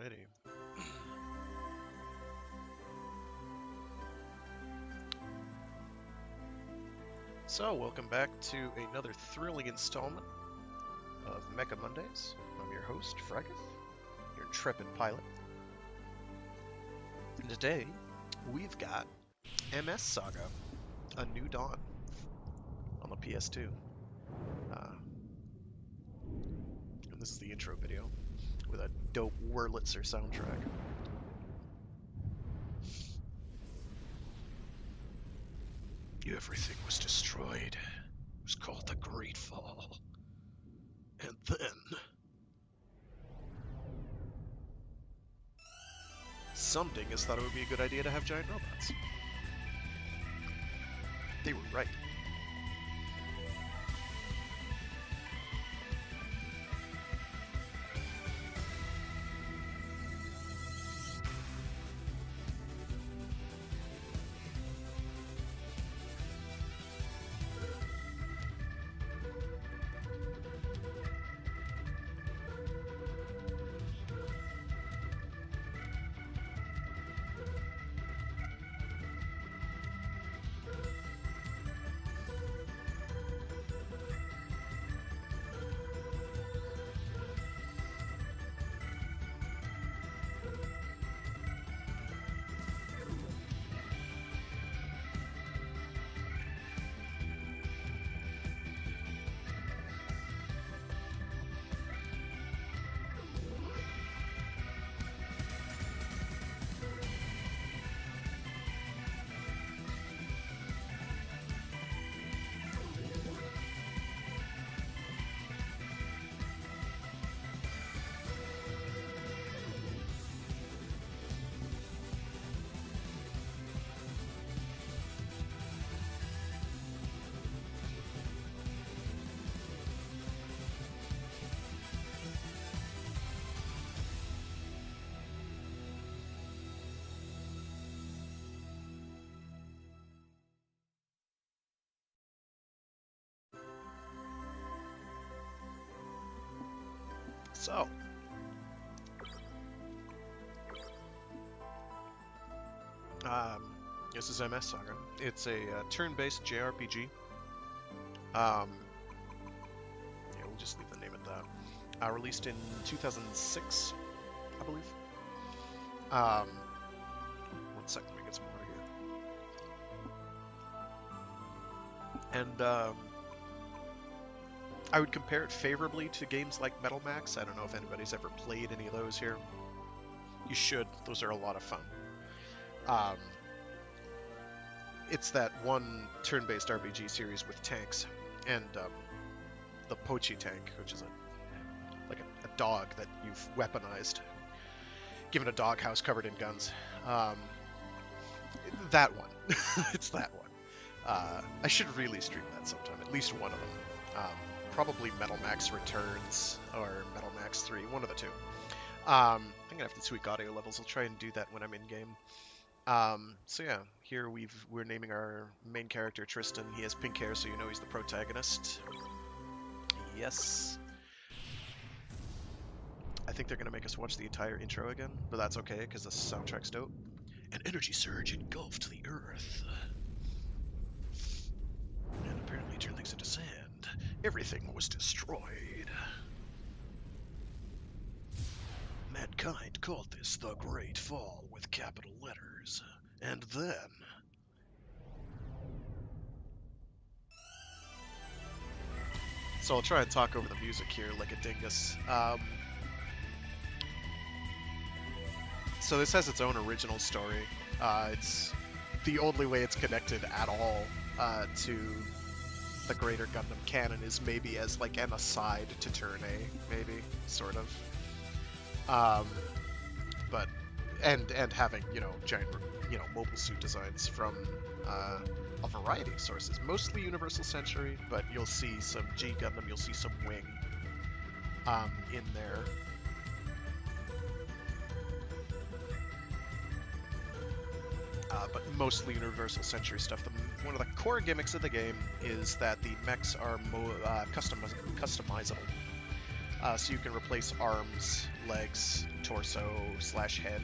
Alrighty. So, welcome back to another thrilling installment of Mecha Mondays. I'm your host, Fragget, your intrepid pilot. And today, we've got MS Saga, A New Dawn on the PS2. And this is the intro video with a dope Wurlitzer soundtrack. Everything was destroyed. It was called the Great Fall. And then some dingus thought it would be a good idea to have giant robots. They were right. So, this is MS Saga. It's a turn-based JRPG. Yeah, we'll just leave the name at that. Released in 2006, I believe. 1 second, let me get some water here. And, I would compare it favorably to games like Metal Max. I don't know if anybody's ever played any of those here. You should. Those are a lot of fun. It's that one turn-based RPG series with tanks, and the Pochi tank, which is a dog that you've weaponized, given a doghouse covered in guns. That one. It's that one. I should really stream that sometime. At least one of them. Probably Metal Max Returns or Metal Max 3, one of the two. I'm gonna have to tweak audio levels. I'll try and do that when I'm in game. So yeah, here we're naming our main character Tristan. He has pink hair, so you know he's the protagonist. Yes. I think they're gonna make us watch the entire intro again, but that's okay because the soundtrack's dope. An energy surge engulfed the earth, and apparently turned things into sand. Everything was destroyed. Mankind called this the Great Fall with capital letters. And then... So I'll try and talk over the music here like a dingus. So this has its own original story. It's the only way it's connected at all to the greater Gundam canon is maybe as like an aside to Turn A, maybe, sort of. But and having, giant, mobile suit designs from a variety of sources, mostly Universal Century, but you'll see some G Gundam, you'll see some Wing in there. But mostly Universal Century stuff. One of the core gimmicks of the game is that the mechs are customizable. So you can replace arms, legs, torso / head.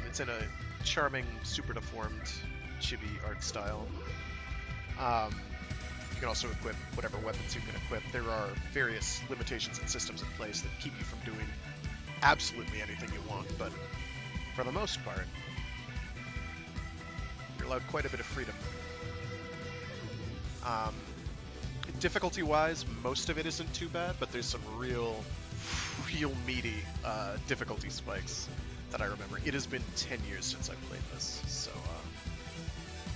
It's in a charming, super deformed chibi art style. You can also equip whatever weapons you can equip. There are various limitations and systems in place that keep you from doing absolutely anything you want, but for the most part, you're allowed quite a bit of freedom. Difficulty-wise, most of it isn't too bad, but there's some real meaty difficulty spikes that I remember. It has been 10 years since I played this, so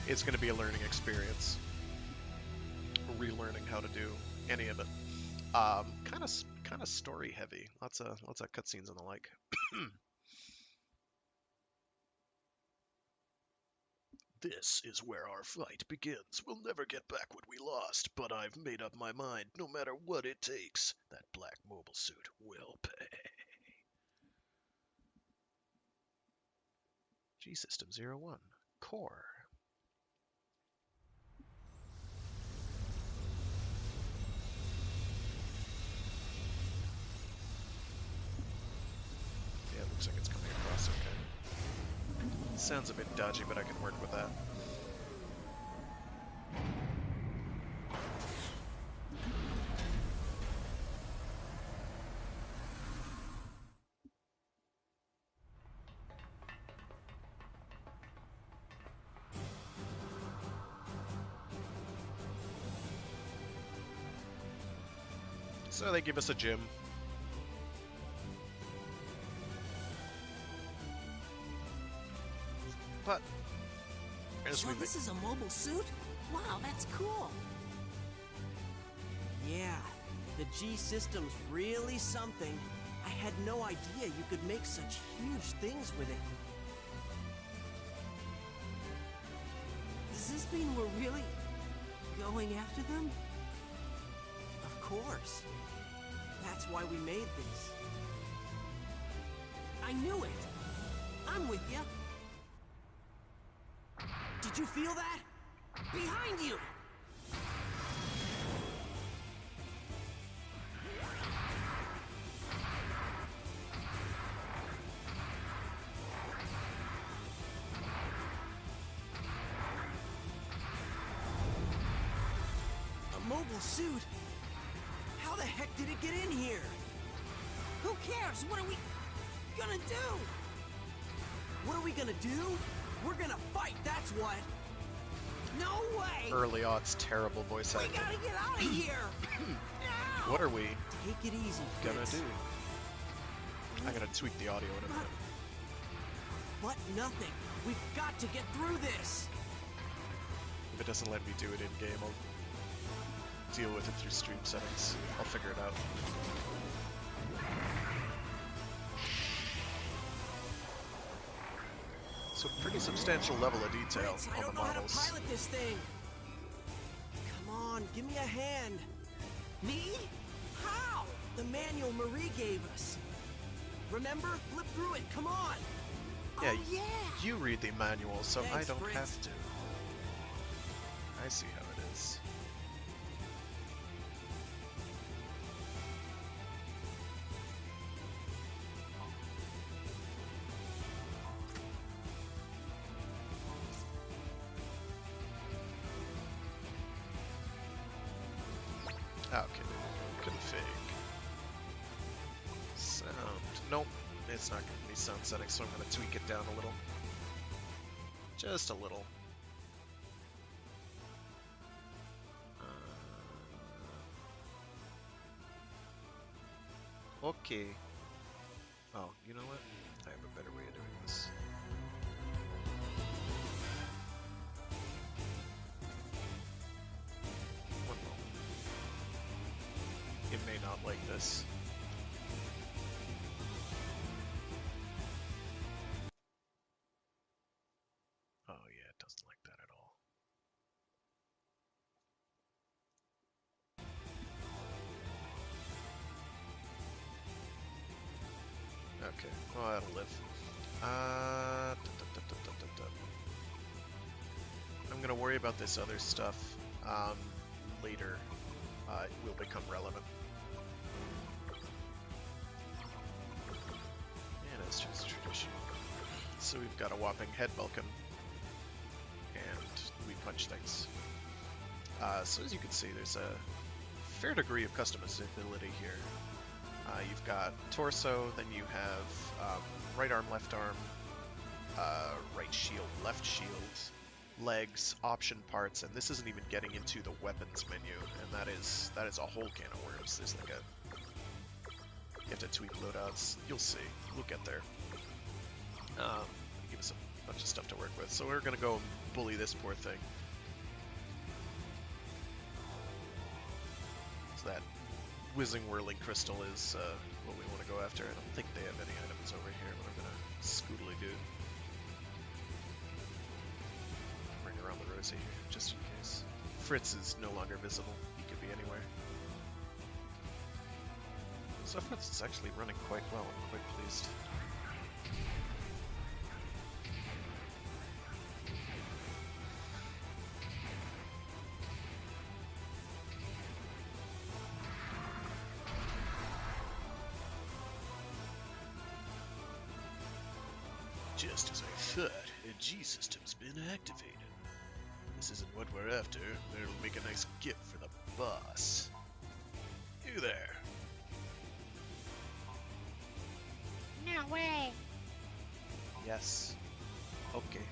it's going to be a learning experience. Relearning how to do any of it. Kind of story heavy. Lots of cutscenes and the like. This is where our fight begins. We'll never get back what we lost, but I've made up my mind. No matter what it takes, that black mobile suit will pay. G-System 01. Core. Yeah, it looks like it's coming across okay. Sounds a bit dodgy, but I can work with that. So they give us a gym. But So this is a mobile suit? Wow, that's cool. Yeah, the G system's really something. I had no idea you could make such huge things with it. Does this mean we're really going after them? Of course. That's why we made this. I knew it. I'm with you. Did you feel that? Behind you! A mobile suit? How the heck did it get in here? Who cares? What are we gonna do? What are we gonna do? We're gonna fight, that's what! No way! Early aughts, terrible voice We acting. gotta get out of here! Now! What are we Take it easy, gonna Fritz. do? I'm gonna tweak the audio in a minute. But nothing. We've got to get through this! If it doesn't let me do it in-game, I'll deal with it through stream settings. I'll figure it out. So pretty substantial level of detail Fritz, I on don't the know how to models. pilot this thing. Come on, give me a hand. Me? How? The manual Marie gave us. Remember? Flip through it, come on! Yeah, Oh, yeah! you read the manual, so I Thanks, don't Fritz. have to. I see how it is. Okay, config. Sound. Nope, it's not giving me sound settings, so I'm going to tweak it down a little. Just a little. Okay. Oh, you know what? I have a better way of doing this. One moment. It may not like this. Oh yeah, it doesn't like that at all. Okay, well that'll live. I'm gonna worry about this other stuff later. It will become relevant. Illustrates tradition. So we've got a whopping head Vulcan, and we punch things. So as you can see, there's a fair degree of customizability here. You've got torso, then you have right arm, left arm, right shield, left shield, legs, option parts, and this isn't even getting into the weapons menu, and that is a whole can of worms. There's like you have to tweak loadouts. You'll see. We'll get there. Give us a bunch of stuff to work with. So we're gonna go and bully this poor thing. So that whizzing whirling crystal is what we want to go after. I don't think they have any items over here, but I'm gonna scootily do. Ring around the rosy here, just in case. Fritz is no longer visible. He could be anywhere. So Fritz is actually running quite well. I'm quite pleased. Just as I thought, a G system's been activated. This isn't what we're after, but it'll make a nice gift for the boss. You there. No way. Yes. Okay.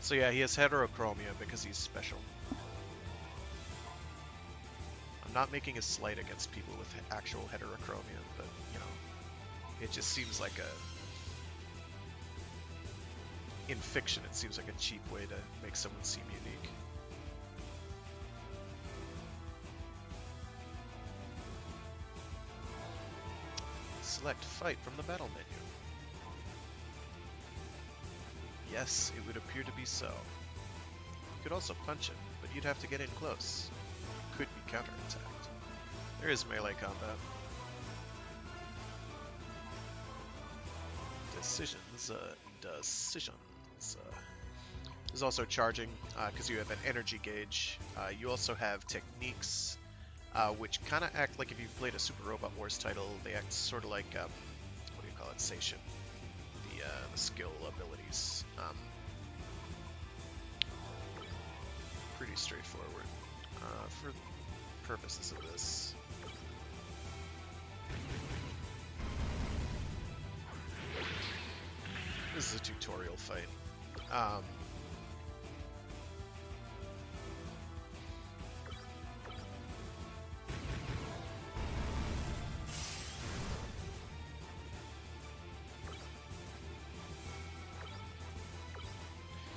So yeah, he has heterochromia because he's special. I'm not making a slight against people with actual heterochromia, but, you know, it just seems like in fiction, it seems like a cheap way to make someone seem unique. Select fight from the battle menu. Yes, it would appear to be so. You could also punch him, but you'd have to get in close. You could be counterattacked. There is melee combat. Decisions. There's also charging, because you have an energy gauge. You also have techniques, which kind of act like if you've played a Super Robot Wars title, they act sort of like, what do you call it, Seishin, the skill abilities. Pretty straightforward for purposes of this. This is a tutorial fight.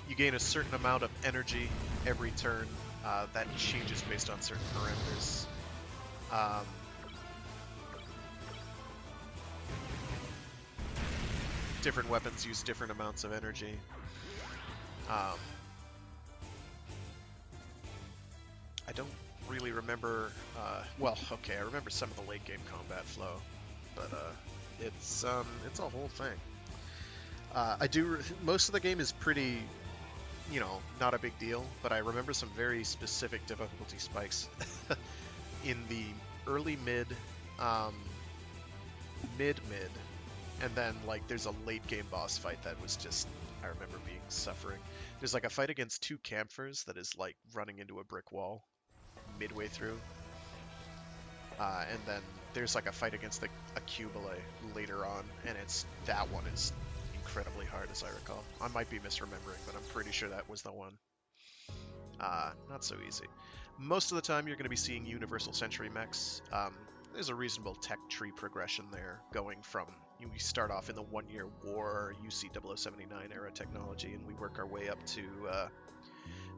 You gain a certain amount of energy every turn. That changes based on certain parameters. Different weapons use different amounts of energy. I don't really remember, well, okay, I remember some of the late game combat flow, but it's a whole thing. Most of the game is pretty, you know, not a big deal, but I remember some very specific difficulty spikes in the early mid, mid, and then, like, there's a late game boss fight that was just, I remember being suffering. There's, like, a fight against two campers that is, like, running into a brick wall midway through. And then there's, like, a fight against a Cubile later on, and that one is incredibly hard, as I recall. I might be misremembering, but I'm pretty sure that was the one. Not so easy. Most of the time, you're going to be seeing Universal Century mechs. There's a reasonable tech tree progression there, going from, we start off in the 1 Year War, UC 0079 era technology, and we work our way up to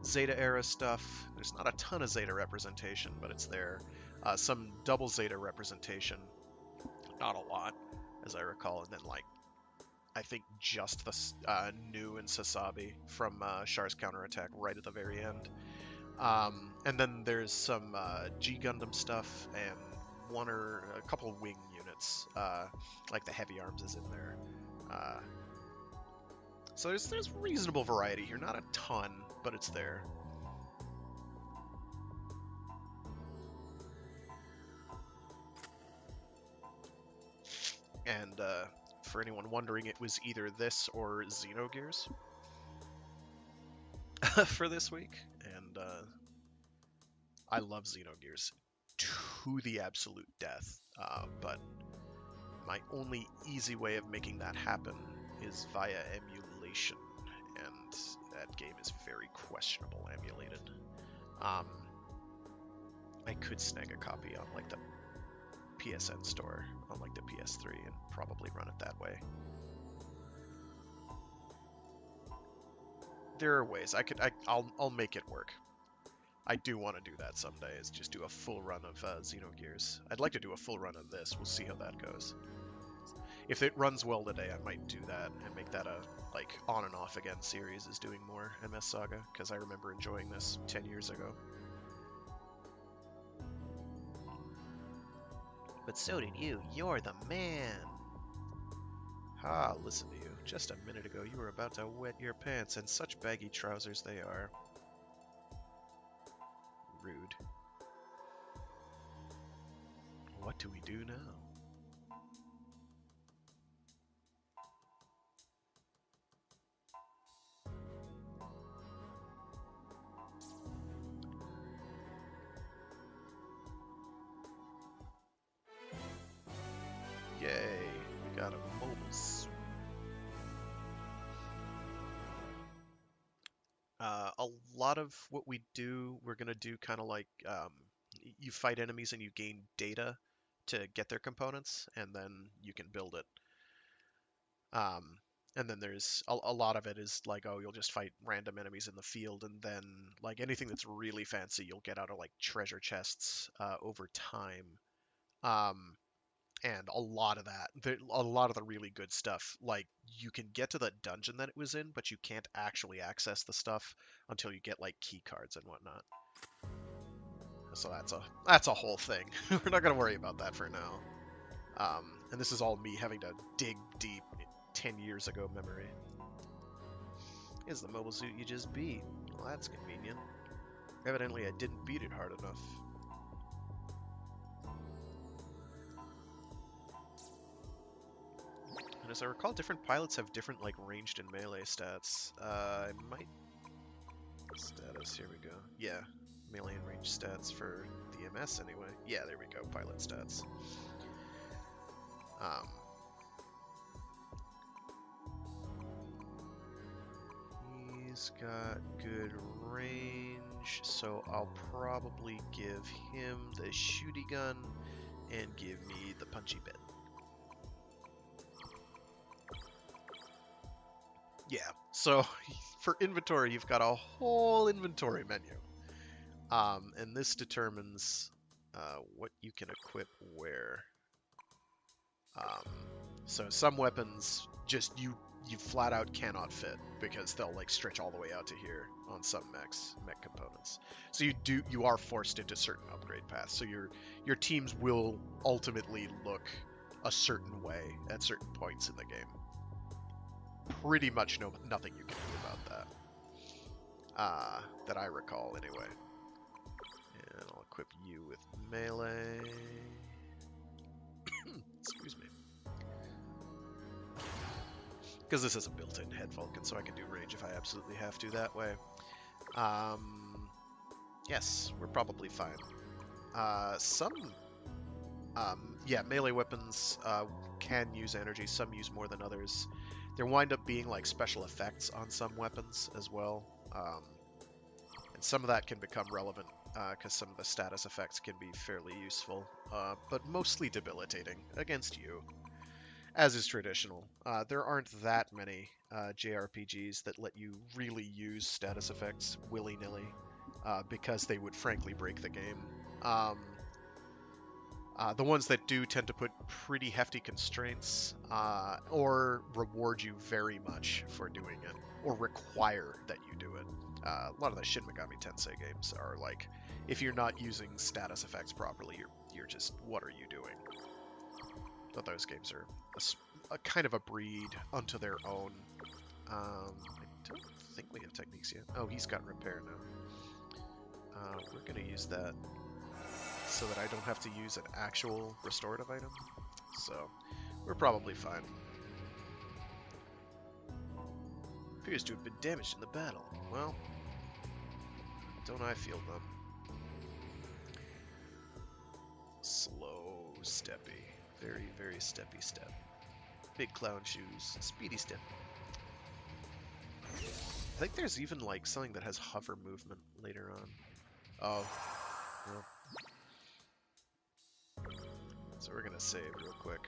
Zeta era stuff. There's not a ton of Zeta representation, but it's there. Some double Zeta representation, not a lot, as I recall, and then, like, I think just the New and Sasabi from Char's counterattack right at the very end. And then there's some G Gundam stuff and a couple wing units, like the heavy arms is in there. So there's reasonable variety here, not a ton, but it's there. And for anyone wondering, it was either this or Xenogears for this week, and I love Xenogears to the absolute death, but my only easy way of making that happen is via emulation, and that game is very questionable emulated. I could snag a copy on like the PSN store on like the PS3 and probably run it that way. There are ways I'll make it work. I do want to do that someday, is just do a full run of Xenogears. I'd like to do a full run of this. We'll see how that goes. If it runs well today, I might do that and make that a like on and off again series, is doing more MS Saga, because I remember enjoying this 10 years ago. But so did you. You're the man. Ha, listen to you. Just a minute ago, you were about to wet your pants, and such baggy trousers they are. Rude. What do we do now? Yay, we got a mobile suit. A lot of what we do, we're going to do kind of like you fight enemies and you gain data to get their components, and then you can build it. And then there's a lot of it is like, oh, you'll just fight random enemies in the field, and then like anything that's really fancy, you'll get out of like treasure chests over time. And a lot of that, a lot of the really good stuff, like you can get to the dungeon that it was in, but you can't actually access the stuff until you get like key cards and whatnot. So that's a whole thing. We're not gonna worry about that for now. And this is all me having to dig deep 10 years ago memory. Is the mobile suit you just beat? Well, that's convenient. Evidently, I didn't beat it hard enough. And as I recall, different pilots have different like ranged and melee stats. I might status. Here we go. Yeah, melee and range stats for the MS anyway. Yeah, there we go. Pilot stats. He's got good range, so I'll probably give him the shooty gun and give me the punchy bit. Yeah, so for inventory, you've got a whole inventory menu. And this determines what you can equip where. So some weapons just you flat out cannot fit because they'll like stretch all the way out to here on some mech components. So you are forced into certain upgrade paths. So your teams will ultimately look a certain way at certain points in the game. Pretty much nothing you can do about that. That I recall, anyway. And I'll equip you with melee. Excuse me. Because this is a built-in head Vulcan, so I can do range if I absolutely have to that way. Yes, we're probably fine. Yeah, melee weapons can use energy. Some use more than others. There wind up being like special effects on some weapons as well, and some of that can become relevant because some of the status effects can be fairly useful, but mostly debilitating against you, as is traditional. There aren't that many JRPGs that let you really use status effects willy-nilly because they would frankly break the game. The ones that do tend to put pretty hefty constraints or reward you very much for doing it, or require that you do it. A lot of the Shin Megami Tensei games are like, if you're not using status effects properly, you're just, what are you doing? But those games are a kind of a breed unto their own. I don't think we have techniques yet. Oh, he's got repair now. We're going to use that so that I don't have to use an actual restorative item. So, we're probably fine. Appears to have been damaged in the battle. Well, don't I feel them? Slow, steppy. Very, very steppy step. Big clown shoes. Speedy step. I think there's even like something that has hover movement later on. Oh, no. So we're gonna save real quick.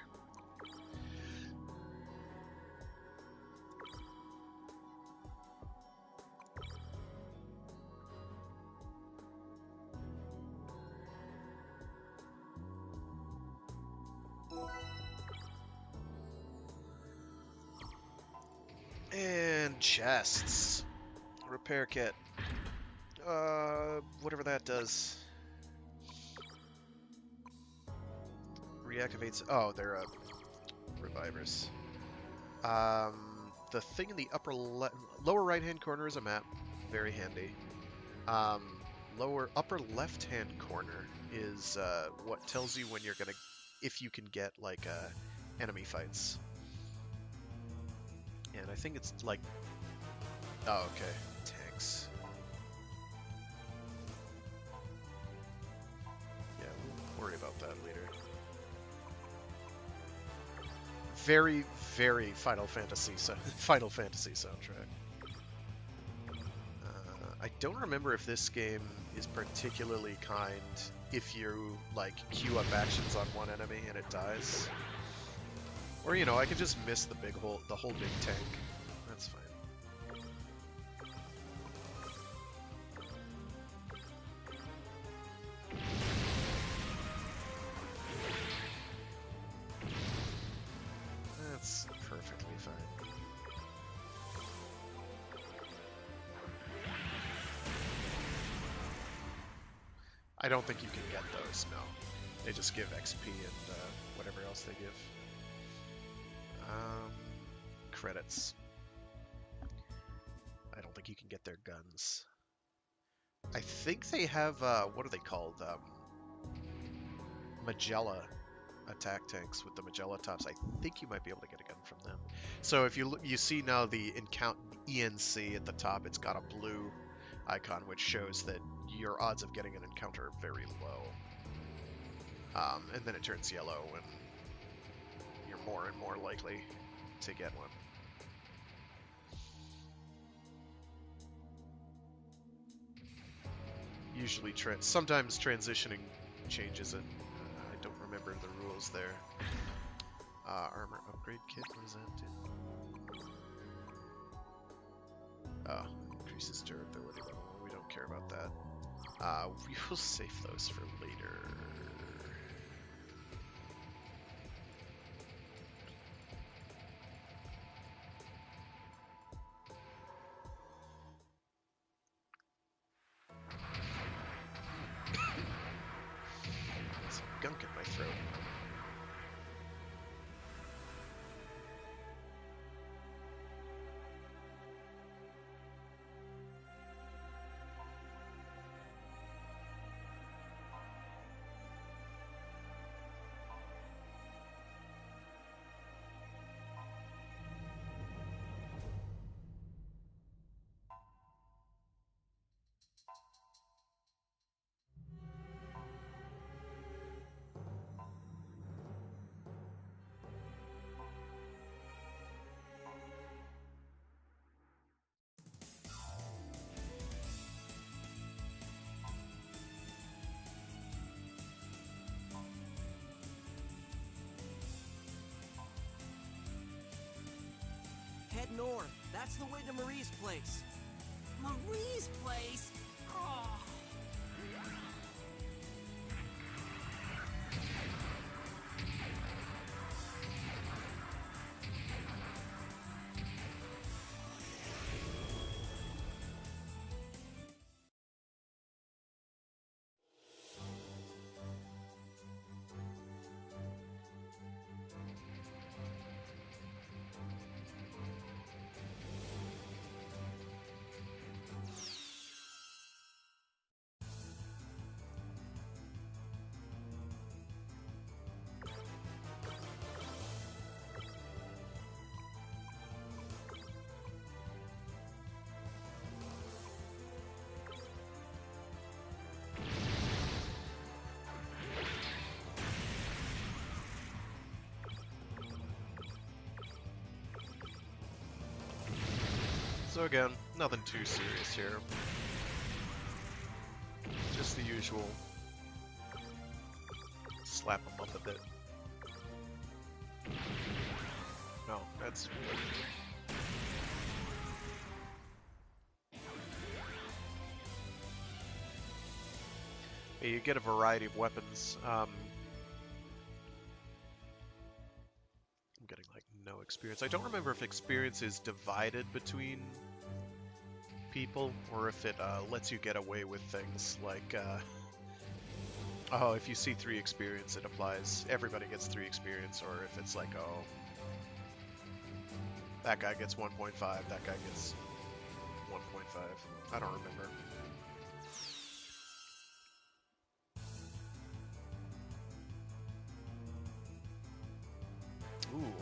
And chests. Repair kit. Whatever that does. Reactivates. Oh, they're revivers. The thing in the lower right-hand corner is a map. Very handy. Upper left-hand corner is what tells you when you're gonna, if you can get like enemy fights. And I think it's like, oh, okay, tanks. Yeah, we'll worry about that later. Very, very Final Fantasy soundtrack. I don't remember if this game is particularly kind if you like queue up actions on one enemy and it dies. Or, you know, I could just miss the whole big tank. That's fine. That's perfectly fine. I don't think you can get those, no. They just give XP and whatever else they give. Credits. I don't think you can get their guns. I think they have, what are they called? Magella attack tanks with the Magella tops. I think you might be able to get a gun from them. So if you see now the ENC at the top, it's got a blue icon which shows that your odds of getting an encounter are very low. And then it turns yellow when you're more and more likely to get one. Usually, sometimes transitioning changes it. I don't remember the rules there. Armor upgrade kit, what does that do? Oh, increases durability level. We don't care about that. We will save those for later. Some gunk in my throat. Head north. That's the way to Marie's place. Marie's place? Oh. So again, nothing too serious here. Just the usual. Slap him up a bit. No, that's... You get a variety of weapons. I'm getting like no experience. I don't remember if experience is divided between people or if it lets you get away with things like oh, if you see 3 experience it applies, everybody gets 3 experience, or if it's like, oh, that guy gets 1.5, that guy gets 1.5. I don't remember. Ooh.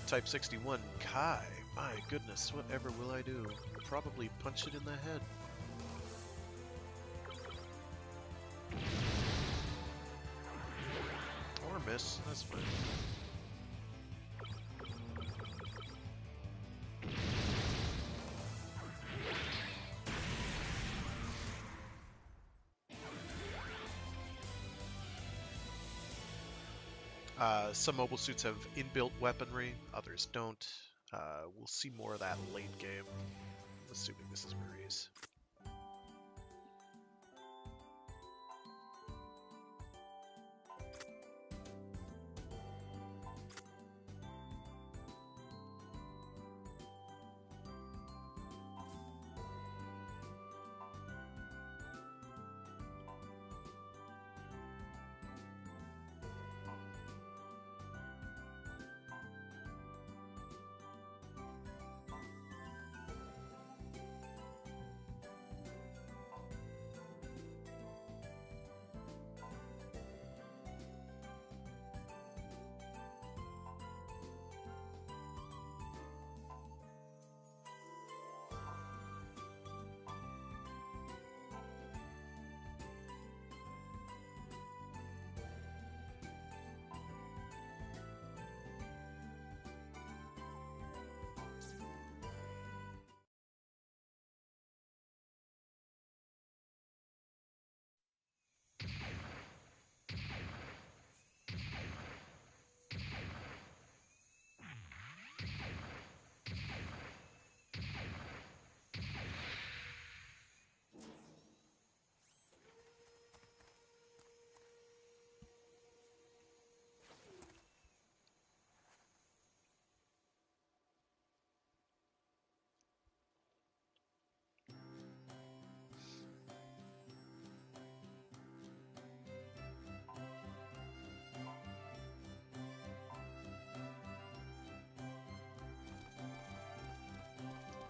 Type 61, Kai. My goodness, whatever will I do? Probably punch it in the head. Or miss, that's fine. Some mobile suits have inbuilt weaponry, others don't. We'll see more of that late game, assuming this is Marie's.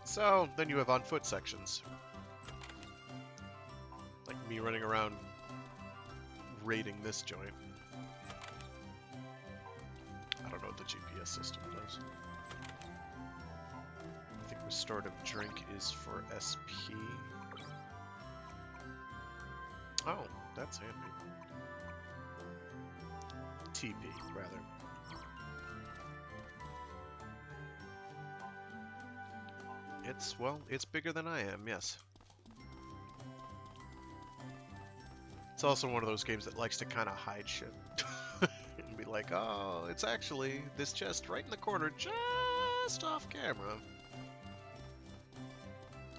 So, then you have on foot sections. Like me running around raiding this joint. I don't know what the GPS system does. I think restorative drink is for SP. Oh, that's handy. TP, rather. It's, well, it's bigger than I am, yes. It's also one of those games that likes to kind of hide shit. And be like, oh, it's actually this chest right in the corner, just off camera.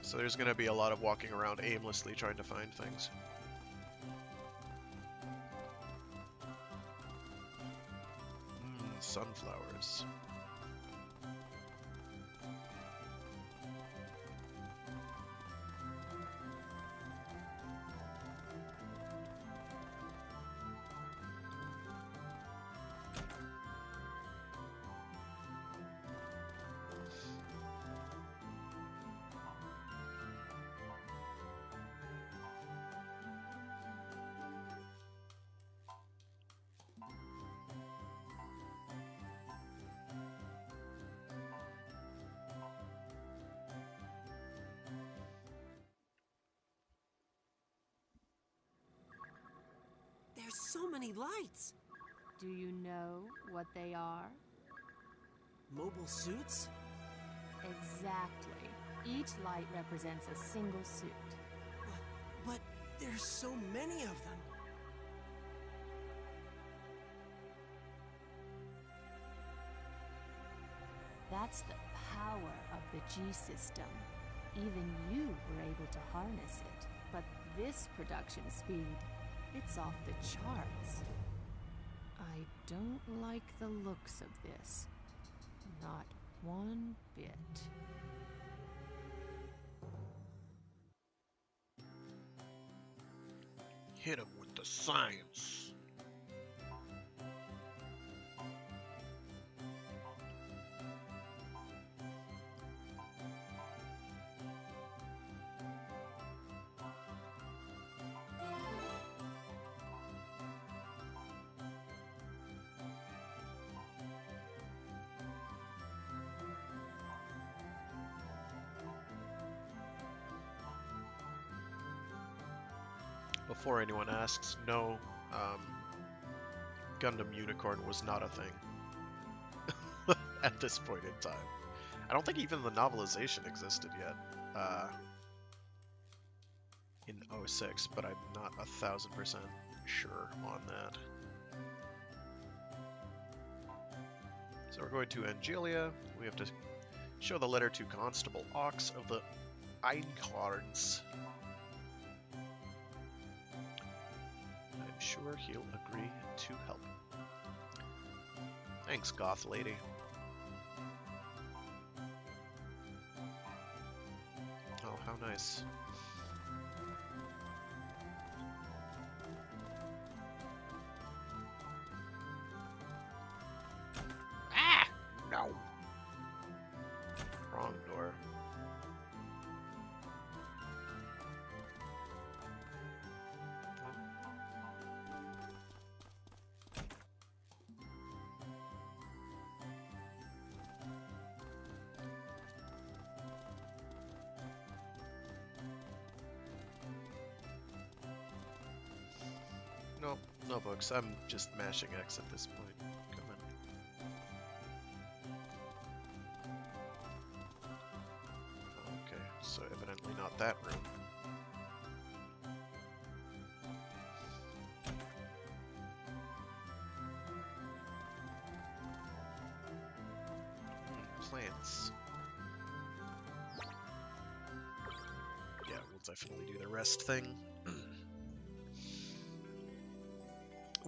So there's going to be a lot of walking around aimlessly trying to find things. Sunflowers. There's so many lights. Do you know what they are? Mobile suits? Exactly. Each light represents a single suit. But there's so many of them. That's the power of the G system. Even you were able to harness it. But this production speed, it's off the charts. I don't like the looks of this. Not one bit. Hit him with the science. Before anyone asks, no, Gundam Unicorn was not a thing at this point in time. I don't think even the novelization existed yet in '06, but I'm not 1,000% sure on that. So we're going to Angelia. We have to show the letter to Constable Ox of the Eincards. I'm sure he'll agree to help. Thanks, Goth Lady. Oh, how nice. Ah! No! Wrong door. No, no books. I'm just mashing X at this point. Come on. Okay, so evidently not that room. Plants. Yeah, we'll definitely do the rest thing.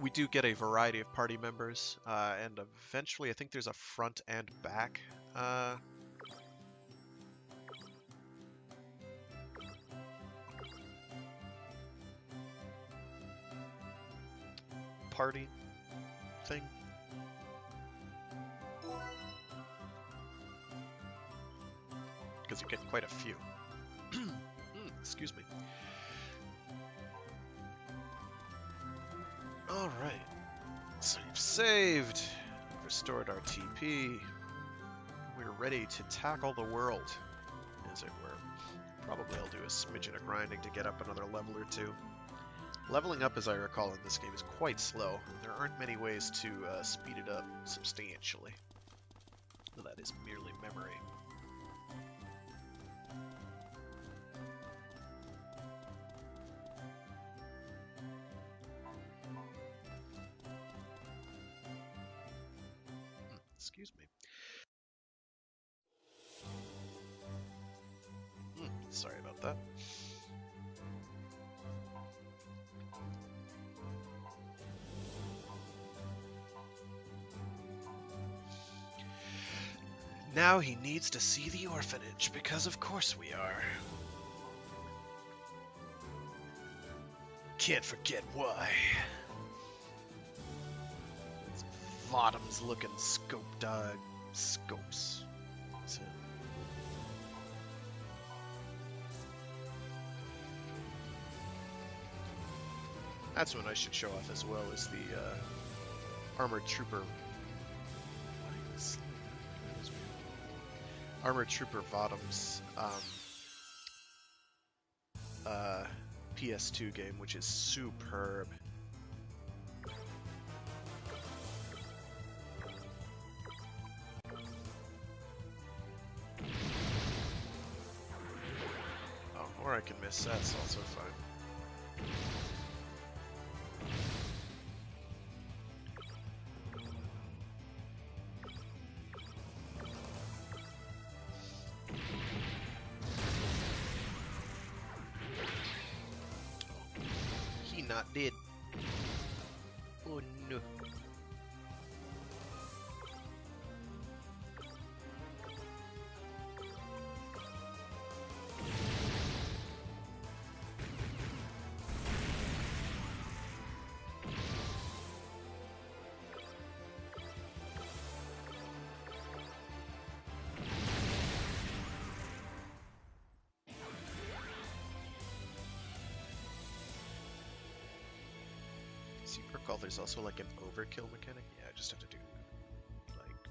We do get a variety of party members, and eventually I think there's a front and back party thing. Because you get quite a few. Excuse me. Alright, so you've saved, we've restored our TP, we're ready to tackle the world, as it were. Probably I'll do a smidgen of grinding to get up another level or two. Leveling up, as I recall, in this game is quite slow. There aren't many ways to speed it up substantially. But that is merely memory. Excuse me. Sorry about that. Now he needs to see the orphanage, because of course we are. Can't forget why. Bottoms looking scope dog scopes. That's it. That's what I should show off as well, is the armored trooper. Armored trooper bottoms PS2 game, which is superb. can miss. That's also fine. He not dead. Oh no. See, recall there's also like an overkill mechanic. Yeah, I just have to do like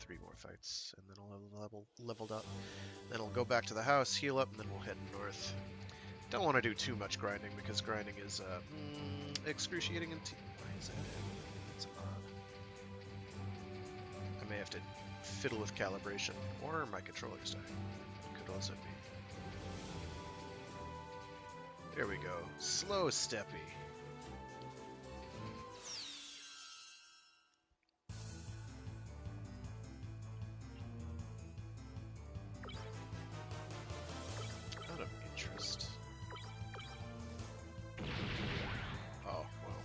3 more fights, and then I'll have leveled up. Then I'll go back to the house, heal up, and then we'll head north. Don't want to do too much grinding because grinding is excruciating and why is that? It's odd. I may have to fiddle with calibration, or my controller's dying. Could also be. There we go. Slow steppy. Out of interest. Oh, well.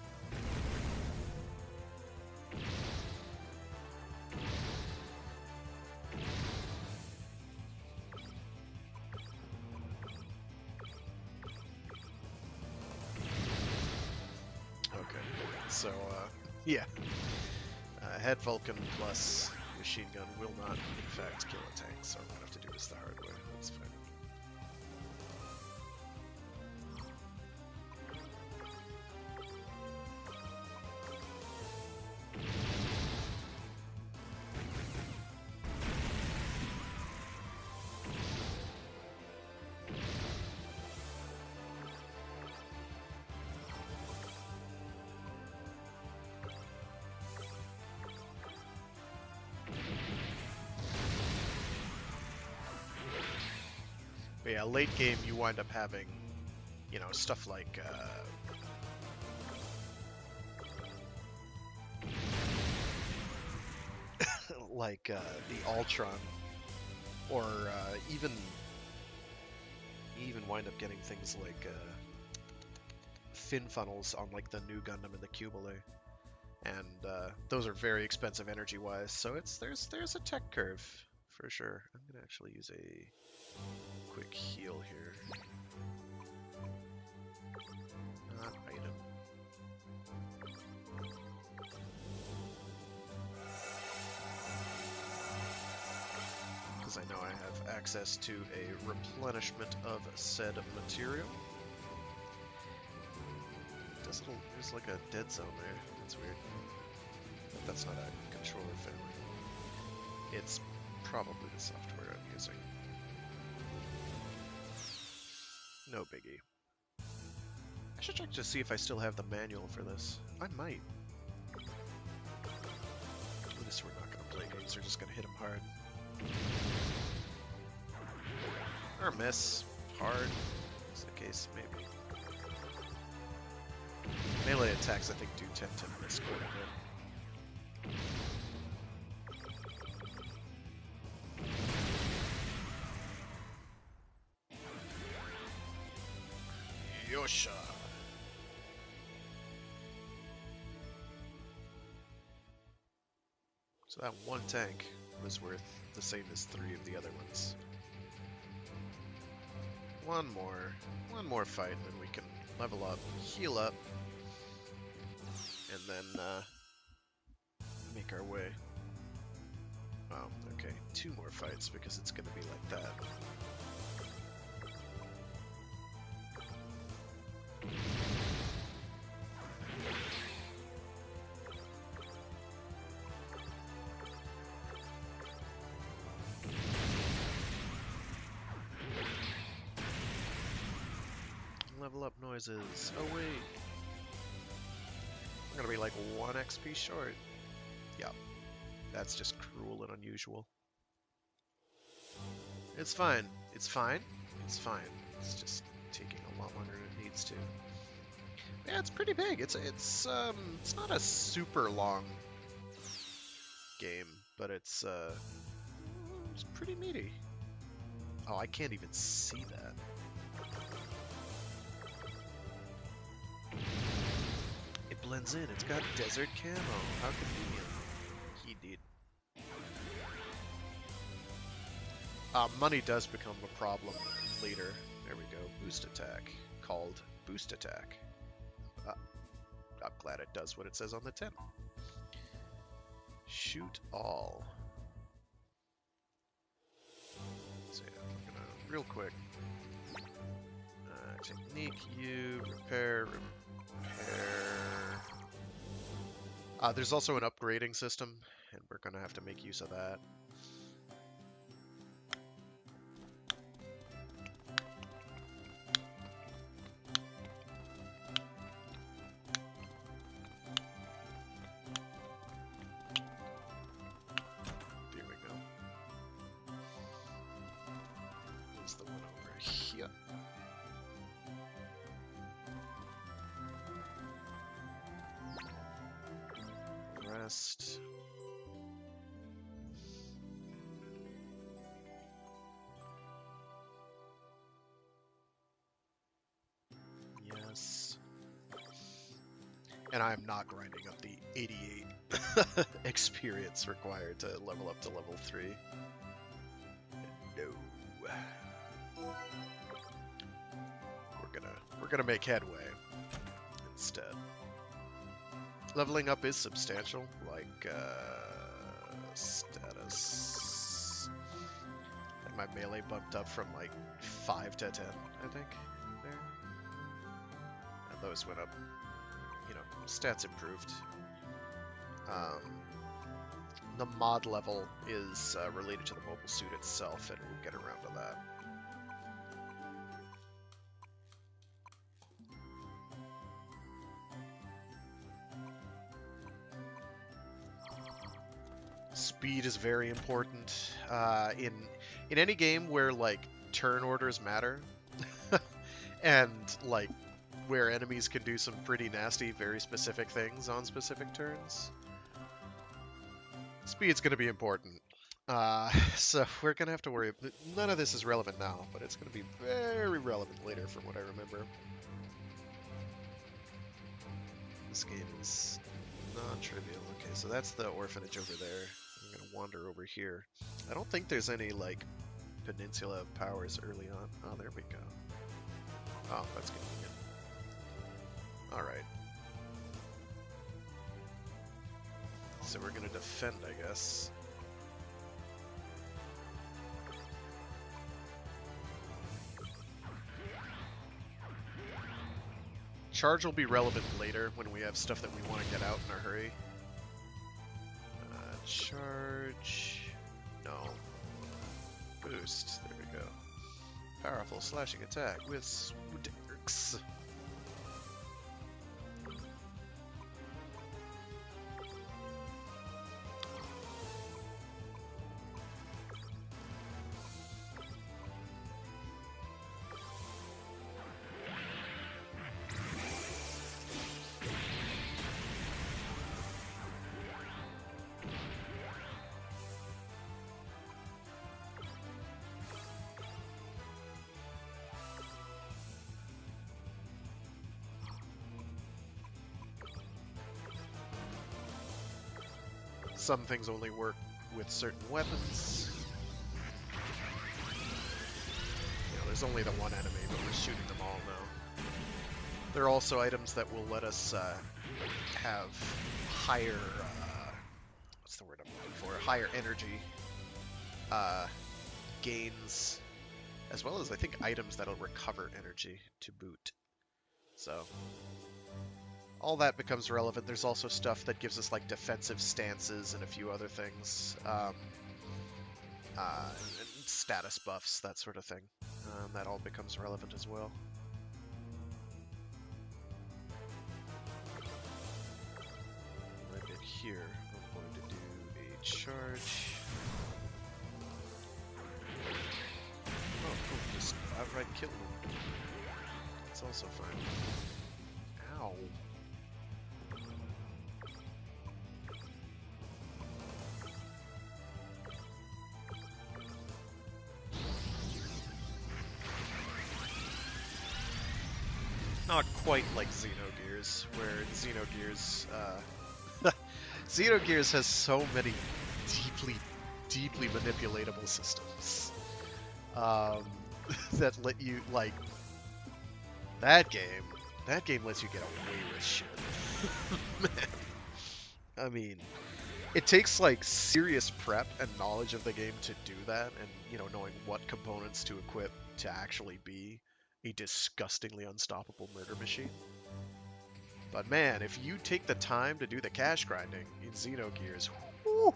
Okay, so, yeah. Head Vulcan plus machine gun will not, in fact, kill a tank, so I'm gonna have to do this the hard way. That's fine. But yeah, late game you wind up having, you know, stuff like the Ultron, or even wind up getting things like fin funnels on like the new Gundam and the Cubile, and those are very expensive energy-wise. So there's a tech curve for sure. I'm gonna actually use a quick heal here. Not item. Because I know I have access to a replenishment of said material. There's like a dead zone there. That's weird. But that's not a controller family. It's probably the software I'm using. No biggie. I should check to see if I still have the manual for this. I might. At least we're not going to play games, we're just going to hit them hard. Or miss. Hard. Is the case, maybe. Melee attacks, I think, do tend to miss quite a bit. Yosha! So that one tank was worth the same as 3 of the other ones. One more fight, and then we can level up, heal up, and then make our way. Oh, okay, 2 more fights because it's gonna be like that. Level up noises. Oh wait. We're gonna be like 1 XP short. Yeah. That's just cruel and unusual. It's fine. It's fine. It's fine. It's just taking a lot longer than it needs to. Yeah, it's pretty big. It's not a super long game, but it's pretty meaty. Oh, I can't even see that. It blends in. It's got desert camo. How convenient. Indeed. Money does become a problem later. There we go. Boost attack. Called boost attack. I'm glad it does what it says on the tin. Shoot all. So yeah, I'm gonna real quick. Technique U, repair. There's also an upgrading system, and we're gonna have to make use of that. There we go. There's the one over here. Rest. Yes. And I'm not grinding up the 88 experience required to level up to level 3. No. We're gonna make headway instead. Leveling up is substantial, like status. Like my melee bumped up from like 5 to 10, I think. There. And those went up. You know, stats improved. The mod level is related to the mobile suit itself, and we'll get around to that. Speed is very important in any game where like turn orders matter, and like where enemies can do some pretty nasty, very specific things on specific turns. Speed's going to be important. So we're going to have to worry. None of this is relevant now, but it's going to be very relevant later from what I remember. This game is non-trivial. Okay, so that's the orphanage over there. I'm going to wander over here. I don't think there's any, like, peninsula powers early on. Oh, there we go. Oh, that's convenient. Alright. So we're going to defend, I guess. Charge will be relevant later when we have stuff that we want to get out in a hurry. Charge... No. Boost. There we go. Powerful slashing attack with Swooderks. Some things only work with certain weapons. You know, there's only the one enemy, but we're shooting them all now. There are also items that will let us have higher, what's the word I'm looking for? Higher energy gains, as well as I think items that'll recover energy to boot. So all that becomes relevant. There's also stuff that gives us like defensive stances and a few other things. And status buffs, that sort of thing. That all becomes relevant as well. Right in here, I'm going to do a charge. Oh, cool. Just outright killed him. It's also fine. Ow. Not quite like Xenogears, where Xenogears, Xenogears has so many deeply manipulatable systems that let you, like, that game lets you get away with shit. Man. I mean, it takes, like, serious prep and knowledge of the game to do that, and, you know, knowing what components to equip to actually be a disgustingly unstoppable murder machine. But man, if you take the time to do the cash grinding in Xenogears, whoo!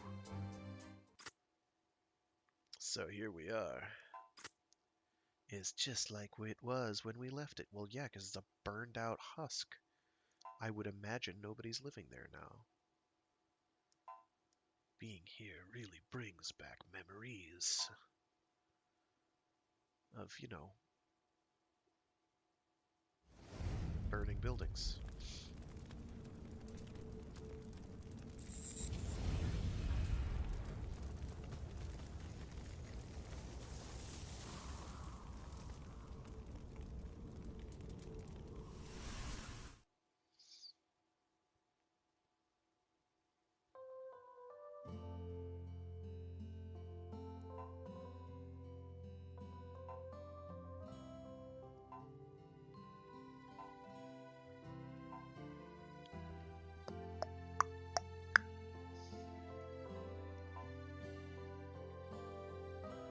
So here we are. It's just like it was when we left it. Well, yeah, because it's a burned out husk. I would imagine nobody's living there now. Being here really brings back memories of, you know, burning buildings.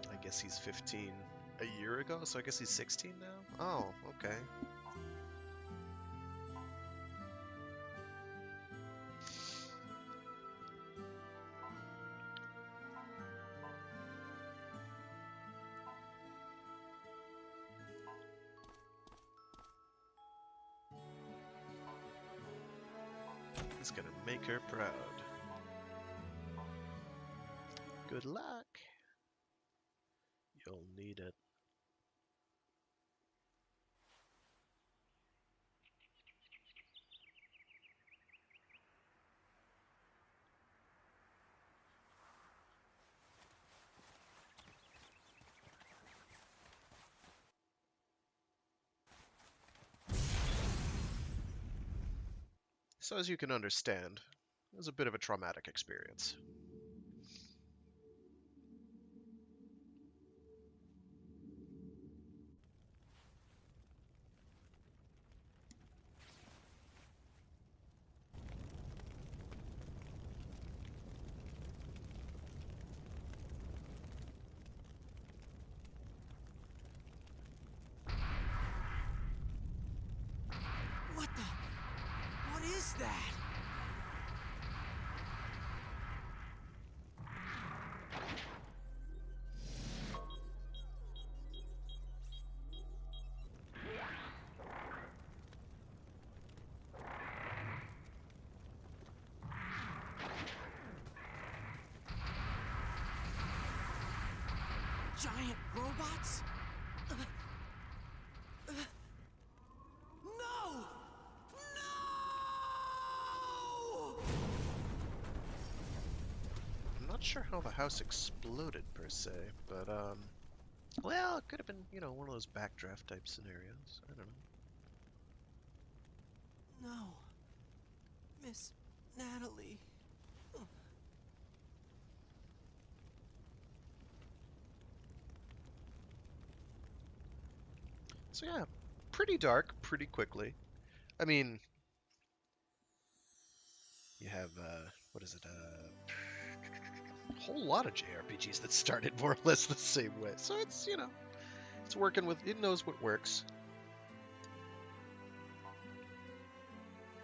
I guess he's 15 a year ago, so I guess he's 16 now? Oh, okay. He's gonna make her proud. Good luck. You'll need it. So as you can understand, it was a bit of a traumatic experience. What is that? Giant robots? No! No! I'm not sure how the house exploded per se, but well, it could have been, you know, one of those backdraft type scenarios. I don't know. No. Miss Natalie. So yeah, pretty dark, pretty quickly. I mean, you have what is it? A whole lot of JRPGs that started more or less the same way. So it's, you know, it's working with, it knows what works.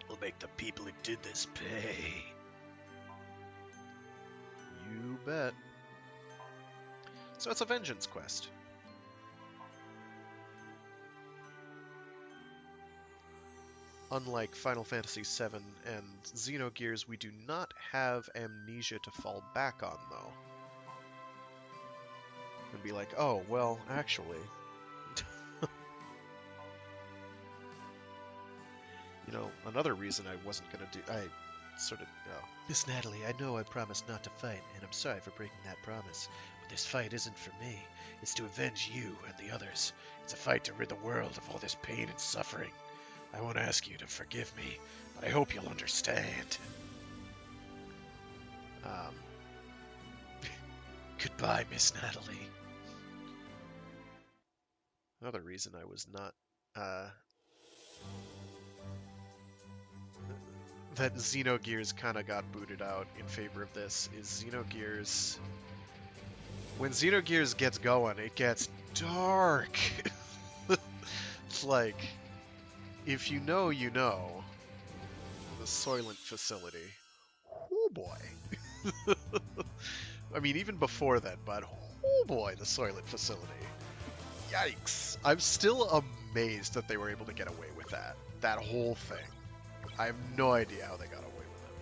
We'll make the people who did this pay. You bet. So it's a vengeance quest. Unlike Final Fantasy VII and Xenogears, we do not have amnesia to fall back on, though. And be like, oh, well, actually. You know, another reason I wasn't gonna do... I sort of... Oh. Miss Natalie, I know I promised not to fight, and I'm sorry for breaking that promise. But this fight isn't for me. It's to avenge you and the others. It's a fight to rid the world of all this pain and suffering. I won't ask you to forgive me, but I hope you'll understand. Goodbye, Miss Natalie. Another reason I was not, that Xenogears kind of got booted out in favor of this is Xenogears... When Xenogears gets going, it gets dark. It's like, if you know, you know. The Soylent facility. Oh boy. I mean, even before that, but oh boy, the Soylent facility. Yikes. I'm still amazed that they were able to get away with that. That whole thing. I have no idea how they got away with it.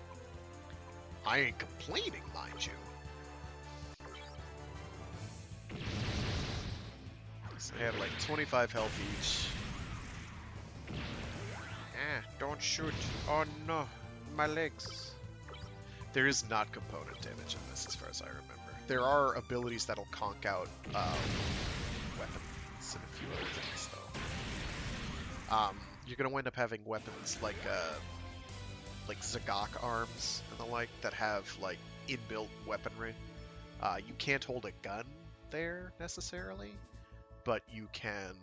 I ain't complaining, mind you. So they had like 25 health each. Don't shoot. Oh no, my legs. There is not component damage in this as far as I remember. There are abilities that'll conk out weapons and a few other things though. You're gonna wind up having weapons like Zagok arms and the like that have like inbuilt weaponry. You can't hold a gun there necessarily, but you can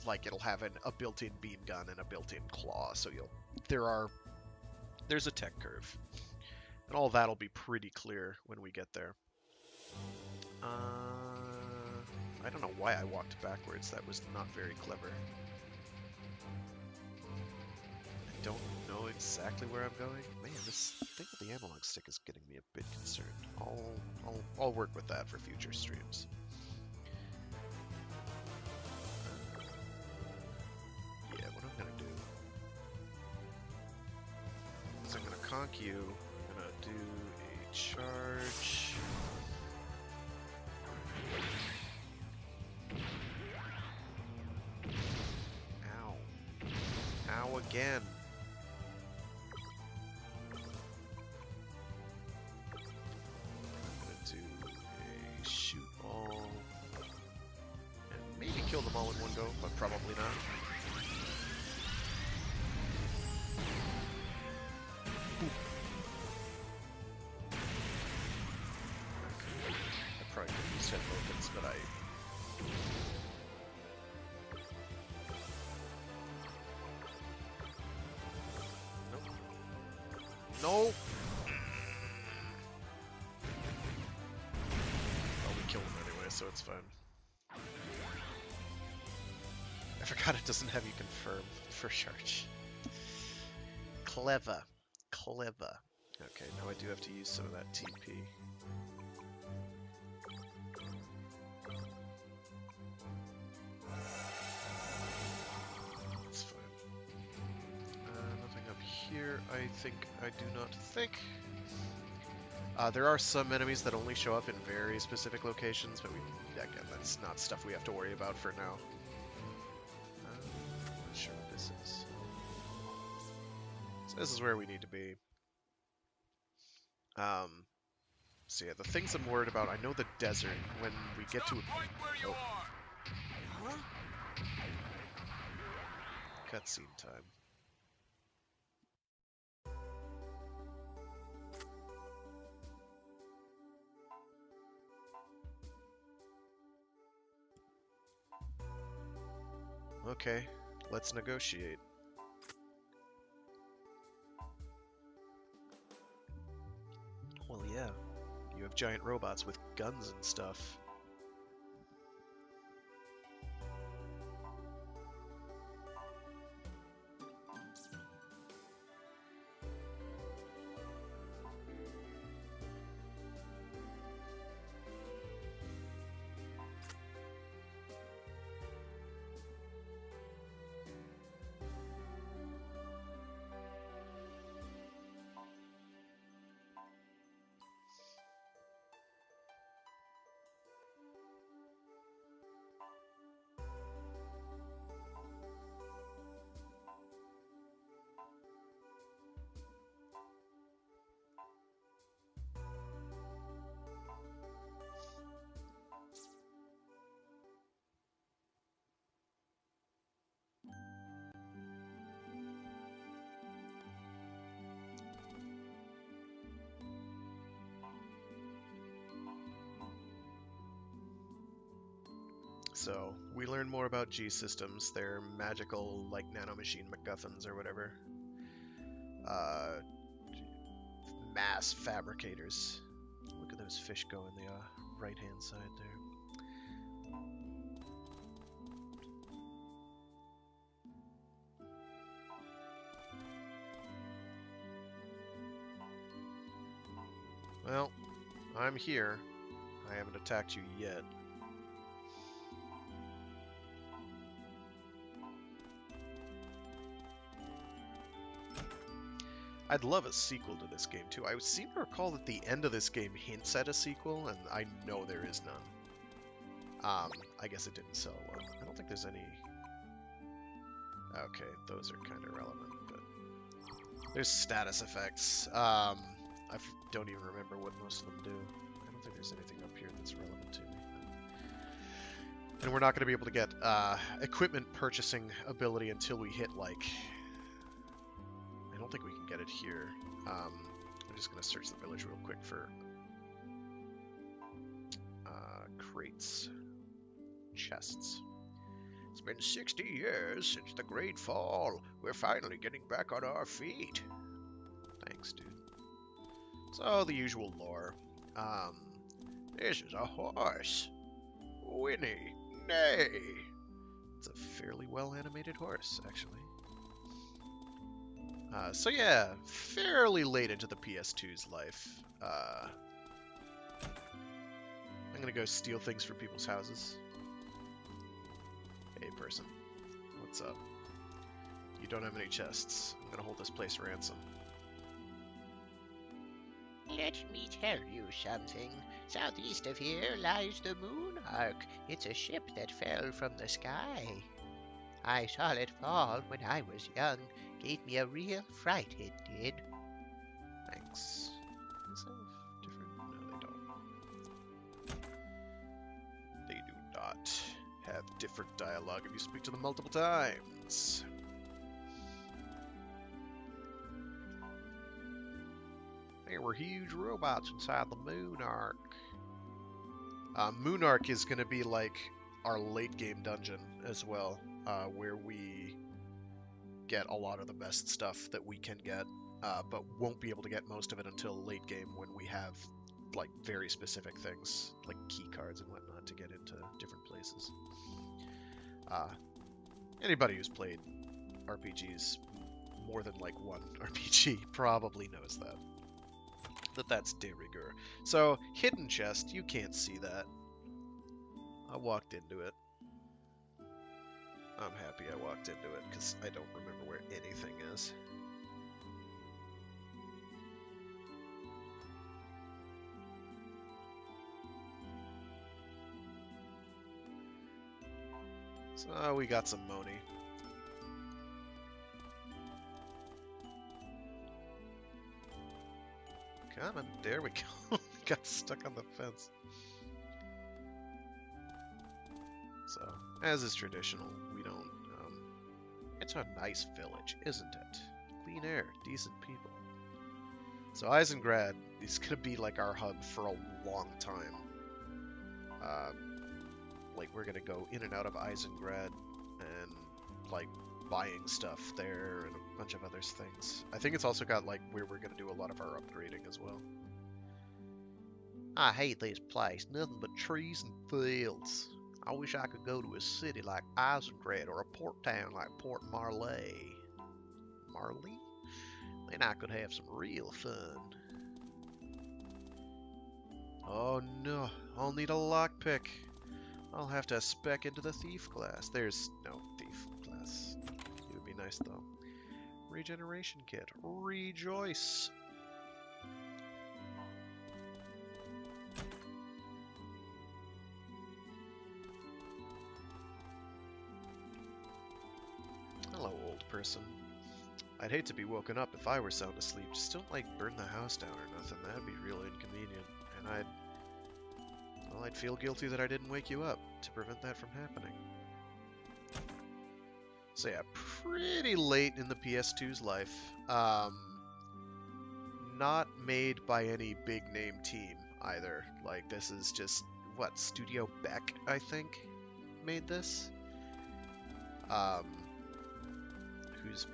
like it'll have a built-in beam gun and a built-in claw, so there's a tech curve. And all that'll be pretty clear when we get there. I don't know why I walked backwards. That was not very clever. I don't know exactly where I'm going. Man, this thing with the analog stick is getting me a bit concerned. I'll work with that for future streams. Yeah, what I'm gonna do is I'm gonna conk you. I'm gonna do a charge. Ow. Ow again. I'm gonna do a shoot all. And maybe kill them all in one go, but probably not. I probably could use 10 opens, but I... Nope. No! Oh, we killed him anyway, so it's fine. I forgot it doesn't have you confirm for charge. Clever. Clever. Okay, now I do have to use some of that TP. That's fine. Nothing up here, I think. I do not think. There are some enemies that only show up in very specific locations, but again, that's not stuff we have to worry about for now. Not sure what this is. So this is where we need to be. So yeah, the things I'm worried about, I know the desert, when we get to oh. Huh? Cutscene time. Okay, let's negotiate. Well, yeah, you have giant robots with guns and stuff. So, we learn more about G systems. They're magical, like, nanomachine MacGuffins or whatever. Mass fabricators. Look at those fish go in the right-hand side there. Well, I'm here. I haven't attacked you yet. I'd love a sequel to this game, too. I seem to recall that the end of this game hints at a sequel, and I know there is none. I guess it didn't sell well. I don't think there's any... Okay, those are kind of relevant, but... There's status effects. I don't even remember what most of them do. I don't think there's anything up here that's relevant to me. And we're not going to be able to get equipment purchasing ability until we hit, like... I don't think we can get it here. I'm just going to search the village real quick for crates. Chests. It's been 60 years since the Great Fall. We're finally getting back on our feet. Thanks, dude. So, the usual lore. This is a horse. Winnie, nay. It's a fairly well-animated horse, actually. So yeah, fairly late into the PS2's life. I'm gonna go steal things from people's houses. Hey, person. What's up? You don't have any chests. I'm gonna hold this place ransom. Let me tell you something. Southeast of here lies the Moon Ark. It's a ship that fell from the sky. I saw it fall when I was young. Gave me a real fright, it did. Thanks. These have different... No, they don't. They do not have different dialogue if you speak to them multiple times. There were huge robots inside the Moon Ark. Moon Ark is going to be like our late game dungeon as well, where we get a lot of the best stuff that we can get, but won't be able to get most of it until late game when we have like very specific things like key cards and whatnot to get into different places. Anybody who's played RPGs more than like one RPG probably knows that's de rigueur. So hidden chest, you can't see that. I walked into it. I'm happy I walked into it, because I don't remember where anything is. So we got some money. Come on, there we go. Got stuck on the fence. So, as is traditional, we don't... it's a nice village, isn't it? Clean air, decent people. So Eisengrad is going to be like our hub for a long time. Like, we're going to go in and out of Eisengrad and, like, buying stuff there and a bunch of other things. I think it's also got, like, where we're going to do a lot of our upgrading as well. I hate this place. Nothing but trees and fields. I wish I could go to a city like Eisengrad or a port town like Port Marley. Marley? Then I could have some real fun. Oh no, I'll need a lockpick. I'll have to spec into the thief class. There's no thief class. It would be nice though. Regeneration kit. Rejoice! Hello, old person. I'd hate to be woken up if I were sound asleep. Just don't, like, burn the house down or nothing. That'd be real inconvenient. And I'd feel guilty that I didn't wake you up to prevent that from happening. So yeah, pretty late in the PS2's life. Not made by any big name team either. Like, this is just, what, Studio Beck, I think? made this. Um, who's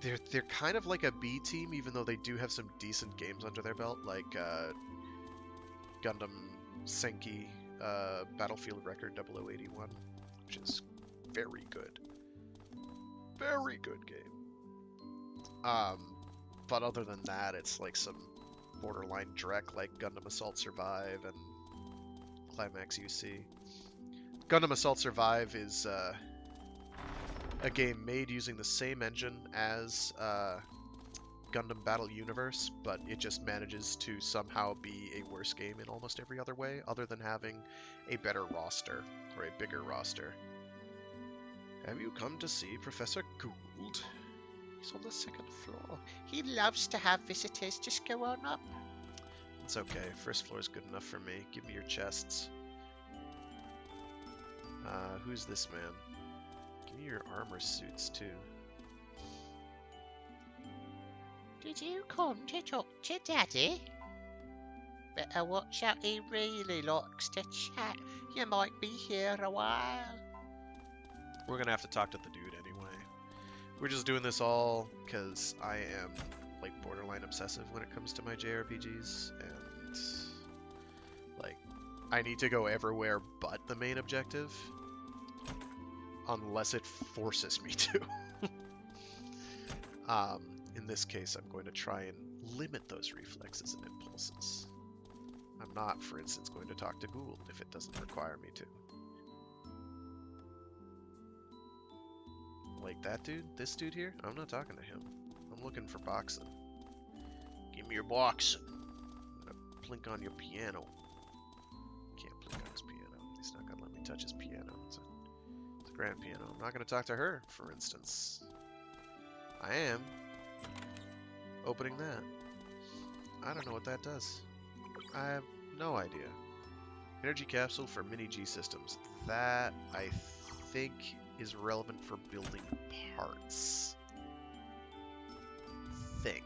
they're kind of like a B team, even though they do have some decent games under their belt, like Gundam Senki, Battlefield Record 0081, which is very good. Very good game. But other than that, it's like some borderline Drek like Gundam Assault Survive and Climax UC. Gundam Assault Survive is a game made using the same engine as Gundam Battle Universe, but it just manages to somehow be a worse game in almost every other way, other than having a better roster, or a bigger roster. Have you come to see Professor Gould? He's on the second floor. He loves to have visitors. Just go on up. It's okay. First floor is good enough for me. Give me your chests. Who's this man? Give me your armor suits, too. Did you come to talk to Daddy? Better watch out, he really likes to chat. You might be here a while. We're gonna have to talk to the dude anyway. We're just doing this all because I am, like, borderline obsessive when it comes to my JRPGs, and, like, I need to go everywhere but the main objective, unless it forces me to. In this case, I'm going to try and limit those reflexes and impulses. I'm not, for instance, going to talk to Gould if it doesn't require me to. Like that dude? This dude here? I'm not talking to him. I'm looking for boxing. Give me your boxing. I'm gonna plink on your piano. Can't plink on his piano. He's not gonna let me touch his piano. It's a grand piano. I'm not gonna talk to her, for instance. I am opening that. I don't know what that does. I have no idea. Energy capsule for mini G systems. That, I think, is relevant for building parts. Think.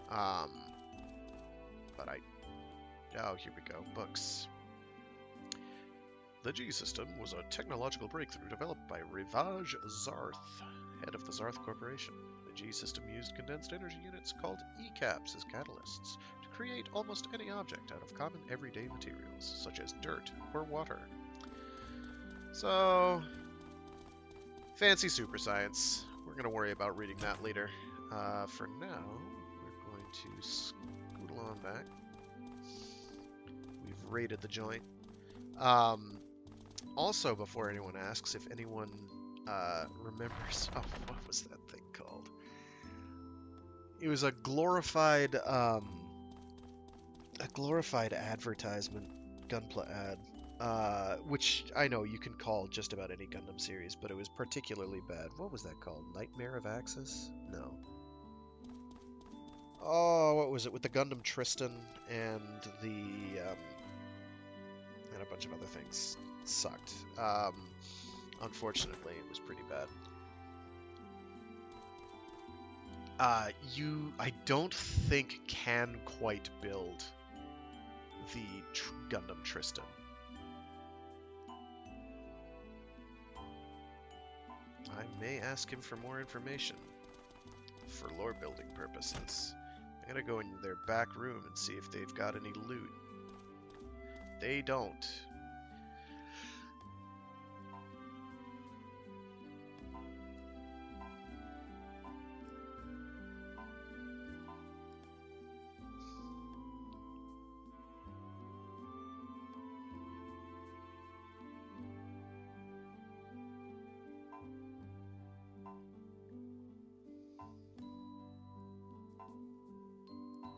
But oh, here we go. Books. The G system was a technological breakthrough developed by Rivage Zarth, head of the Zarth Corporation. The G system used condensed energy units called E-caps as catalysts to create almost any object out of common everyday materials, such as dirt or water. So, fancy super science. We're going to worry about reading that later. For now, we're going to scoot on back. We've raided the joint. Also, before anyone asks, if anyone remembers, oh, what was that thing called? It was a glorified advertisement, Gunpla ad, which I know you can call just about any Gundam series, but it was particularly bad. What was that called? Nightmare of Axis? No. Oh, what was it? With the Gundam Tristan and the and a bunch of other things. It sucked. Unfortunately, it was pretty bad. I don't think can quite build the Gundam Tristan. I may ask him for more information for lore building purposes. I'm gonna go in their back room and see if they've got any loot. They don't.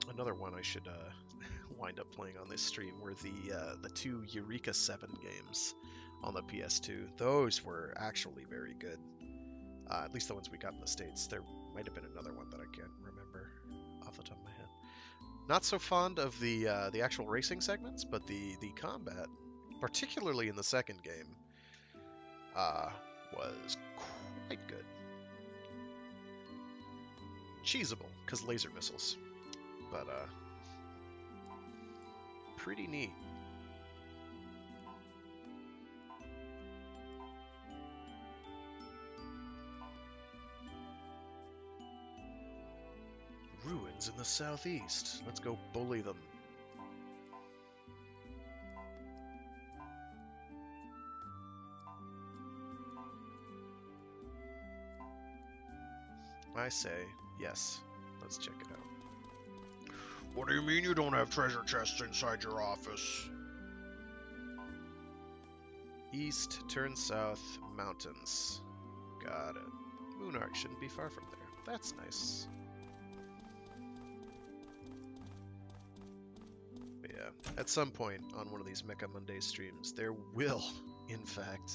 Another one I should wind up playing on this stream were the two Eureka 7 games on the PS2. Those were actually very good. At least the ones we got in the States. There might have been another one that I can't remember off the top of my head. Not so fond of the actual racing segments, but the combat, particularly in the second game, was quite good. Cheesable, because laser missiles. But, pretty neat. ruins in the southeast. Let's go bully them. I say, yes. Let's check it out. What do you mean you don't have treasure chests inside your office? East, turn south, mountains. Got it. Moonarch shouldn't be far from there. That's nice. But yeah, at some point on one of these Mecha Mondays streams, there will, in fact,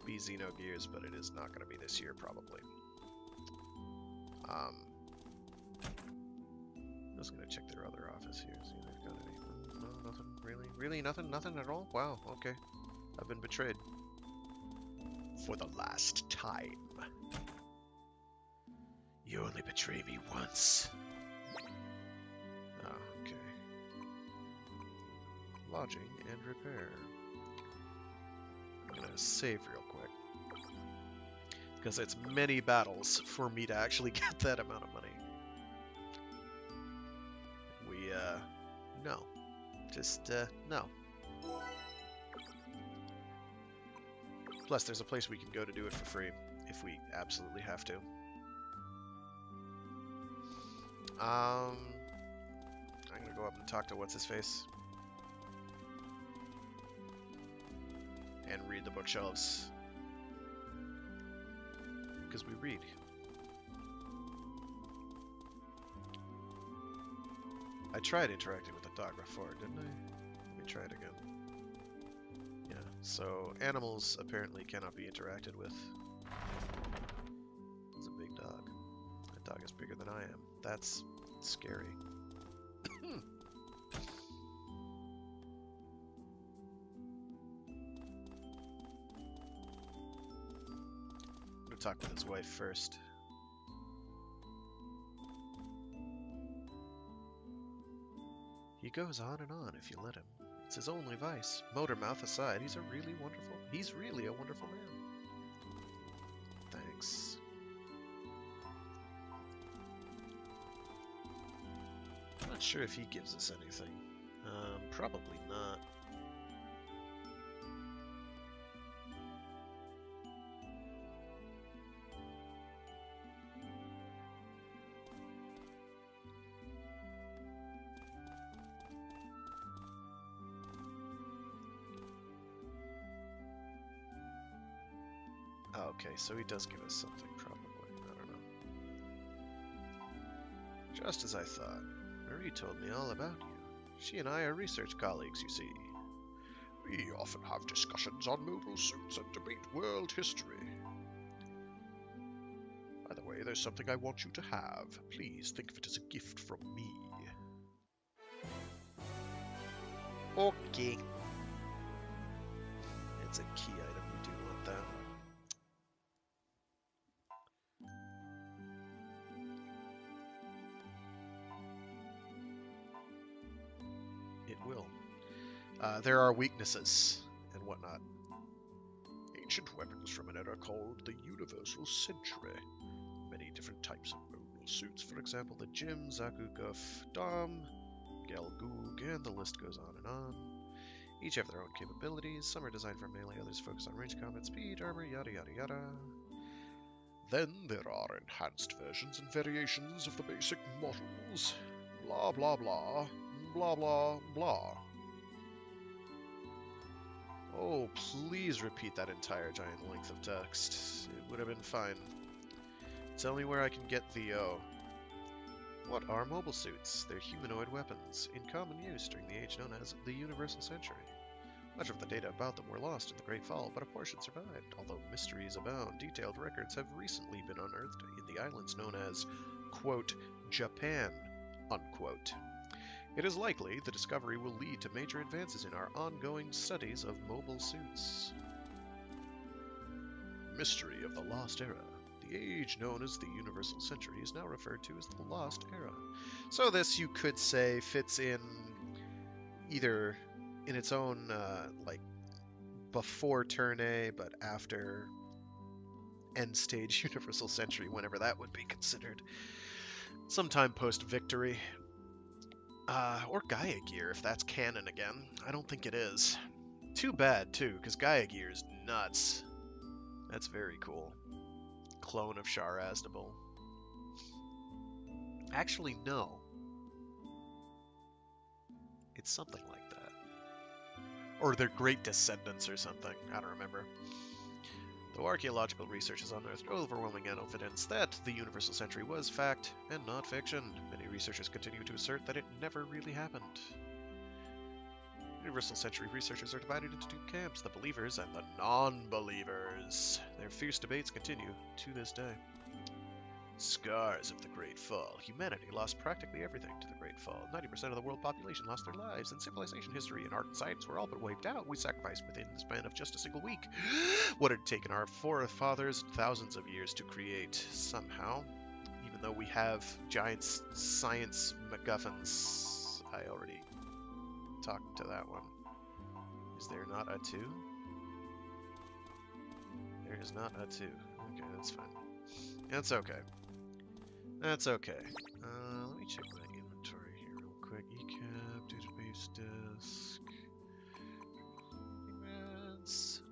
be Xenogears, but it is not going to be this year, probably. I'm just going to check their other office here, see if they've got anything. No, nothing, really? Really, nothing? Nothing at all? Wow, okay. I've been betrayed. For the last time. You only betray me once. Ah, okay. Lodging and repair. I'm gonna save real quick. Because it's many battles for me to actually get that amount of money. No. Just, no. Plus, there's a place we can go to do it for free, if we absolutely have to. I'm gonna go up and talk to what's-his-face. And read the bookshelves. Because we read. I tried interacting with the dog before, didn't I? Let me try it again. Yeah, so animals apparently cannot be interacted with. It's a big dog. That dog is bigger than I am. That's scary. I'm gonna talk with his wife first. He goes on and on if you let him. It's his only vice. Motor mouth aside, he's really a wonderful man. Thanks. I'm not sure if he gives us anything. Probably not. Okay, so he does give us something, probably. I don't know. Just as I thought. Marie told me all about you. She and I are research colleagues, you see. We often have discussions on mobile suits and debate world history. By the way, there's something I want you to have. Please think of it as a gift from me. Okay. It's a key item. We do want that. Will. There are weaknesses and whatnot. Ancient weapons from an era called the Universal Century. Many different types of mobile suits, for example, the Jim, Zaku, Guff, Dom, Gelgoog, and the list goes on and on. Each have their own capabilities. Some are designed for melee, others focus on range combat, speed, armor, yada yada yada. Then there are enhanced versions and variations of the basic models. Blah blah blah. Blah blah blah. Oh, please repeat that entire giant length of text. It would have been fine. Tell me where I can get the What are mobile suits? They're humanoid weapons, in common use during the age known as the Universal Century. Much of the data about them were lost in the Great Fall, but a portion survived. Although mysteries abound, detailed records have recently been unearthed in the islands known as, quote, Japan, unquote. It is likely the discovery will lead to major advances in our ongoing studies of mobile suits. Mystery of the Lost Era. The age known as the Universal Century is now referred to as the Lost Era. So this, you could say, fits in either in its own, like, before Turn A, but after End Stage Universal Century, whenever that would be considered. sometime post-victory. Or Gaia Gear, if that's canon again. I don't think it is. Too bad, too, because Gaia Gear is nuts. That's very cool. Clone of Shar Aznable. Actually, no. It's something like that. Or their great descendants or something. I don't remember. Though archaeological research has unearthed overwhelming evidence that the Universal Century was fact and not fiction, many researchers continue to assert that it never really happened. Universal Century researchers are divided into two camps, the believers and the non-believers. Their fierce debates continue to this day. Scars of the Great Fall. Humanity lost practically everything to the Great Fall. 90% of the world population lost their lives, and civilization, history, and art and science were all but wiped out. We sacrificed within the span of just a single week what had taken our forefathers thousands of years to create. Somehow, even though we have giant science MacGuffins, I already talked to that one. Is there not a 2? There is not a 2. Okay, that's fine. That's okay. That's okay. Let me check my inventory here real quick. ECAP, database disk, events.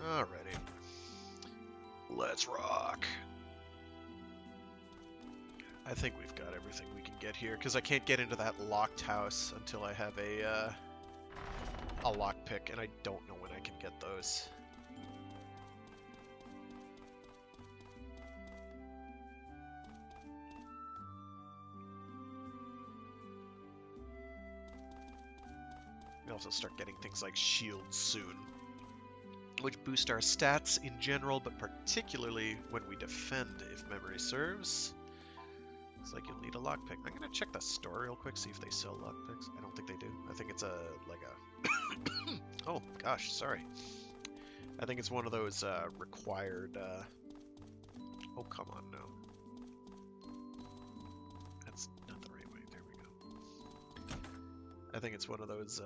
Alrighty. Let's rock. I think we've got everything we can get here, because I can't get into that locked house until I have a lockpick, and I don't know when I can get those. We also start getting things like shields soon, which boost our stats in general, but particularly when we defend, if memory serves. Looks like you'll need a lockpick. I'm gonna check the store real quick, see if they sell lockpicks. I don't think they do. I think it's oh gosh, sorry. I think it's one of those required. Oh come on, no. That's not the right way. There we go. I think it's one of those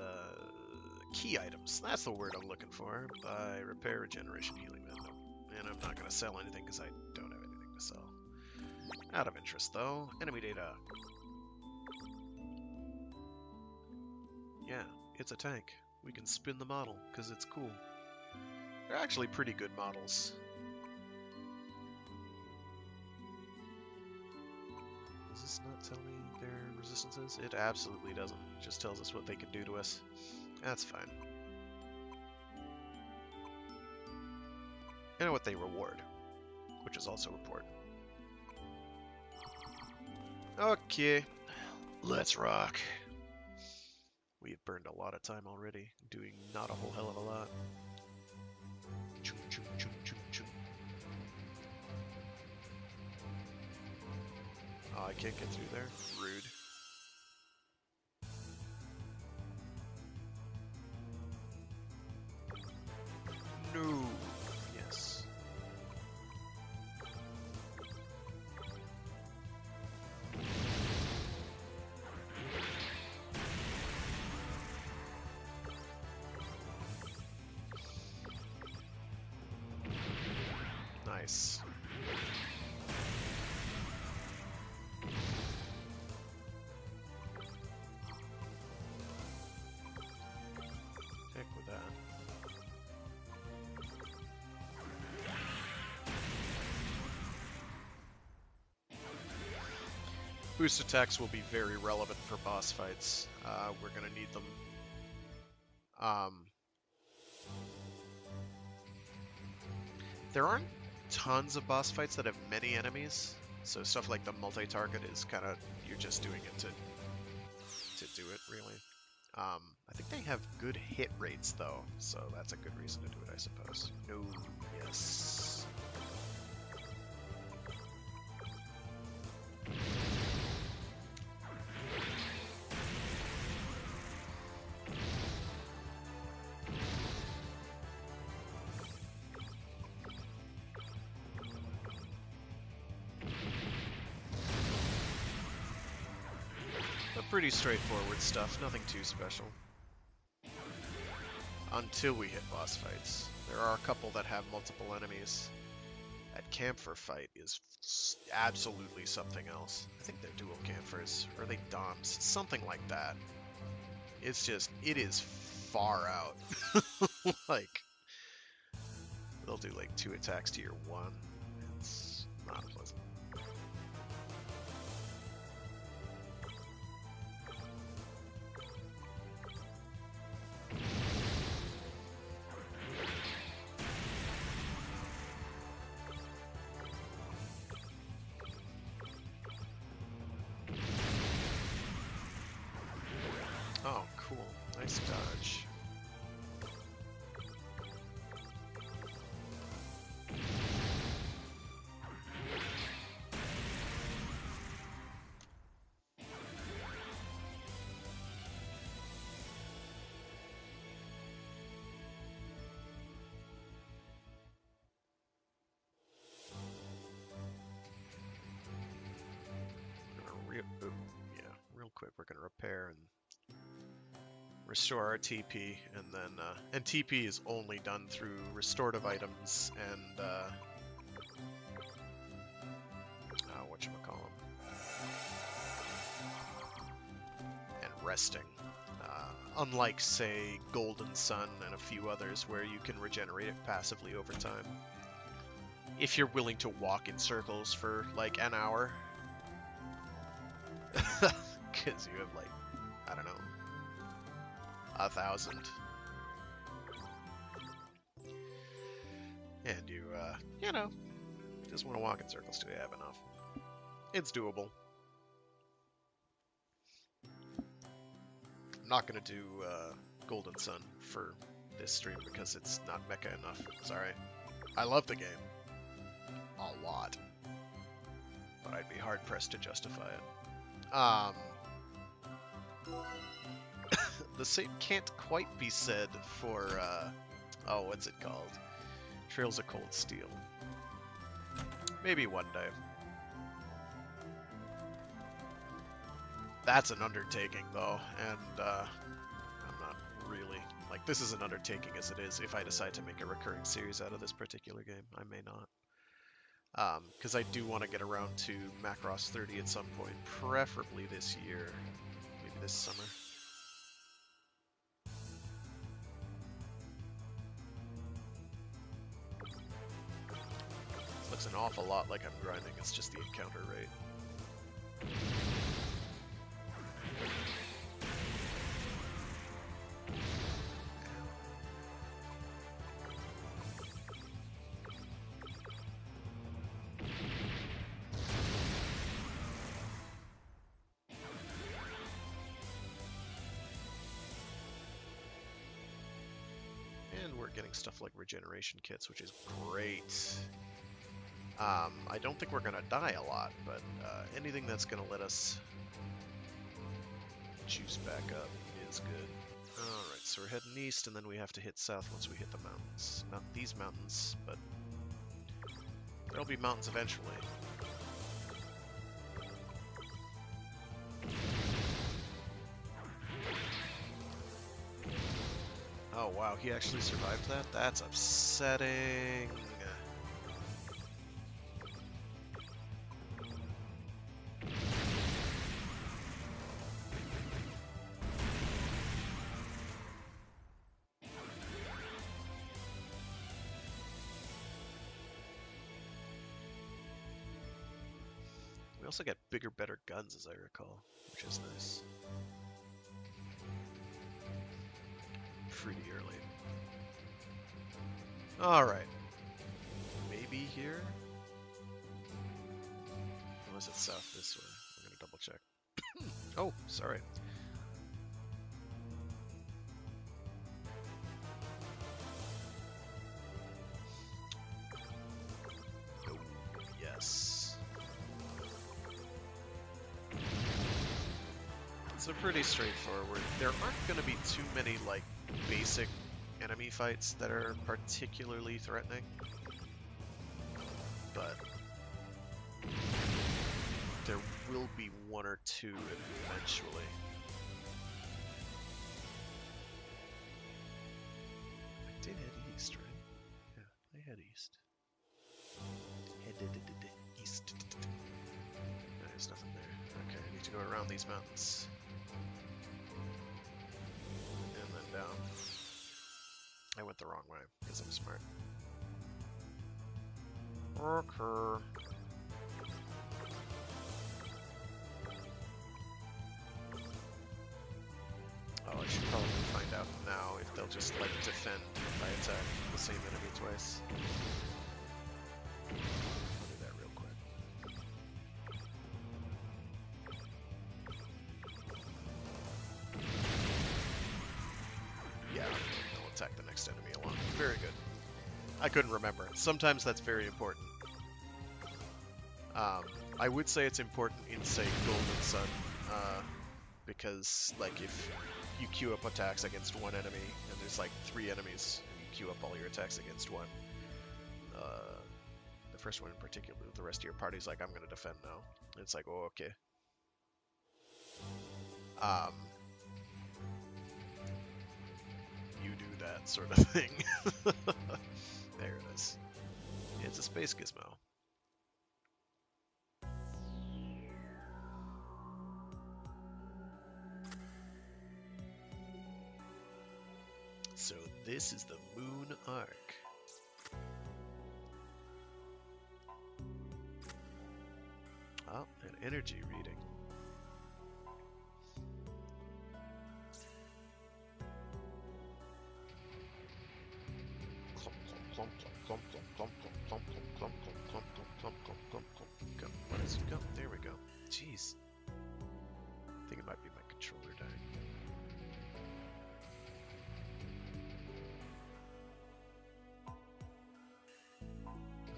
key items. That's the word I'm looking for. Buy, repair, regeneration, healing vendor. And I'm not going to sell anything because I don't have anything to sell. Out of interest, though. Enemy data. Yeah, it's a tank. We can spin the model because it's cool. They're actually pretty good models. Does this not tell me their resistances? It absolutely doesn't. It just tells us what they can do to us. That's fine. And what they reward, which is also important. Okay, let's rock. We have burned a lot of time already, doing not a whole hell of a lot. Chung, chung, chung, chung, chung. Oh, I can't get through there. Rude. No. Yes. Nice. Heck with that. Boost attacks will be very relevant for boss fights. We're going to need them. There aren't tons of boss fights that have many enemies, so stuff like the multi-target is kind of, you're just doing it to do it, really. I think they have good hit rates, though, so that's a good reason to do it, I suppose. No, yes. So pretty straightforward stuff, nothing too special. Until we hit boss fights. There are a couple that have multiple enemies. That camphor fight is absolutely something else. I think they're dual camphors, or are they DOMs? Something like that. It's just, it is far out. Like, they'll do like 2 attacks to your 1. It's not pleasant. Oh, cool. Nice dodge. Real quick, we're gonna repair and restore our TP, and then and TP is only done through restorative items and whatchamacallem, and resting. Unlike, say, Golden Sun and a few others where you can regenerate it passively over time. If you're willing to walk in circles for like an hour. Because you have like, I don't know, 1,000. And you, you know, just want to walk in circles till you have enough. It's doable. I'm not going to do Golden Sun for this stream because it's not mecha enough. Sorry. I love the game. A lot. But I'd be hard-pressed to justify it. The same can't quite be said for, oh, what's it called? Trails of Cold Steel. Maybe one day. That's an undertaking, though, and, I'm not really... Like, this is an undertaking as it is. If I decide to make a recurring series out of this particular game, I may not. Because I do want to get around to Macross 30 at some point, preferably this year, maybe this summer. It looks an awful lot like I'm grinding, it's just the encounter rate. Getting stuff like regeneration kits, which is great. I don't think we're gonna die a lot, but anything that's gonna let us juice back up is good. Alright, so we're heading east, and then we have to hit south once we hit the mountains. Not these mountains, but there'll be mountains eventually. Oh wow, he actually survived that? That's upsetting. We also get bigger, better guns, as I recall, which is nice. Pretty early. Alright. Maybe here? Unless it's south this way. I'm gonna double check. Oh, sorry. Oh, yes. So pretty straightforward. There aren't gonna be too many, like, basic enemy fights that are particularly threatening, but there will be one or two eventually. I did head east, right? Yeah, I head east. Headed east. No, there's nothing there. Okay, I need to go around these mountains. And then down. I went the wrong way, because I'm smart. Okay. Oh, I should probably find out now if they'll just, like, defend if I attack the same enemy twice. I'll do that real quick. Yeah, I'll attack the next enemy along. Very good. I couldn't remember. Sometimes that's very important. I would say it's important in, say, Golden Sun, because, like, if you queue up attacks against one enemy, and there's, like, 3 enemies, and you queue up all your attacks against one, the first one in particular, the rest of your party's like, I'm gonna defend now. And it's like, oh, okay. You do that sort of thing. There it is. It's a space gizmo. So this is the Moon Arc. Oh, an energy reading. What is it go? There we go. Jeez. I think it might be my controller dying.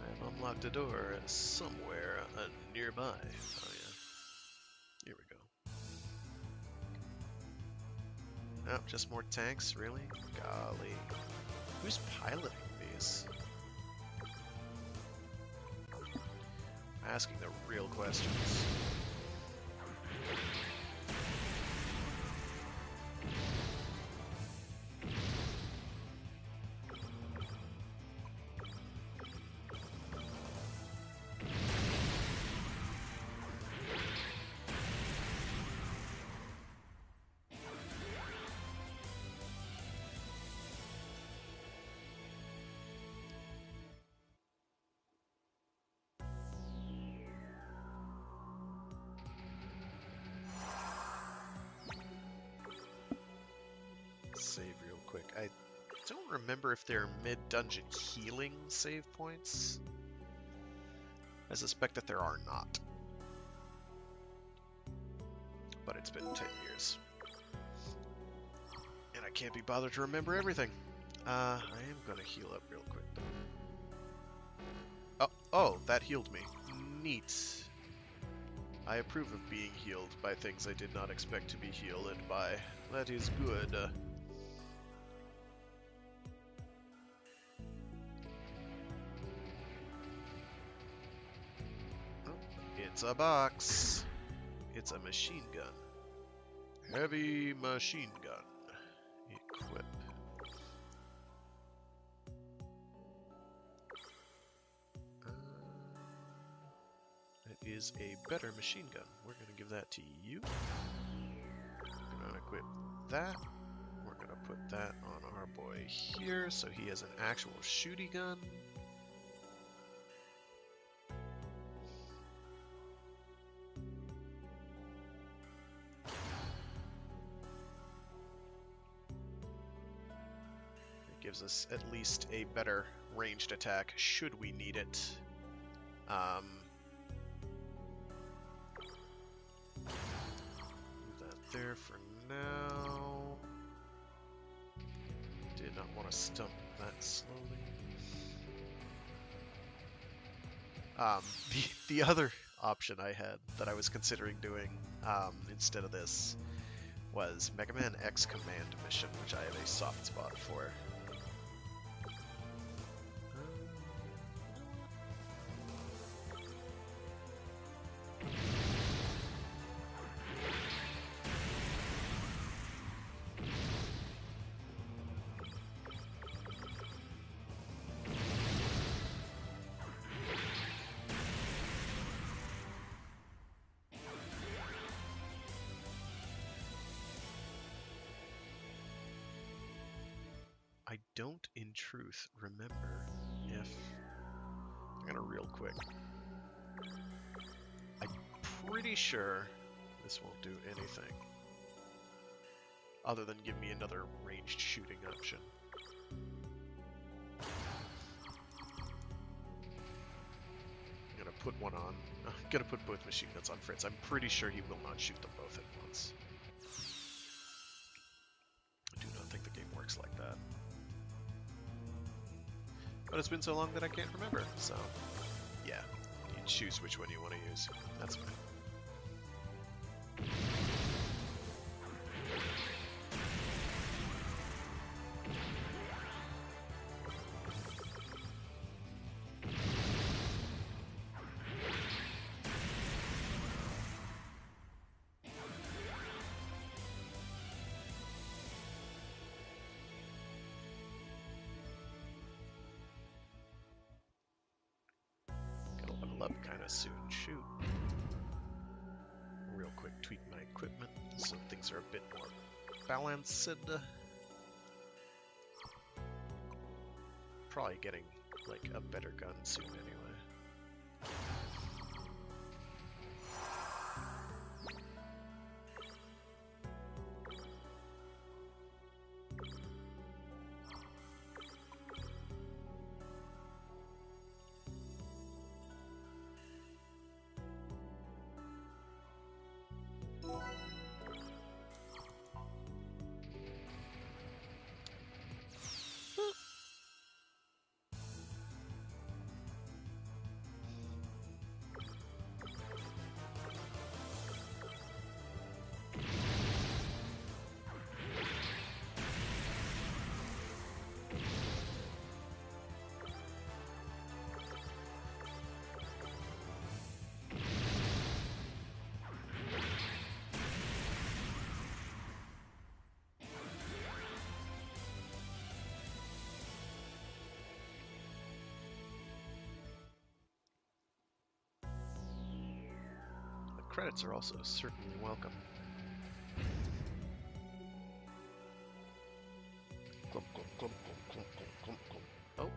I've unlocked a door somewhere nearby. Oh yeah. Here we go. Oh, just more tanks? Really? Golly. Who's piloting these? Asking the real questions. Save real quick. I don't remember if there are mid-dungeon healing save points. I suspect that there are not. But it's been 10 years. And I can't be bothered to remember everything. I am gonna heal up real quick though. Oh, that healed me. Neat. I approve of being healed by things I did not expect to be healed by. That is good. It's a box. It's a machine gun. Heavy machine gun. Equip. It is a better machine gun. We're going to give that to you. We're going to equip that. We're going to put that on our boy here so he has an actual shooty gun. Gives us at least a better ranged attack should we need it. Leave that there for now. Did not want to stump that slowly. The other option I had that I was considering doing instead of this was Mega Man X Command Mission, which I have a soft spot for. don't in truth remember if... I'm gonna real quick. I'm pretty sure this won't do anything other than give me another ranged shooting option. I'm gonna put one on. I'm gonna put both machine guns on Fritz. I'm pretty sure he will not shoot them both at once. I do not think the game works like that. But it's been so long that I can't remember, so yeah, you choose which one you want to use. That's fine. Soon. Shoot. Real quick, tweak my equipment so things are a bit more balanced. Probably getting like a better gun soon anyway. Credits are also certainly welcome. Clump, clump, clump, clump, clump, clump, clump. Oh.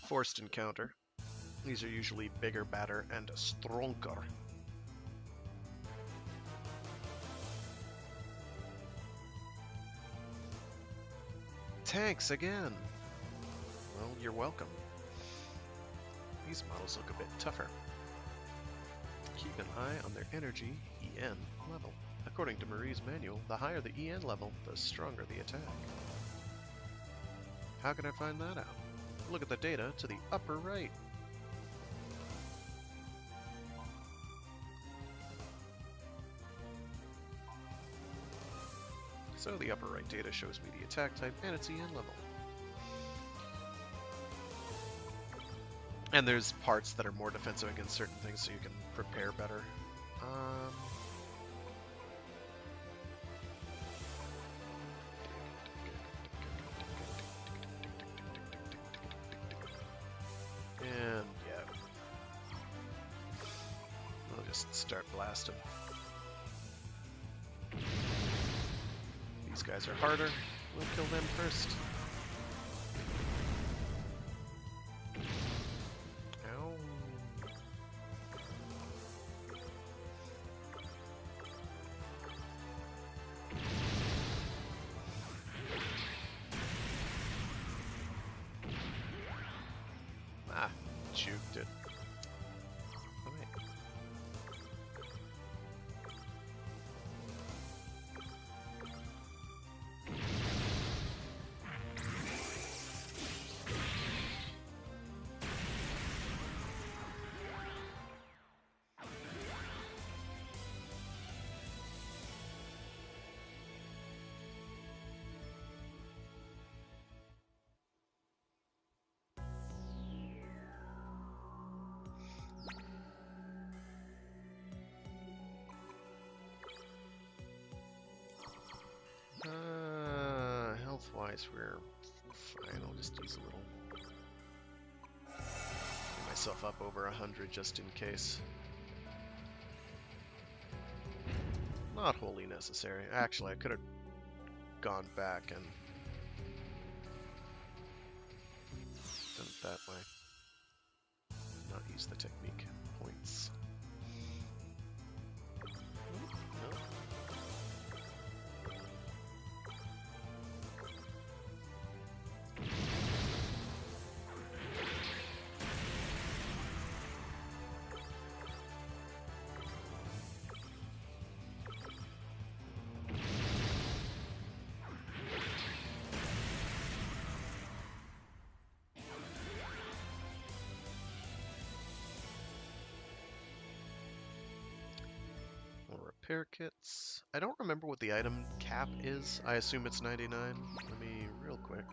Forced encounter. These are usually bigger, badder, and stronger. Tanks again! Well, you're welcome. These models look a bit tougher. Keep an eye on their energy EN level. According to Marie's manual, the higher the EN level, the stronger the attack. How can I find that out? Look at the data to the upper right. So the upper right data shows me the attack type and its EN level. And there's parts that are more defensive against certain things, so you can prepare better. And yeah, we'll just start blasting. These guys are harder. We'll kill them first. Juked it. Oh, wait. Health-wise, we're fine. I'll just use a little. Get myself up over 100 just in case. not wholly necessary. Actually, I could have gone back and done it that way. Not use the technique points. No. Repair kits. I don't remember what the item cap is. I assume it's 99. Let me real quick.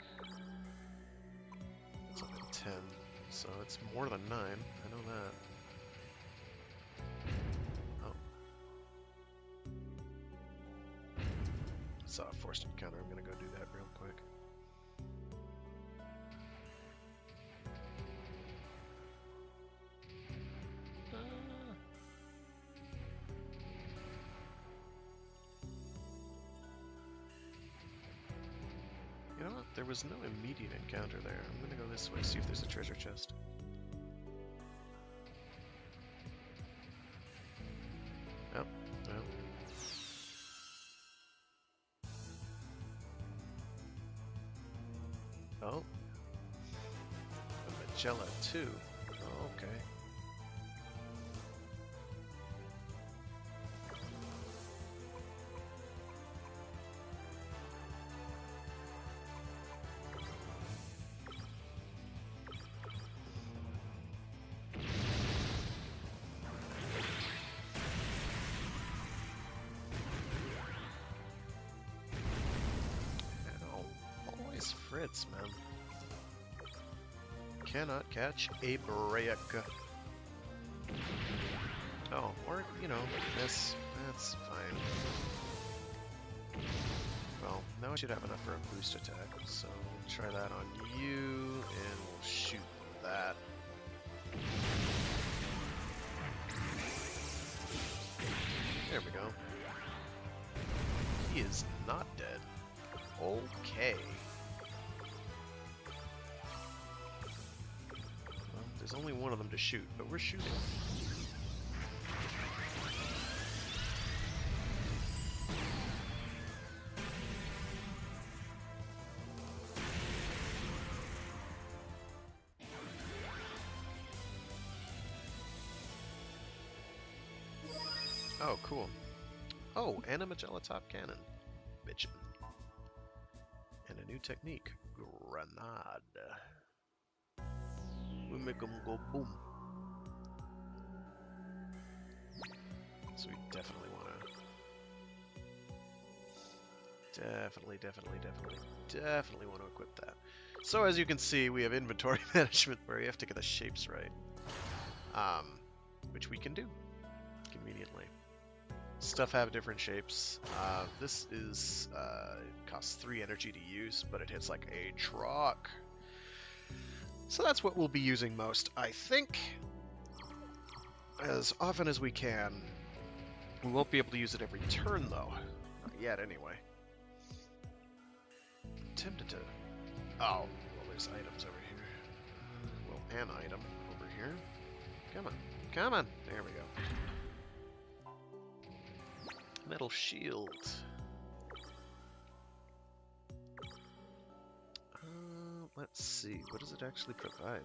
It's up at 10, so it's more than 9. I know that. Oh. Saw a forced encounter. I'm gonna go do that real quick. You know what? There was no immediate encounter there. I'm gonna go this way, see if there's a treasure chest. Oh, no. Oh. A Magella too. Oh, okay. Fritz, man. Cannot catch a break. Oh, or, you know, this. That's fine. Well, now I should have enough for a boost attack, so we'll try that on you, and we'll shoot that. There we go. He is not dead. Okay. There's only one of them to shoot, but we're shooting. Oh, cool. Oh, and a Magella top cannon. Bitchin'. And a new technique. Grenade. We make them go boom. So we definitely want to... Definitely want to equip that. So as you can see, we have inventory management where you have to get the shapes right. Which we can do conveniently. Stuff have different shapes. This is... it costs 3 energy to use, but it hits like a truck. So that's what we'll be using most, I think, as often as we can. We won't be able to use it every turn, though. Not yet, anyway. Tempted to... Oh, well, there's items over here. Well, an item over here. Come on. Come on! There we go. Metal shield. Let's see, what does it actually provide?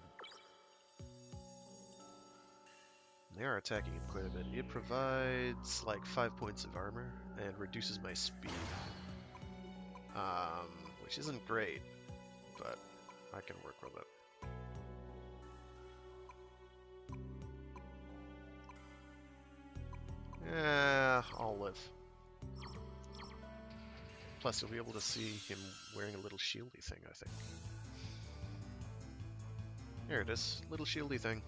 They are attacking it quite a bit. It provides like 5 points of armor and reduces my speed. Which isn't great, but I can work with it. Yeah, I'll live. Plus, you'll be able to see him wearing a little shieldy thing, I think. There it is, little shieldy thing.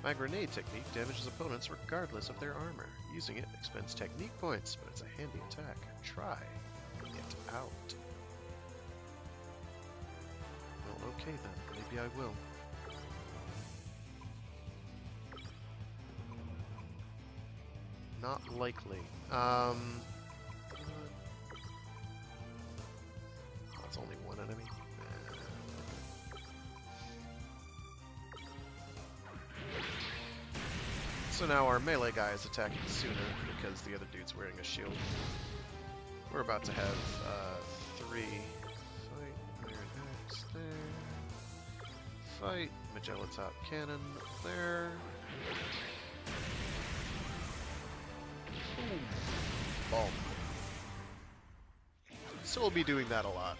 My grenade technique damages opponents regardless of their armor. Using it expends technique points, but it's a handy attack. Try it out. Well, okay then, maybe I will. not likely. That's only one enemy. So now our melee guy is attacking sooner because the other dude's wearing a shield. We're about to have 3 fight Iron Axe there. Fight Magella Top Cannon there. Boom. Bomb. So we'll be doing that a lot.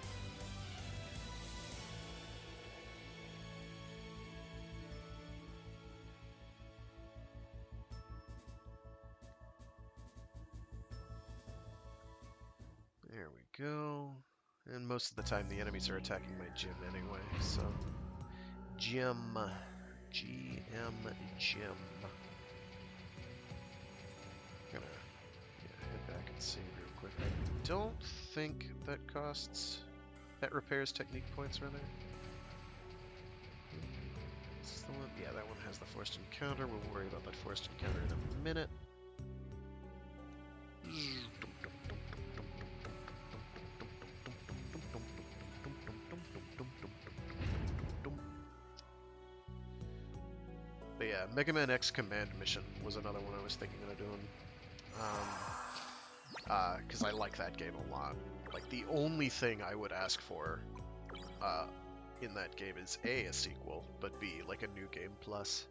There we go. And most of the time the enemies are attacking my gym anyway, so... Gym. GM Gym. Gonna head back and save real quick. I don't think that costs... That repairs technique points, rather. This is the one? Yeah, that one has the forced encounter. We'll worry about that forced encounter in a minute. But yeah, Mega Man X Command Mission was another one I was thinking of doing. Because I like that game a lot. Like, the only thing I would ask for in that game is A, a sequel, but B, like a new game plus.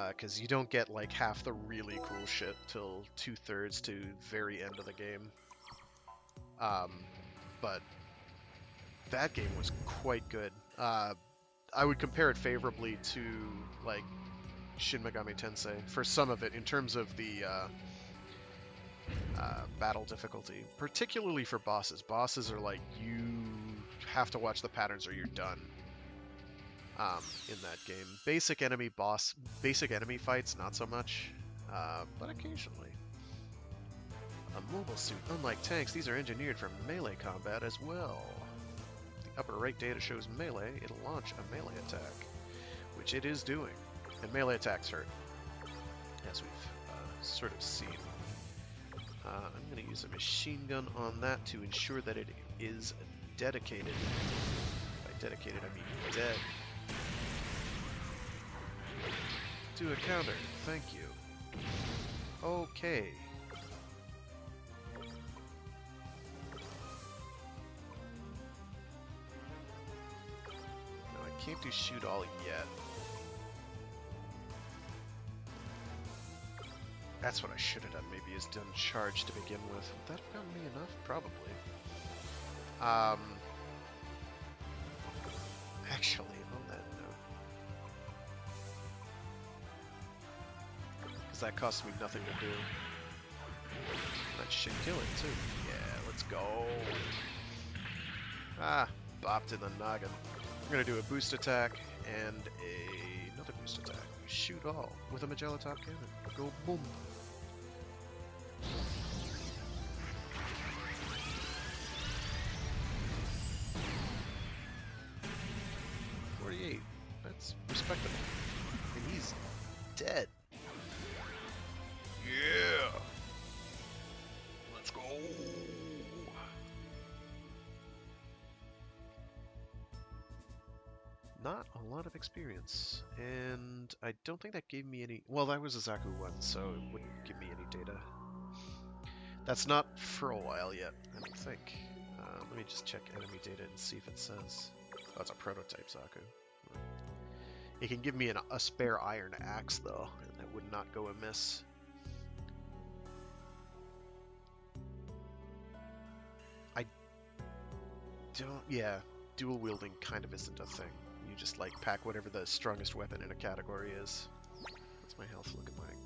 Because you don't get, like, half the really cool shit till 2/3 to very end of the game. But that game was quite good. I would compare it favorably to, like, Shin Megami Tensei for some of it in terms of the battle difficulty, particularly for bosses. Bosses are like, you have to watch the patterns or you're done in that game. Basic enemy fights, not so much, but occasionally. A mobile suit. Unlike tanks, these are engineered for melee combat as well. The upper right data shows melee. It'll launch a melee attack, which it is doing. And melee attacks hurt, as we've sort of seen. I'm going to use a machine gun on that to ensure that it is dedicated. By dedicated, I mean dead. Do a counter. Thank you. Okay. No, I can't do shoot all yet. That's what I should have done. Maybe is done charge to begin with. Would that have gotten me enough? Probably. Actually, on that note, because that cost me nothing to do. That should kill it too. Yeah, let's go. Ah, bopped in the noggin. We're gonna do a boost attack and another boost attack. Shoot all with a Magella Top Cannon. Go boom. 48. That's respectable. And he's dead. Yeah. Let's go. Not a lot of experience, and I don't think that gave me any... Well, that was a Zaku one, so it wouldn't give me any data. That's not for a while yet, I don't think. Let me just check enemy data and see if it says... Oh, it's a prototype Zaku. It can give me a spare iron axe, though, and that would not go amiss. I don't... Yeah, dual wielding kind of isn't a thing. You just, like, pack whatever the strongest weapon in a category is. What's my health looking like?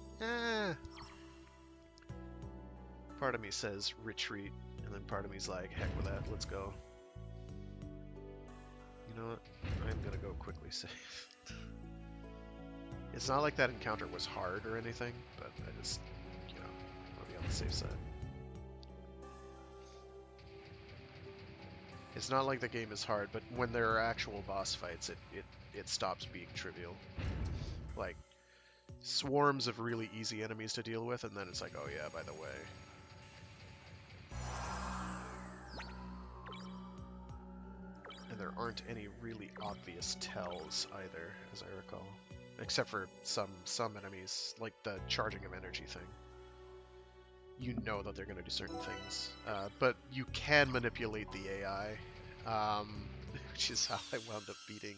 Part of me says retreat, and then part of me's like, heck with that, let's go. You know what? I'm gonna go quickly save. It's not like that encounter was hard or anything, but I just, you know, want to be on the safe side. It's not like the game is hard, but when there are actual boss fights, it stops being trivial. Like, swarms of really easy enemies to deal with, and then it's like, oh yeah, by the way. And there aren't any really obvious tells either, as I recall. Except for some enemies, like the charging of energy thing. You know that they're going to do certain things. But you can manipulate the AI, which is how I wound up beating...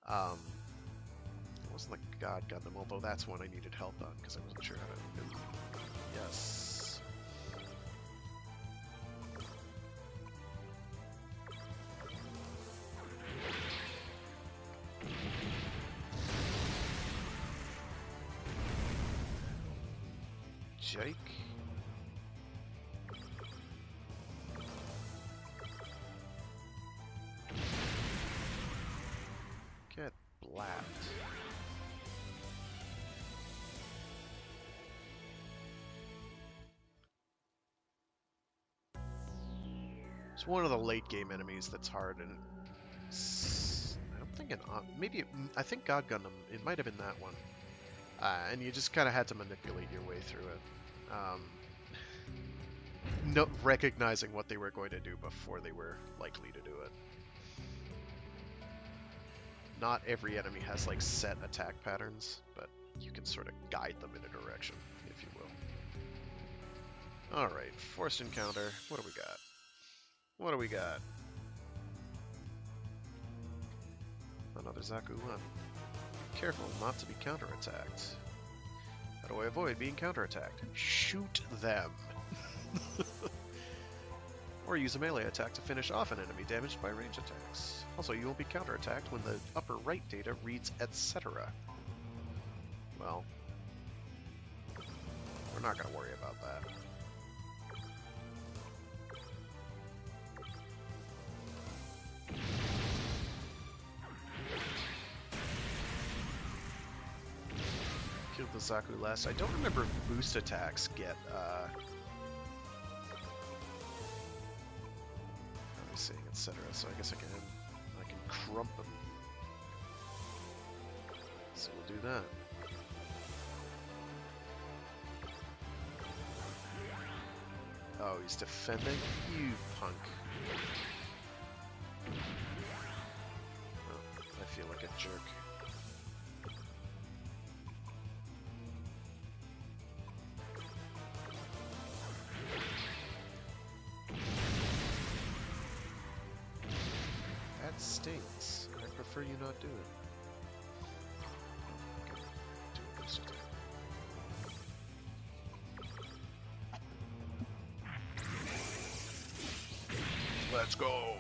it wasn't the God Gundam, although that's one I needed help on, because I wasn't sure how to do. Yes. Jake. Get blapped. It's one of the late game enemies that's hard, and I don't think I think God Gundam, it might have been that one. And you just kind of had to manipulate your way through it. Recognizing what they were going to do before they were likely to do it. Not every enemy has like set attack patterns, but you can sort of guide them in a direction, if you will. Alright, forced encounter. What do we got? What do we got? Another Zaku 1. Careful not to be counterattacked. How do I avoid being counterattacked? Shoot them! Or use a melee attack to finish off an enemy damaged by range attacks. Also, you will be counterattacked when the upper right data reads etc. Well, we're not going to worry about that. Killed the Zaku last. I don't remember if boost attacks get, saying etc. So I guess I can crump them. So we'll do that. Oh, he's defending? You punk. Oh, I feel like a jerk. Stinks. I prefer you not do it. Okay. Do a boost attack. Let's go!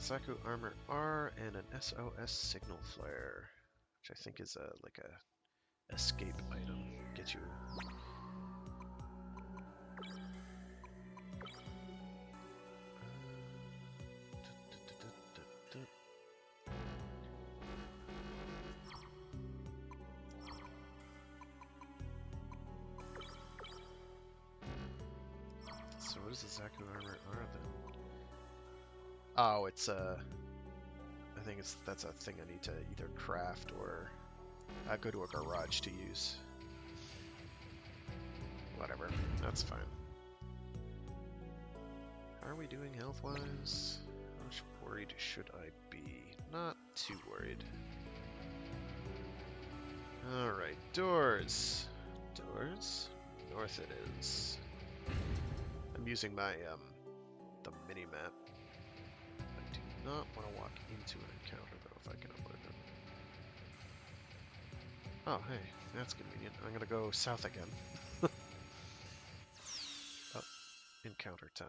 Zaku Armor R and an SOS Signal Flare, which I think is like a escape item. Get you. So what is the Zaku Armor R then? Oh, it's I think that's a thing I need to either craft or go to a garage to use. Whatever, that's fine. How are we doing health-wise? How much worried should I be? Not too worried. Alright, doors. Doors? North it is. I'm using my, the mini-map. I do not want to walk into an encounter, though, if I can avoid it. Oh, hey, that's convenient. I'm gonna go south again. Oh, encounter time.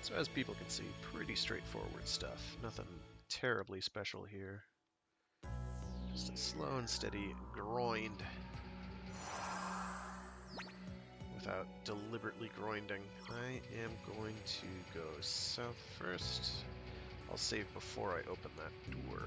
So as people can see, pretty straightforward stuff. Nothing terribly special here. Just a slow and steady grind. Without deliberately grinding. I am going to go south first. I'll save before I open that door.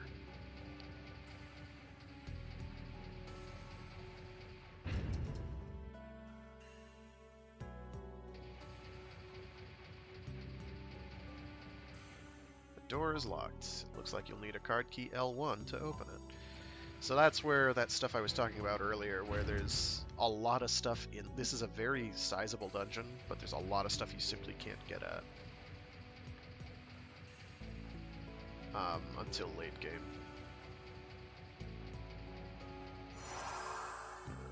The door is locked. Looks like you'll need a card key L1 to open it. So that's where that stuff I was talking about earlier, where there's a lot of stuff in... This is a very sizable dungeon, but there's a lot of stuff you simply can't get at. Until late game.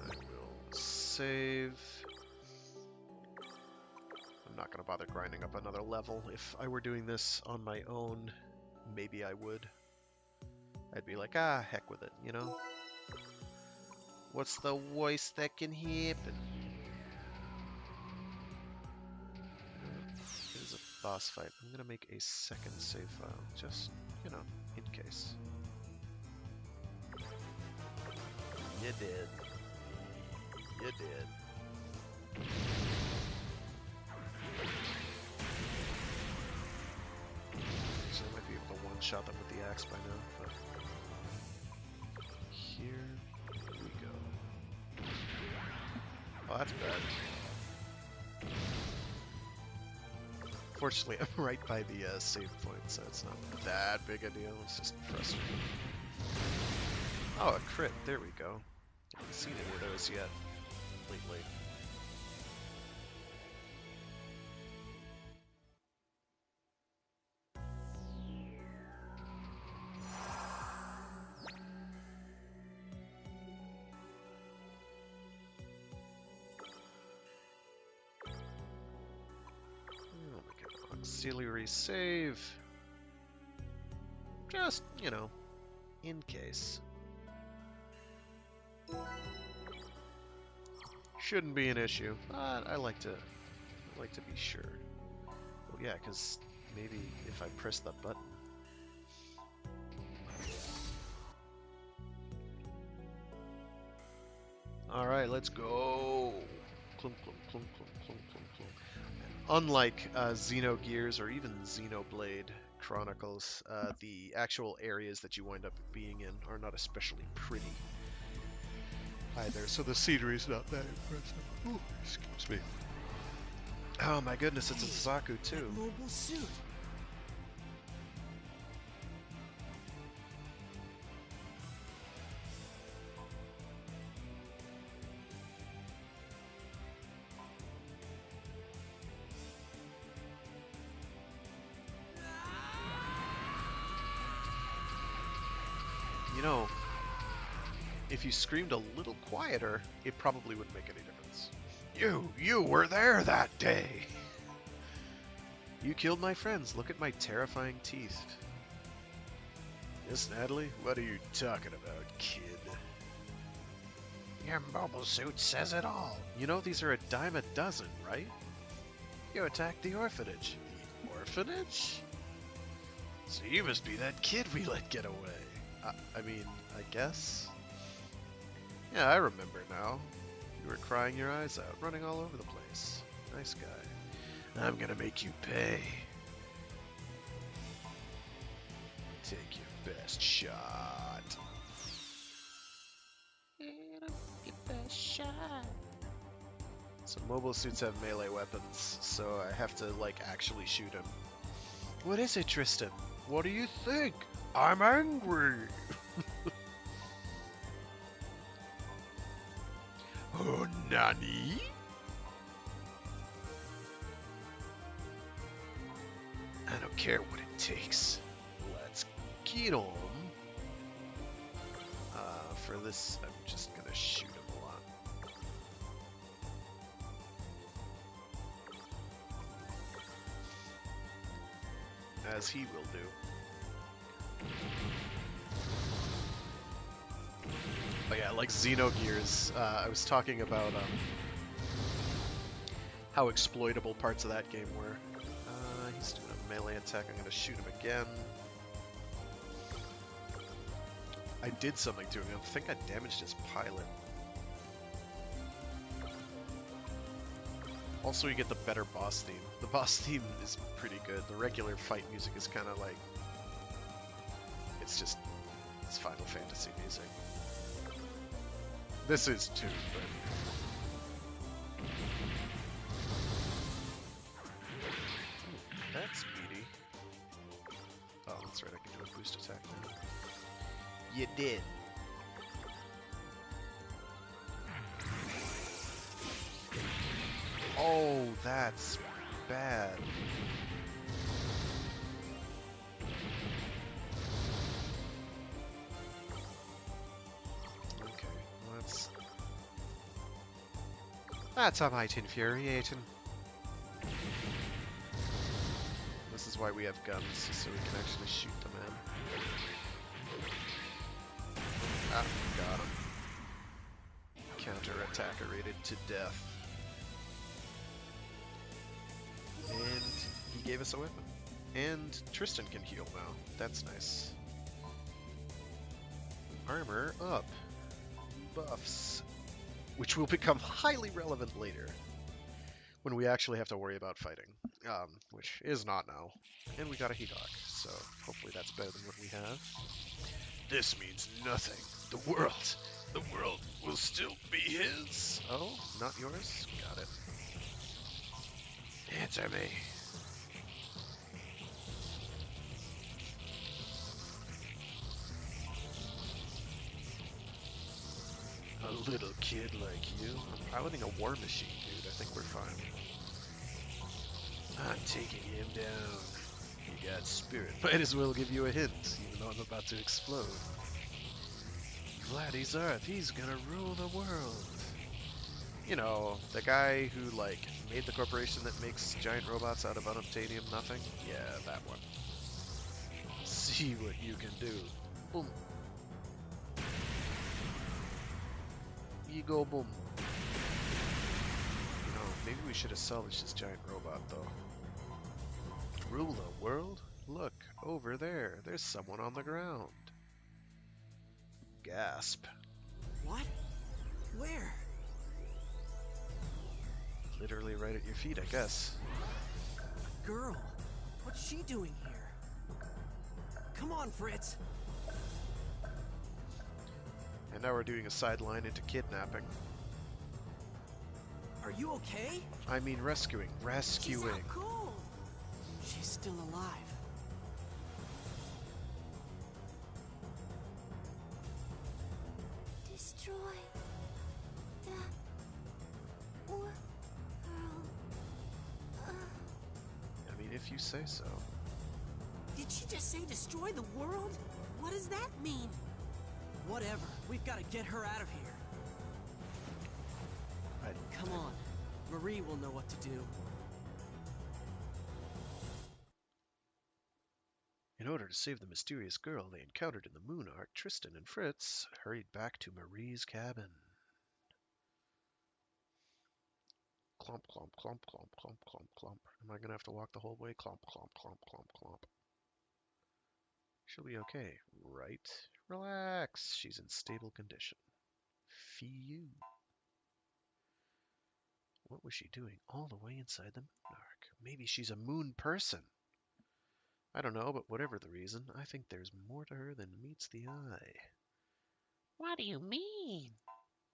I will save. I'm not going to bother grinding up another level. If I were doing this on my own, maybe I would. I'd be like, ah, heck with it, you know? What's the worst that can happen? It is a boss fight. I'm gonna make a second save file, just, you know, in case. You did. You did. So I might be able to one-shot them with the axe by now, but... Here we go. Oh, that's bad. Fortunately, I'm right by the save point, so it's not that big a deal. It's just frustrating. Oh, a crit. There we go. I haven't seen any of those yet lately. Auxiliary save. Just, you know, in case. Shouldn't be an issue, but I like to be sure. Well, yeah, because maybe if I press the button. All right, let's go. Clunk, clunk, clunk, clunk, clunk, clunk, clunk. Unlike Xenogears or even Xenoblade Chronicles, the actual areas that you wind up being in are not especially pretty either, so the scenery's not that impressive. Ooh, excuse me. Oh my goodness, it's a Zaku too. Mobile suit. You know, if you screamed a little quieter, it probably wouldn't make any difference. You were there that day! You killed my friends. Look at my terrifying teeth. Yes, Natalie? What are you talking about, kid? Your mobile suit says it all. You know, these are a dime a dozen, right? You attacked the orphanage. The orphanage? So you must be that kid we let get away. I mean, I guess? Yeah, I remember now. You were crying your eyes out, running all over the place. Nice guy. I'm gonna make you pay. Take your best shot. Your best shot. So mobile suits have melee weapons, so I have to, like, actually shoot him. What is it, Tristan? What do you think? I'm angry! Oh, nani? I don't care what it takes. Let's get on. For this, I'm just gonna shoot him a lot. As he will do. Oh yeah, like Xenogears, I was talking about how exploitable parts of that game were. He's still melee attack. I'm gonna shoot him again. I did something to him. I think I damaged his pilot. Also, you get the better boss theme. The boss theme is pretty good. The regular fight music is kind of like... It's Final Fantasy music. This is too, but... That's speedy. Oh, that's right, I can do a boost attack now. You did. Oh, that's bad. Okay, well, that's a mite infuriating. This is why we have guns, so we can actually shoot them in. Ah, got him. Counter-attacker-rated to death. And he gave us a weapon. And Tristan can heal now. That's nice. Armor up. Buffs. Which will become highly relevant later. When we actually have to worry about fighting. Which is not now. And we got a Hedok, so hopefully that's better than what we have. This means nothing. The world will still be his. Oh, not yours? Got it. Answer me. A little kid like you? I'm piloting a war machine, dude. I think we're fine. I'm taking him down. You got spirit. Might as well give you a hint, even though I'm about to explode. Vladdy's Earth, he's gonna rule the world. You know, the guy who, like, made the corporation that makes giant robots out of unobtainium nothing? Yeah, that one. See what you can do. Boom. You go boom. You know, maybe we should have salvaged this giant robot, though. Rule the world? Look, over there. There's someone on the ground. Gasp. What? Where? Literally right at your feet, I guess. Girl, what's she doing here? Come on, Fritz. And now we're doing a sideline into kidnapping. Are you okay? I mean rescuing. She's out cold. She's still alive. Destroy that world. I mean, if you say so. Did she just say destroy the world? What does that mean? Whatever. We've got to get her out of here. Come on. Marie will know what to do. In order to save the mysterious girl they encountered in the Moon Arc, Tristan and Fritz hurried back to Marie's cabin. Clomp, clomp, clomp, clomp, clomp, clomp, clomp. Am I gonna have to walk the whole way? Clomp, clomp, clomp, clomp, clomp. She'll be okay, right? Relax. She's in stable condition. Phew. What was she doing all the way inside the Moon Arc? Maybe she's a moon person. I don't know, but whatever the reason, I think there's more to her than meets the eye. What do you mean?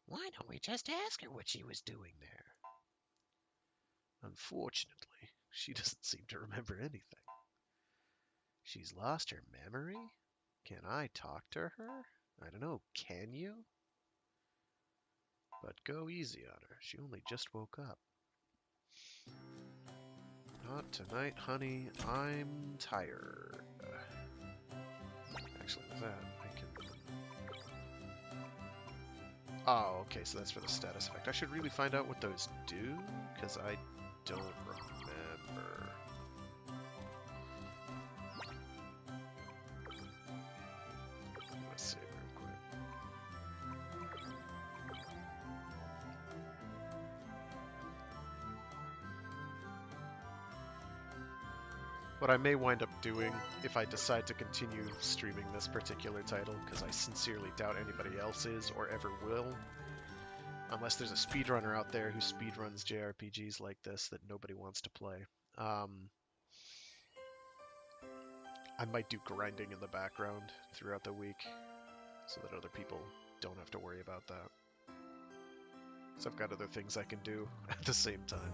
Why don't we just ask her what she was doing there? Unfortunately, she doesn't seem to remember anything. She's lost her memory? Can I talk to her? I don't know, can you? But go easy on her. She only just woke up. Not tonight, honey. I'm tired. Actually, with that, I can... Oh, okay, so that's for the status effect. I should really find out what those do, because I don't remember. Let's save real quick. What I may wind up doing, if I decide to continue streaming this particular title, because I sincerely doubt anybody else is or ever will, unless there's a speedrunner out there who speedruns JRPGs like this that nobody wants to play. I might do grinding in the background throughout the week so that other people don't have to worry about that. So I've got other things I can do at the same time.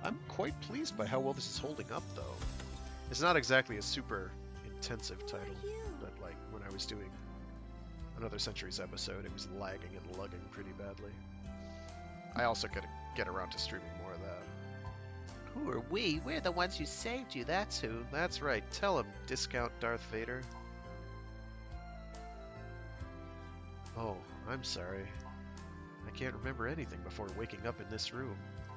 I'm quite pleased by how well this is holding up, though. It's not exactly a super intensive title, but like when I was doing Another Century's episode, it was lagging and lugging pretty badly. I also gotta get around to streaming more of that. Who are we? We're the ones who saved you, that's who. That's right, tell him, Discount Darth Vader. Oh, I'm sorry. I can't remember anything before waking up in this room.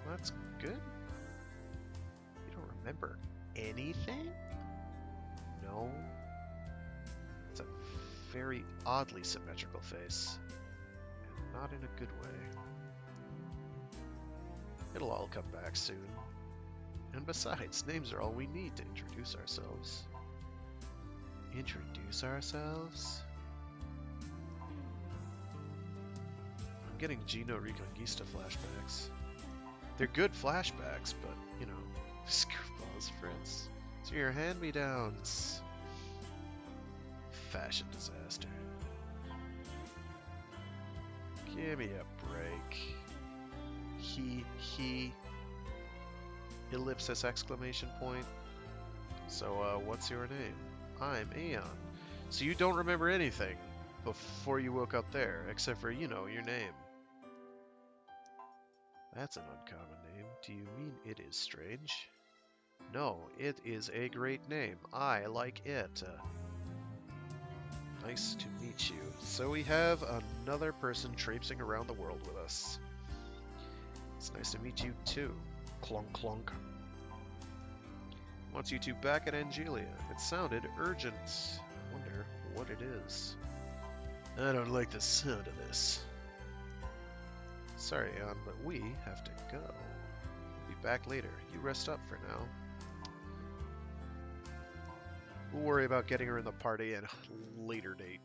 That's good. You don't remember anything? No. It's a very oddly symmetrical face. And not in a good way. It'll all come back soon. And besides, names are all we need to introduce ourselves. Introduce ourselves? I'm getting Gino Reconquista flashbacks. They're good flashbacks, but, you know, screwballs, friends. So your hand-me-downs. Fashion disaster. Give me a break. He. Ellipsis exclamation point. So, what's your name? I'm Aeon. So you don't remember anything before you woke up there, except for, you know, your name. That's an uncommon name. Do you mean it is strange? No, it is a great name. I like it. Nice to meet you. So we have another person traipsing around the world with us. It's nice to meet you too. Clunk clunk. Wants you two back at Angelia. It sounded urgent. Wonder what it is. I don't like the sound of this. Sorry, Ann, but we have to go. We'll be back later. You rest up for now. We'll worry about getting her in the party at a later date.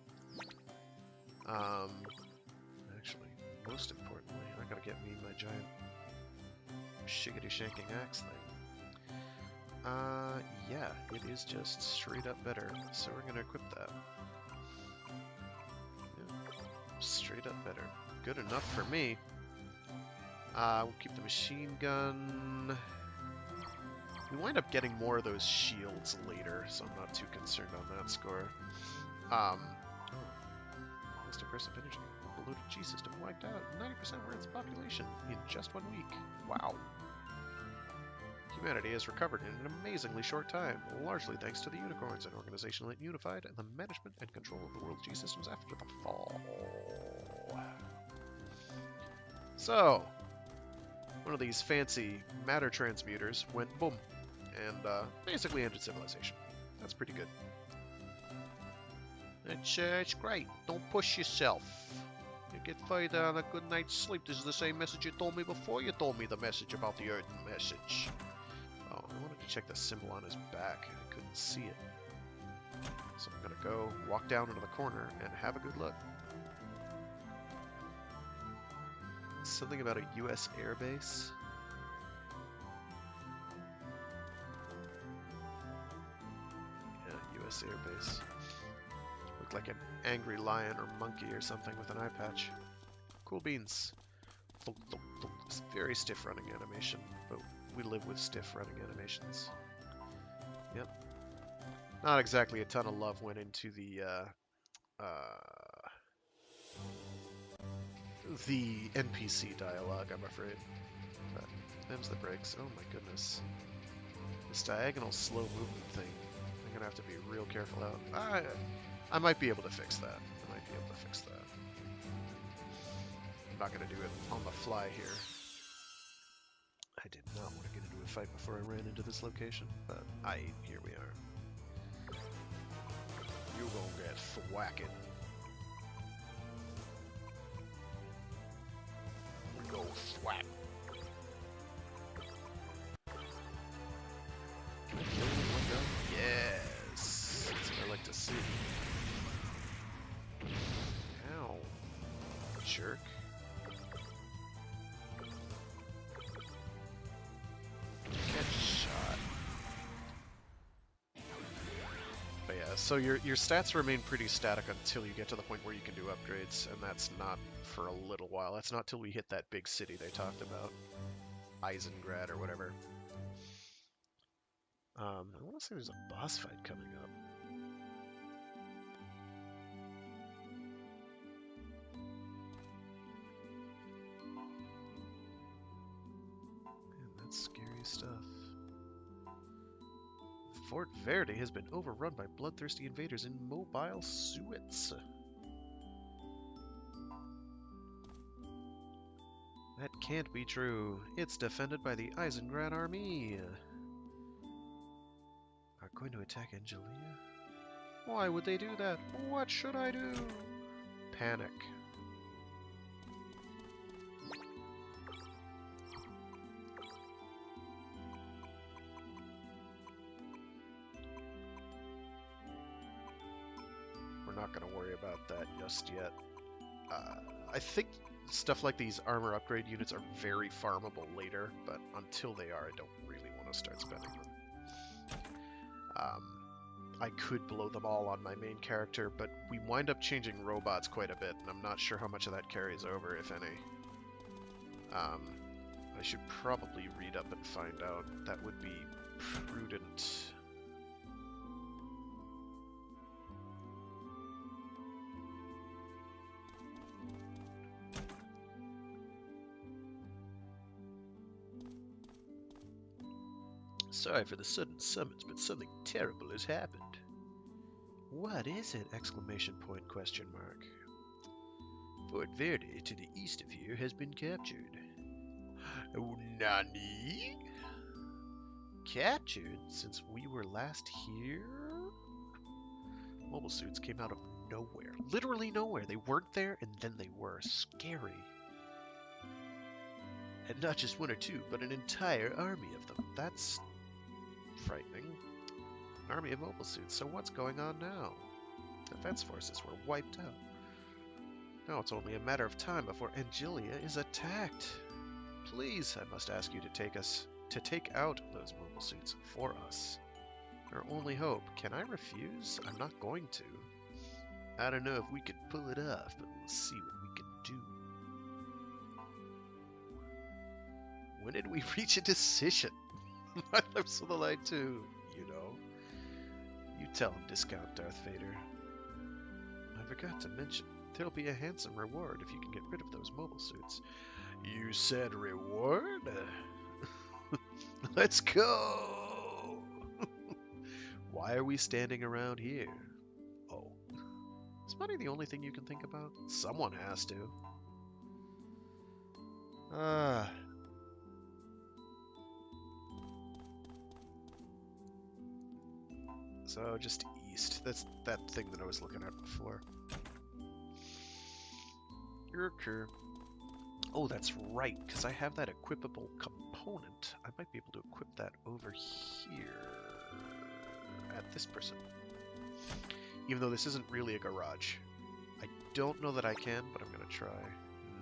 Actually, most importantly, I gotta get me my giant shiggity shanking axe thing. Yeah, it is just straight up better, so we're gonna equip that. Yeah, straight up better. Good enough for me. We'll keep the machine gun. We wind up getting more of those shields later, so I'm not too concerned on that score. Most impressive energy. The loaded G system wiped out 90% of Earth's population in just 1 week. Wow. Humanity has recovered in an amazingly short time, largely thanks to the Unicorns, an organization that unified the management and control of the world's G systems after the fall. So, one of these fancy matter transmuters went boom, and basically ended civilization. That's pretty good. It's great. Don't push yourself. You get further on a good night's sleep. This is the same message you told me before you told me the message about the Earth message. Oh, I wanted to check the symbol on his back. I couldn't see it. So I'm gonna go walk down into the corner and have a good look. Something about a U.S. airbase. Yeah, U.S. airbase. Looked like an angry lion or monkey or something with an eye patch. Cool beans. Thunk, thunk, thunk. It's very stiff running animation, but we live with stiff running animations. Yep. Not exactly a ton of love went into the NPC dialogue, I'm afraid. But them's the breaks. Oh my goodness. This diagonal slow movement thing, I'm gonna have to be real careful out. I might be able to fix that. I'm not gonna do it on the fly here. I did not want to get into a fight before I ran into this location, but here we are. You gonna get thwacked. We go thwack. Can I kill him in one go? jerk. Get shot. But yeah, so your stats remain pretty static until you get to the point where you can do upgrades, and that's not for a little while. That's not till we hit that big city they talked about. Eisengrad or whatever. I want to say there's a boss fight coming up. Man, that's scary stuff. Fort Verde has been overrun by bloodthirsty invaders in Mobile Suits. That can't be true. It's defended by the Eisengrad army. Are going to attack Angelia? Why would they do that? What should I do? Panic. We're not going to worry about that just yet. I think stuff like these armor upgrade units are very farmable later, but until they are, I don't really want to start spending them. I could blow them all on my main character, but we wind up changing robots quite a bit, and I'm not sure how much of that carries over, if any. I should probably read up and find out. That would be prudent. Sorry for the sudden summons, but something terrible has happened. What is it? Exclamation point, question mark. Fort Verde, to the east of here, has been captured. Oh, nani? Captured? Since we were last here? Mobile Suits came out of nowhere. Literally nowhere. They weren't there, and then they were. Scary. And not just one or two, but an entire army of them. That's frightening. An army of Mobile Suits. So what's going on now? Defense forces were wiped out. Now it's only a matter of time before Angelia is attacked. Please, I must ask you to take out those Mobile Suits for us. Our only hope. Can I refuse? I'm not going to. I don't know if we could pull it off, but we'll see what we can do. When did we reach a decision? My lips on the line too, you know. You tell him, Discount Darth Vader. I forgot to mention, there'll be a handsome reward if you can get rid of those Mobile Suits. You said reward? Let's go! Why are we standing around here? Oh. Is money the only thing you can think about? Someone has to. So, just east. That's that thing that I was looking at before. Okay. Oh, that's right, because I have that equipable component. I might be able to equip that over here at this person. Even though this isn't really a garage. I don't know that I can, but I'm going to try.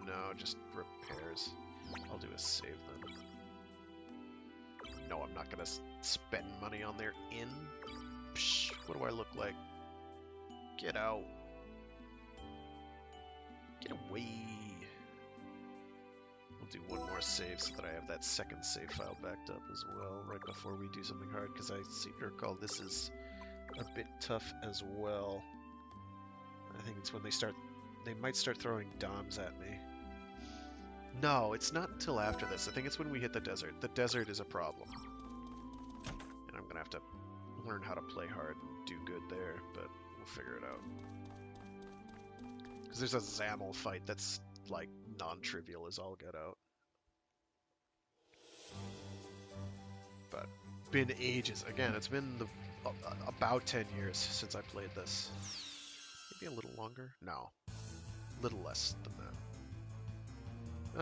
No, just repairs. I'll do a save then. No, I'm not going to spend money on their inn. Psh, what do I look like? Get out. Get away. We'll do one more save so that I have that second save file backed up as well right before we do something hard, because I seem to recall this is a bit tough as well. I think it's when they might start throwing DOMs at me. No, it's not until after this. I think it's when we hit the desert. The desert is a problem. And I'm going to have to learn how to play hard and do good there, but we'll figure it out. Because there's a Zamel fight that's, like, non-trivial as all get out. But, been ages. Again, it's been about 10 years since I played this. Maybe a little longer? No. A little less than that.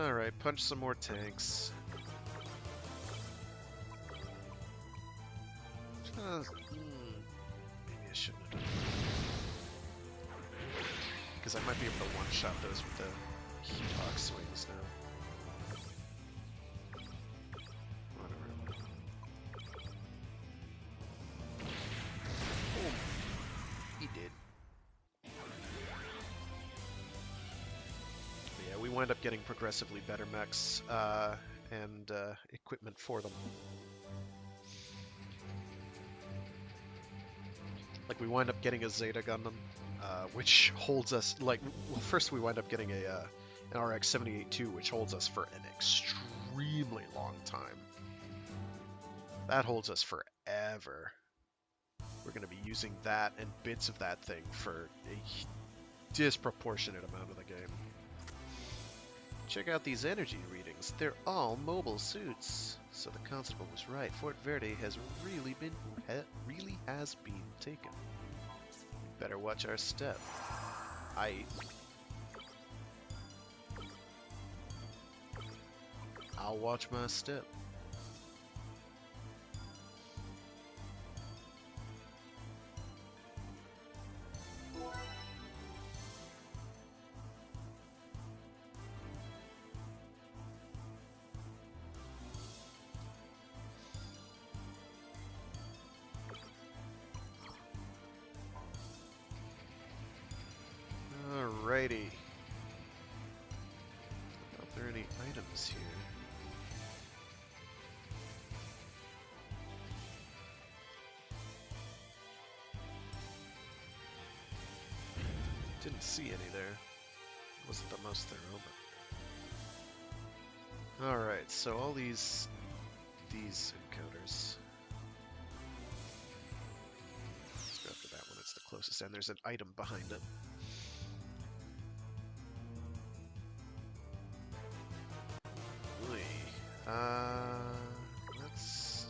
Alright, punch some more tanks. Maybe I shouldn't have done that. Because I might be able to one-shot those with the Box swings now. Whatever. Boom. He did. But yeah, we wind up getting progressively better mechs and equipment for them. Like, we wind up getting a Zeta Gundam, which holds us, like, well, first we wind up getting an RX-78-2, which holds us for an extremely long time. That holds us forever. We're going to be using that and bits of that thing for a disproportionate amount of the game. Check out these energy readings. They're all mobile suits. So the constable was right. Fort Verde has really been taken. We better watch our step. I'll watch my step. Alrighty. Are there any items here? Didn't see any there. Wasn't the most thorough, but... Alright, so all these encounters. Let's go after that one, it's the closest, and there's an item behind it. Let's...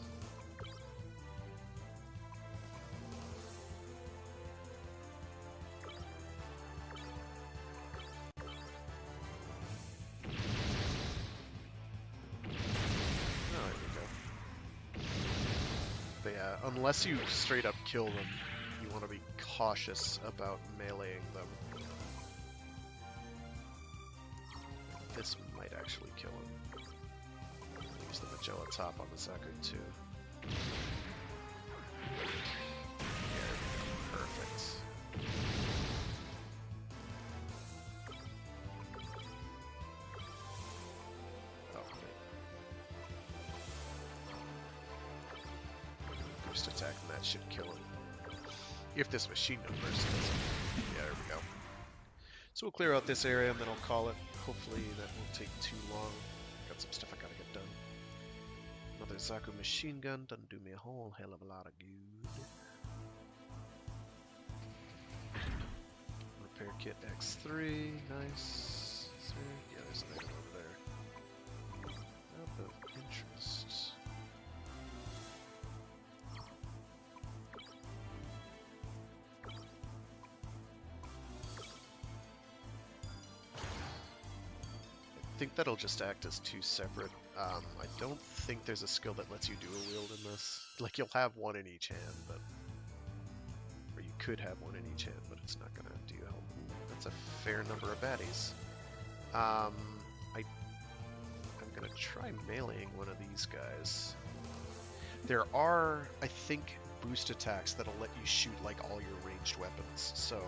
Oh, there we go. But yeah, unless you straight up kill them, you want to be cautious about meleeing them. This might actually kill him. Use the Magella top on the Saga too. Perfect. Oh, boost attack and that should kill him. If this machine gun burst doesn't. Yeah, there we go. So we'll clear out this area and then I'll call it. Hopefully that won't take too long. Got some stuff I gotta get done. Another Zaku machine gun doesn't do me a whole hell of a lot of good. Repair kit X3, nice. Yeah, there's an item over there. Map of interest. I think that'll just act as two separate. I don't think there's a skill that lets you dual wield in this. Like, you'll have one in each hand, but... Or you could have one in each hand, but it's not gonna do help. That's a fair number of baddies. I'm gonna try meleeing one of these guys. There are, I think, boost attacks that'll let you shoot, like, all your ranged weapons, so...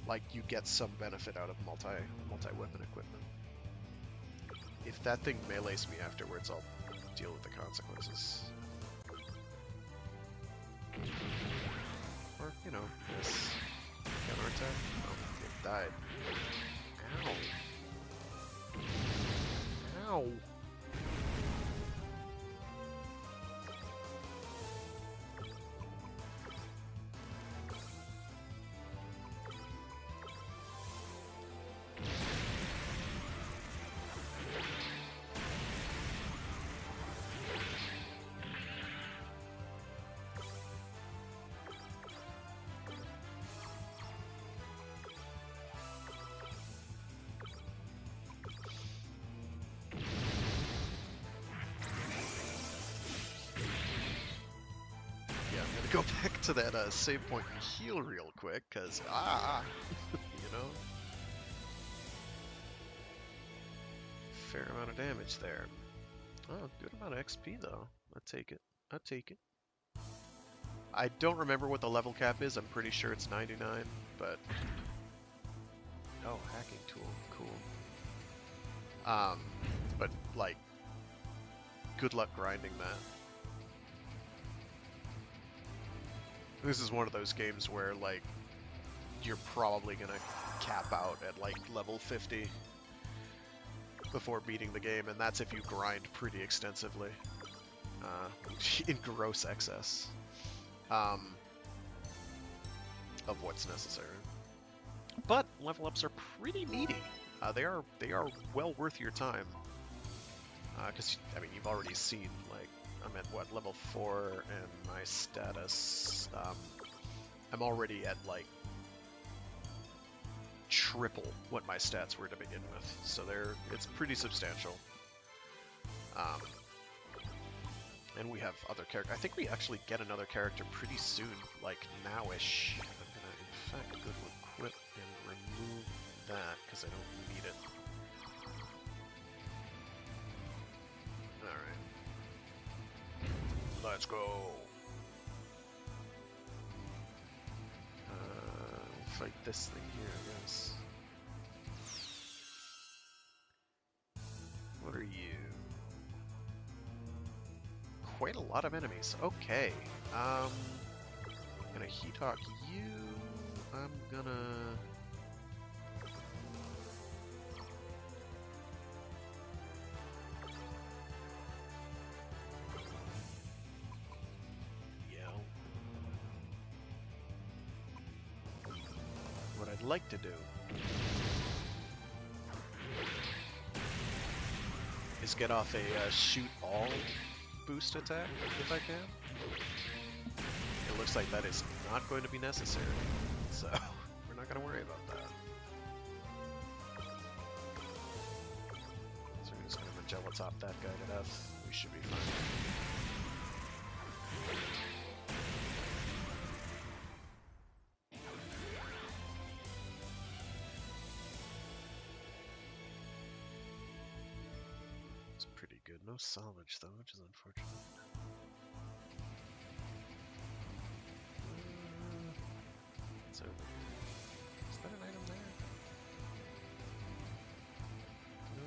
Like, you get some benefit out of multi-weapon equipment. If that thing melees me afterwards, I'll deal with the consequences. Or, you know, this counterattack. Oh, it died. Ow. Ow. Go back to that save point and heal real quick, because, you know? fair amount of damage there. Oh, good amount of XP though. I take it. I take it. I don't remember what the level cap is. I'm pretty sure it's 99, but oh, hacking tool, cool. But like, good luck grinding that. This is one of those games where like you're probably gonna cap out at like level 50 before beating the game, and that's if you grind pretty extensively in gross excess of what's necessary. But level ups are pretty meaty. They are well worth your time. Because I mean, you've already seen, like, I'm at what, level 4, and my status, I'm already at like triple what my stats were to begin with, so it's pretty substantial. And we have other characters. I think we actually get another character pretty soon, like nowish. I'm gonna, in fact, go to equip and remove that because I don't need it. Alright. Let's go! We'll fight this thing here, I guess. What are you? Quite a lot of enemies. Okay. I'm gonna heat hawk you. I'm gonna... yell. What I'd like to do is get off a shoot all boost attack, if I can. It looks like that is not going to be necessary, so we're not going to worry about that. So we're just going to Magella top that guy to death. We should be fine. It's pretty good. No salvage though, which is unfortunate. What's over here? Is that an item there? No.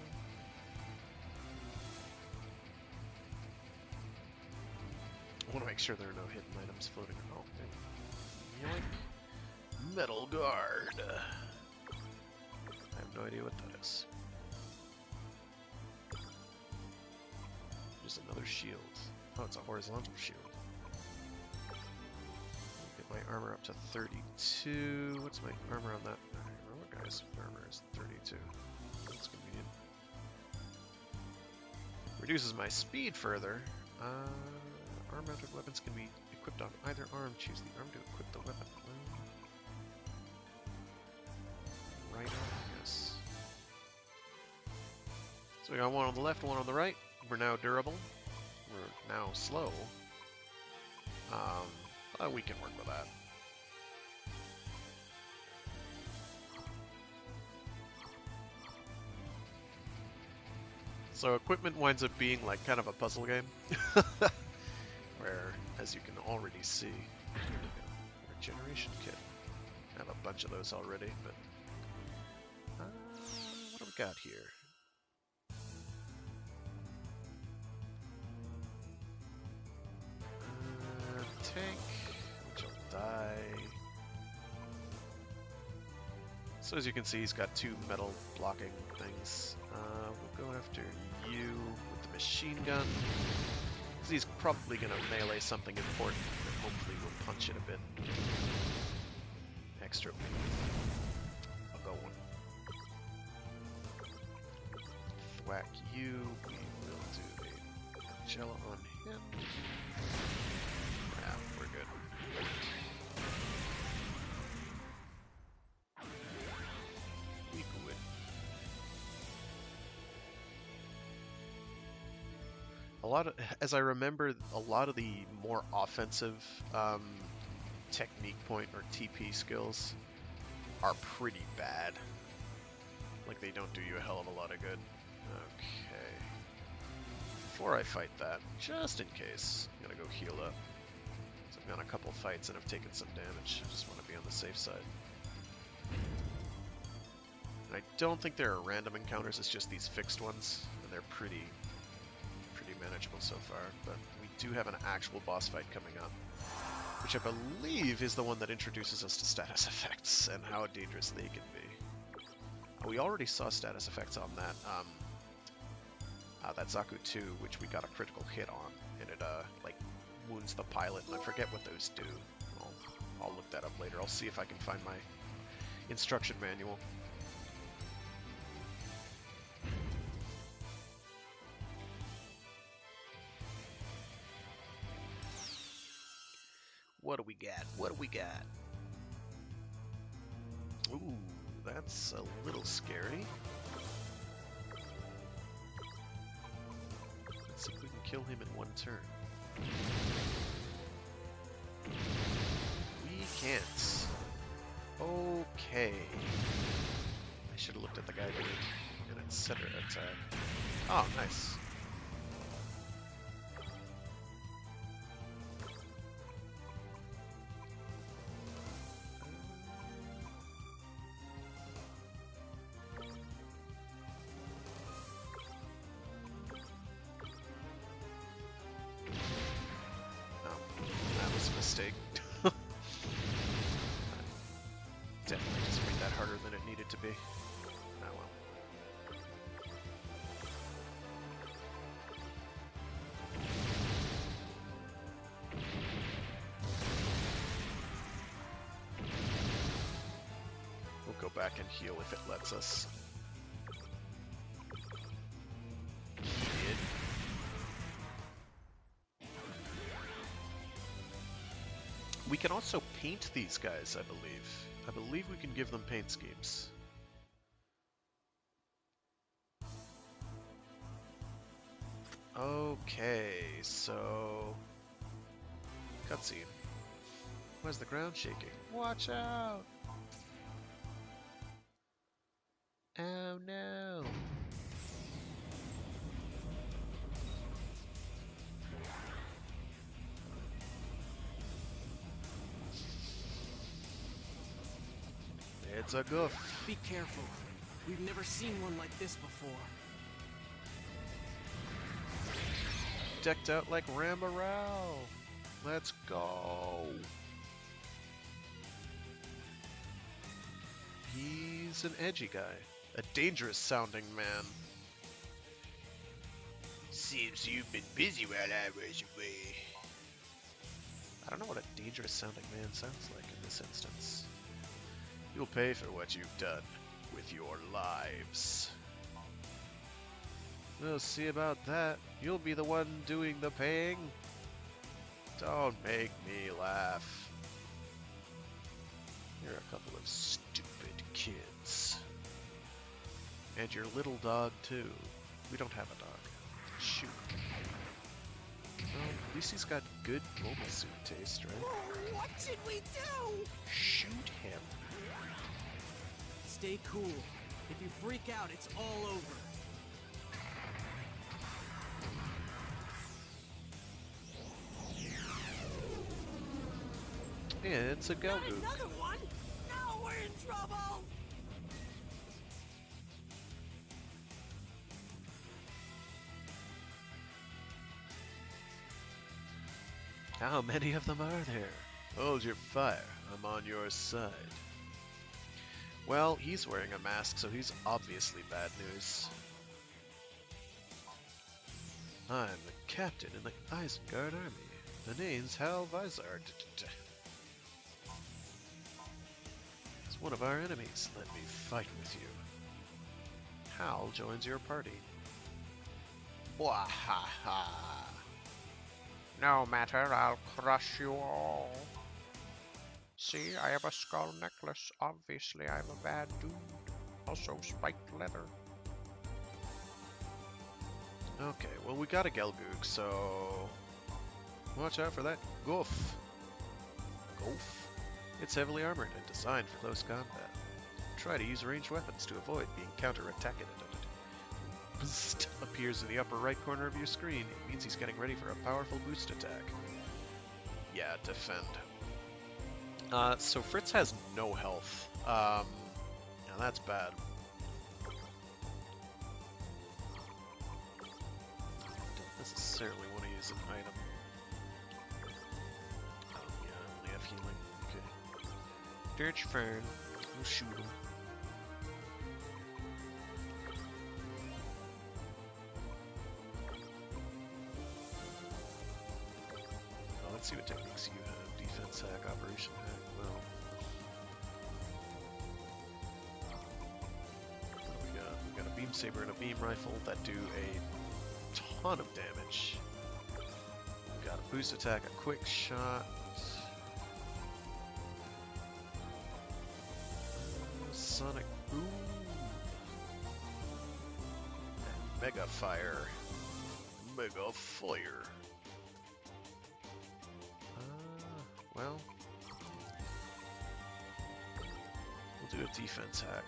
I want to make sure there are no hidden items floating around. Oh, yoink. Metal guard. I have no idea what that is. Just another shield. Oh, it's a horizontal shield. Get my armor up to 32. What's my armor on that? Heroic guy's armor is 32. That's convenient. Reduces my speed further. Arm-mounted weapons can be equipped on either arm. Choose the arm to equip the weapon. Right arm, yes. So we got one on the left, one on the right. We're now durable. We're now slow. We can work with that. So equipment winds up being like kind of a puzzle game. Where, as you can already see, regeneration kit. I have a bunch of those already, but what do we got here? Tank, which will die. So as you can see, he's got two metal blocking things. We'll go after you with the machine gun. Because he's probably going to melee something important, and hopefully we'll punch it a bit. Extra. I'll go one. Thwack you. We will do a jello on him. Yeah, we're good. We good. As I remember, a lot of the more offensive technique point or TP skills are pretty bad. Like they don't do you a hell of a lot of good. Okay. Before I fight that, just in case, I'm gonna go heal up. So I've gone a couple fights and I've taken some damage. I just want to be on the safe side. And I don't think there are random encounters, it's just these fixed ones, and they're pretty manageable so far. But we do have an actual boss fight coming up, which I believe is the one that introduces us to status effects and how dangerous they can be. We already saw status effects on that that Zaku 2, which we got a critical hit on, and it like wounds the pilot, and I forget what those do. I'll look that up later. I'll see if I can find my instruction manual. What do we got? What do we got? Ooh, that's a little scary. Let's see if we can kill him in one turn. We can't. Okay. I should have looked at the guy doing an etc. attack. Oh, nice. Mistake. Definitely just made that harder than it needed to be. Oh well. We'll go back and heal if it lets us. We can also paint these guys, I believe. I believe we can give them paint schemes. Okay, so... cutscene. Why is the ground shaking? Watch out! Oh no! It's a goof. Be careful. We've never seen one like this before. Decked out like Rambarao. Let's go. He's an edgy guy. A dangerous sounding man. Seems you've been busy while I was away. I don't know what a dangerous sounding man sounds like in this instance. You'll pay for what you've done with your lives. We'll see about that. You'll be the one doing the paying. Don't make me laugh. You're a couple of stupid kids. And your little dog, too. We don't have a dog. Shoot. Well, at least he's got good mobile suit taste, right? Oh, what should we do? Shoot him. Stay cool. If you freak out, it's all over. It's a Not Gelgoog. another one? Now we're in trouble! How many of them are there? Hold your fire. I'm on your side. Well, he's wearing a mask, so he's obviously bad news. I'm the captain in the Isengard army. The name's Hal Vizard. He's one of our enemies. Let me fight with you. Hal joins your party. Wahaha! No matter, I'll crush you all. See, I have a skull necklace. Obviously, I'm a bad dude. Also, spiked leather. Okay, well, we got a Gelgoog, so... watch out for that goof. Goof? It's heavily armored and designed for close combat. Try to use ranged weapons to avoid being counter-attacked. Boost appears in the upper right corner of your screen. It means he's getting ready for a powerful boost attack. Yeah, defend. So Fritz has no health. Now that's bad. Don't necessarily want to use an item. Yeah, I only have healing. Okay. That's fine. We'll shoot him. Let's see what techniques you have. Defense hack, operation hack, well. What do we got? We got a beam saber and a beam rifle that do a ton of damage. We got a boost attack, a quick shot. Sonic boom. And mega fire. Mega fire. Well, we'll do a defense hack.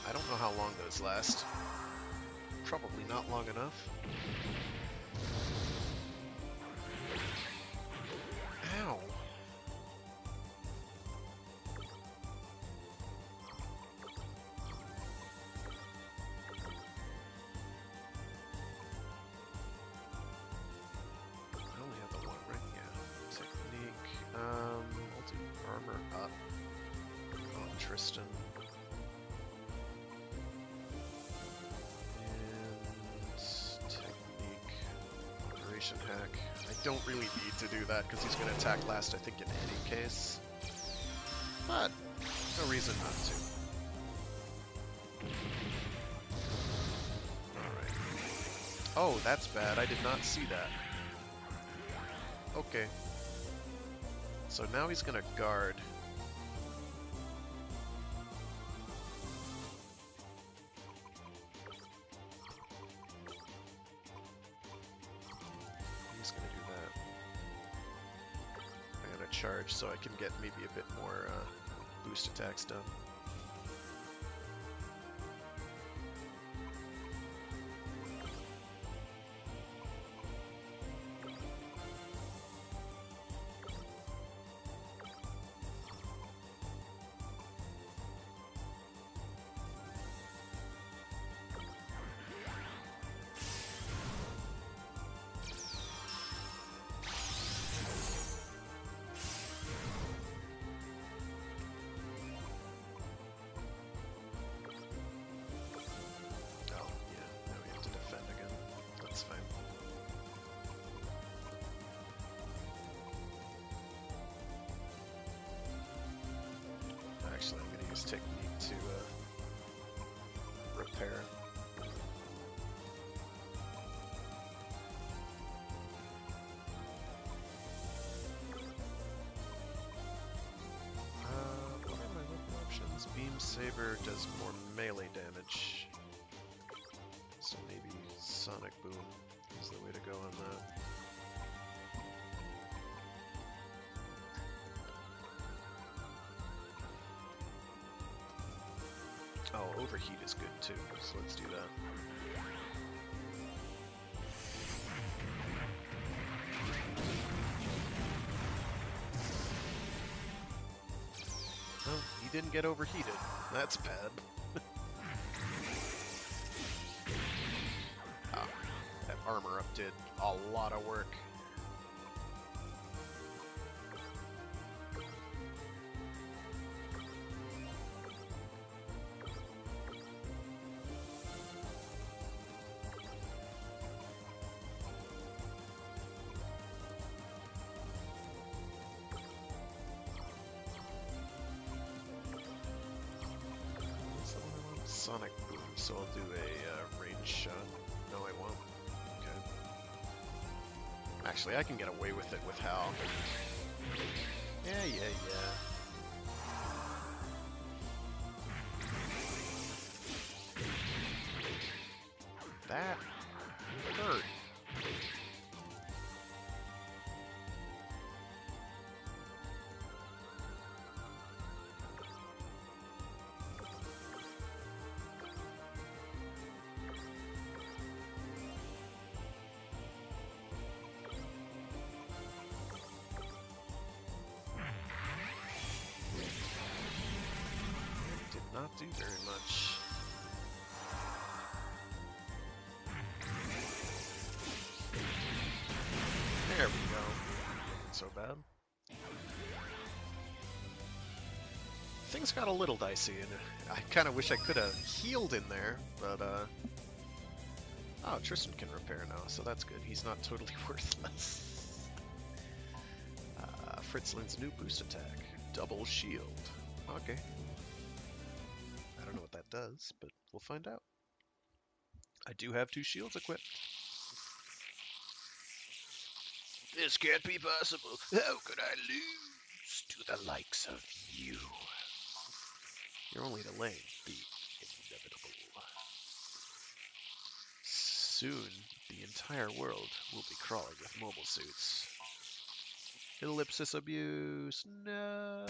I don't know how long those last. Probably not long enough. Ow. Tristan. And technique. Operation hack. I don't really need to do that because he's going to attack last, I think, in any case. But no reason not to. Alright. Oh, that's bad. I did not see that. Okay. So now he's going to guard. Charge so I can get maybe a bit more boost attacks done. Actually, I'm going to use technique to repair. What are my weapon options? Beam Saber does more melee damage. So maybe Sonic Boom is the way to go on that. Oh, Overheat is good too, so let's do that. Oh, he didn't get overheated. That's bad. Oh, that armor up did a lot of work. Sonic Boom, so I'll do a range shot. No, I won't. Okay. Actually, I can get away with it with Hal. Yeah. That hurt. not do very much. There we go. Not so bad. Things got a little dicey, and I kind of wish I could have healed in there, but oh, Tristan can repair now, so that's good. He's not totally worthless. Fritzlin's new boost attack. Double shield. Okay. I don't know what that does, but we'll find out. I do have 2 shields equipped. This can't be possible. How could I lose to the likes of you? You're only delaying the inevitable. Soon, the entire world will be crawling with mobile suits. Ellipsis abuse. No.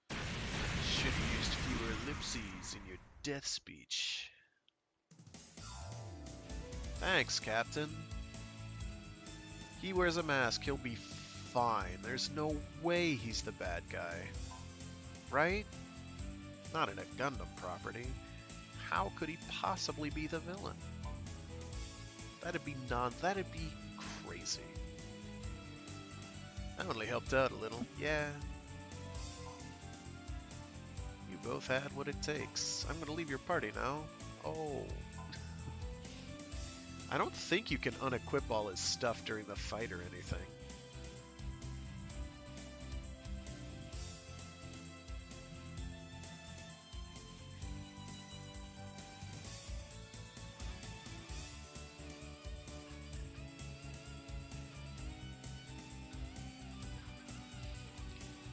Should have used fewer ellipses in your death speech. Thanks, Captain. He wears a mask. He'll be fine. There's no way he's the bad guy. Right? Not in a Gundam property. How could he possibly be the villain? That'd be crazy. I only helped out a little. Yeah. You both had what it takes. I'm gonna leave your party now. Oh. I don't think you can unequip all his stuff during the fight or anything.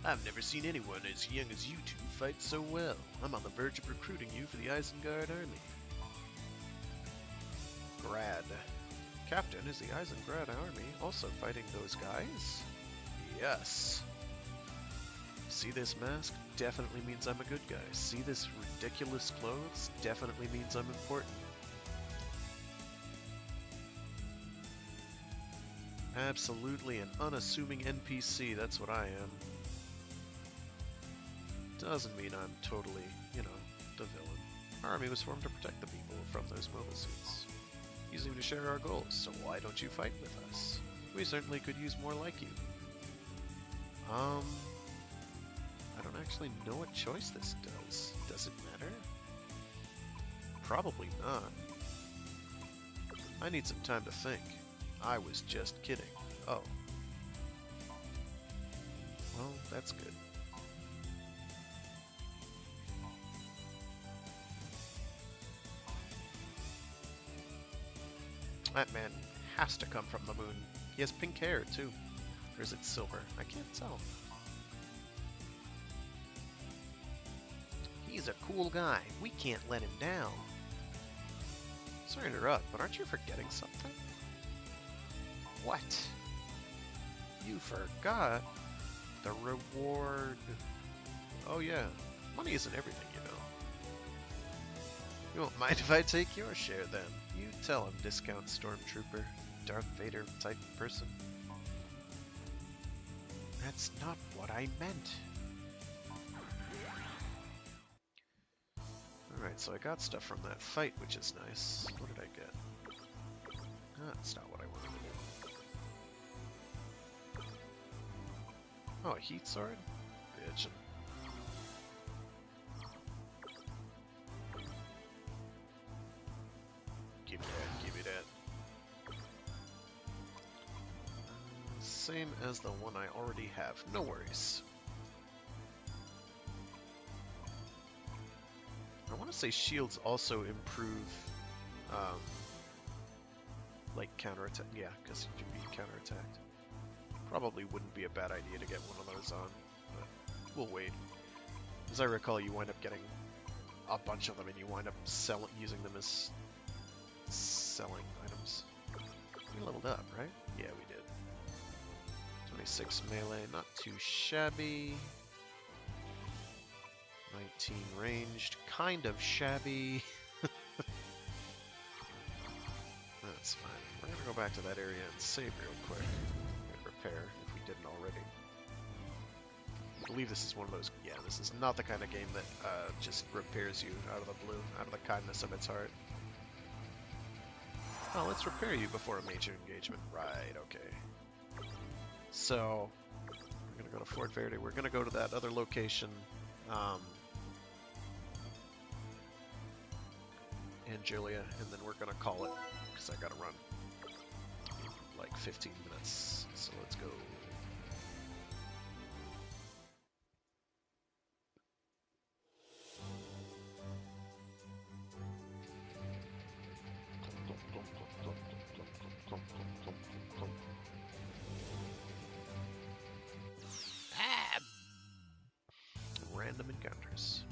I've never seen anyone as young as you two fight so well. I'm on the verge of recruiting you for the Isengard army. Grad. Captain, is the Isengard army also fighting those guys? Yes. See this mask? Definitely means I'm a good guy. See this ridiculous clothes? Definitely means I'm important. Absolutely an unassuming NPC, that's what I am. Doesn't mean I'm totally, you know, the villain. Our army was formed to protect the people from those mobile suits. You seem to share our goals, so why don't you fight with us? We certainly could use more like you. I don't actually know what choice this does. Does it matter? Probably not. I need some time to think. I was just kidding. Oh. Well, that's good. That man has to come from the moon. He has pink hair, too. Or is it silver? I can't tell. He's a cool guy. We can't let him down. Sorry to interrupt, but aren't you forgetting something? What? You forgot the reward. Oh yeah, money isn't everything, you know. You won't mind if I take your share then. You tell him, discount stormtrooper, Darth Vader type person. That's not what I meant. Alright, so I got stuff from that fight, which is nice. What did I get? That's not what I wanted to do. Oh, a heat sword? Bitchin'. Give me that, give me that. Same as the one I already have. No worries. I want to say shields also improve, like counterattack. Yeah, because you can be counterattacked. Probably wouldn't be a bad idea to get one of those on, but we'll wait. As I recall, you wind up getting a bunch of them, and you wind up using them as selling items. We leveled up, right? Yeah, we did. 26 melee, not too shabby. 19 ranged, kind of shabby. That's fine. We're gonna go back to that area and save real quick. And repair if we didn't already. believe this is one of those. Yeah, this is not the kind of game that just repairs you out of the blue, out of the kindness of its heart. Oh, let's repair you before a major engagement. Right, okay. So, we're gonna go to Fort Verde. We're gonna go to that other location, and Julia, and then we're gonna call it, because I gotta run in like 15 minutes. So let's go. Random encounters.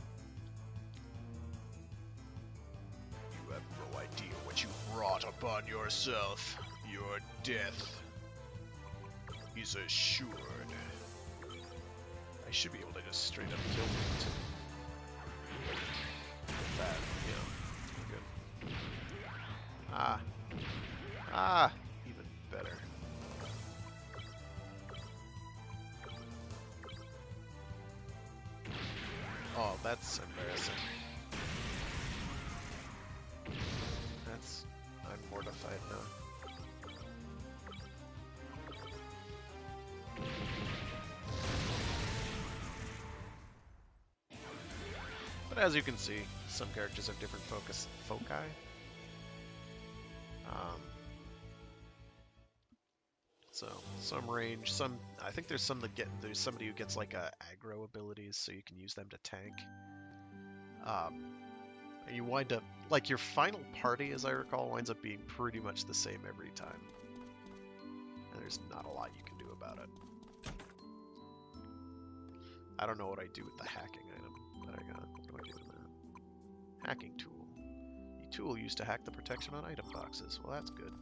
You have no idea what you brought upon yourself. Your death is assured. I should be able to just straight up kill him too. That, yeah, good. Even better. Oh, that's embarrassing. I'm mortified now. But as you can see, some characters have different foci. So some range, some I think there's there's somebody who gets like aggro abilities, so you can use them to tank. And you wind up like your final party, as I recall, winds up being pretty much the same every time. And there's not a lot you can do about it. I don't know what I do with the hacking item that I got. What do I do with that? Hacking tool. The tool used to hack the protection on item boxes. Well, that's good.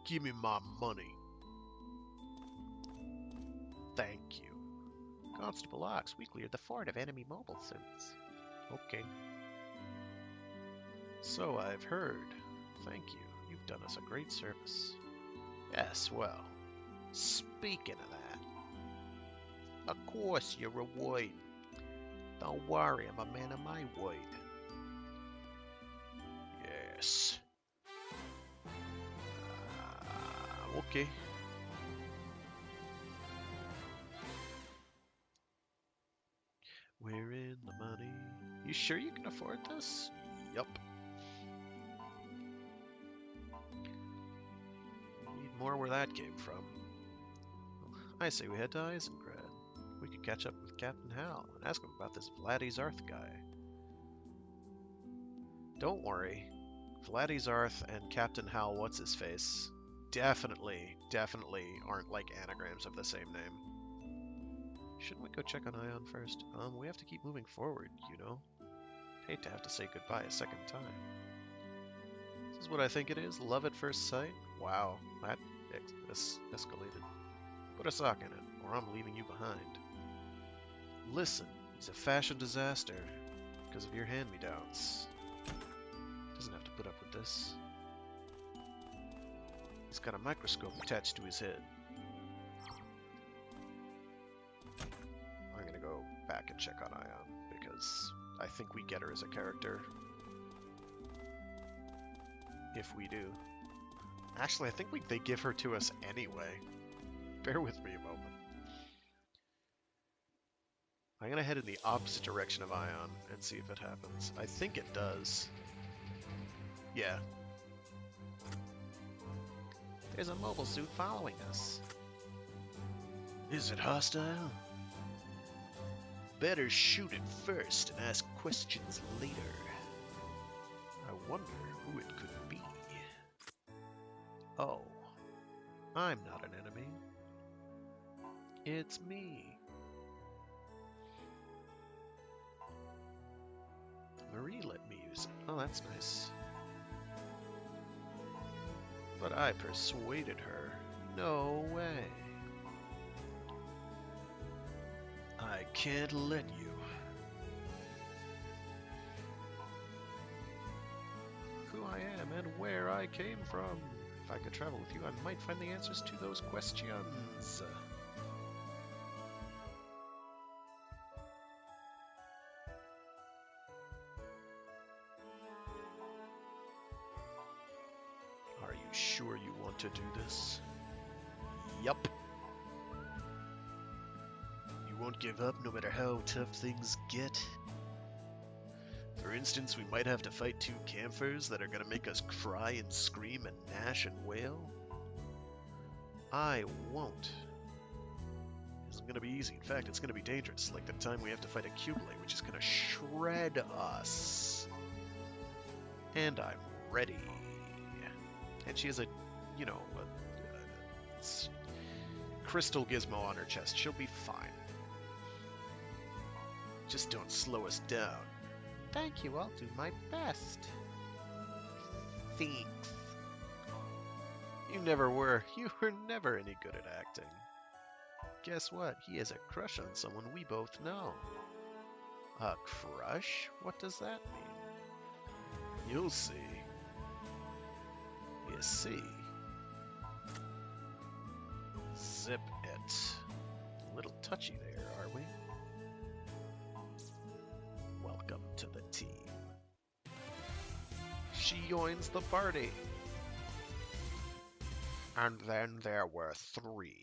Give me my money. Thank you. Constable Ox, we cleared the fort of enemy mobile suits. Okay. So I've heard. Thank you. You've done us a great service. Yes, well, speaking of that, of course you're a word. Don't worry, I'm a man of my word. Yes. Okay. We're in the money. You sure you can afford this? Yup. Need more where that came from. I say we head to Eisengrad. We could catch up with Captain Hal and ask him about this Vladdy Zarth guy. Don't worry. Vladdy Zarth and Captain Hal what's-his-face definitely aren't like anagrams of the same name. Shouldn't we go check on Ion first? We have to keep moving forward, you know? Hate to have to say goodbye a second time. This is what I think it is? Love at first sight? Wow, that escalated. Put a sock in it, or I'm leaving you behind. Listen, he's a fashion disaster because of your hand-me-downs. Doesn't have to put up with this. He's got a microscope attached to his head. I'm gonna go back and check on Ion, because I think we get her as a character. If we do. Actually, I think they give her to us anyway. Bear with me a moment. I'm gonna head in the opposite direction of Ion and see if it happens. I think it does. Yeah. There's a mobile suit following us. Is it hostile? Better shoot it first and ask questions later. I wonder who it could be. Oh, I'm not an enemy. It's me. Marie let me use it. Oh, that's nice. But I persuaded her. No way. I can't let you. Who I am and where I came from. If I could travel with you, I might find the answers to those questions. want to do this? Yup. You won't give up no matter how tough things get? For instance, we might have to fight 2 campers that are gonna make us cry and scream and gnash and wail? I won't. It isn't gonna be easy. In fact, it's gonna be dangerous, like the time we have to fight a Cubelay, which is gonna shred us. And I'm ready. And she has a, you know, a crystal gizmo on her chest. She'll be fine. Just don't slow us down. Thank you, I'll do my best. Thanks. You never were. You were never any good at acting. Guess what? He has a crush on someone we both know. A crush? What does that mean? You'll see. You see. Zip it. A little touchy there, are we? Welcome to the team. She joins the party. And then there were 3.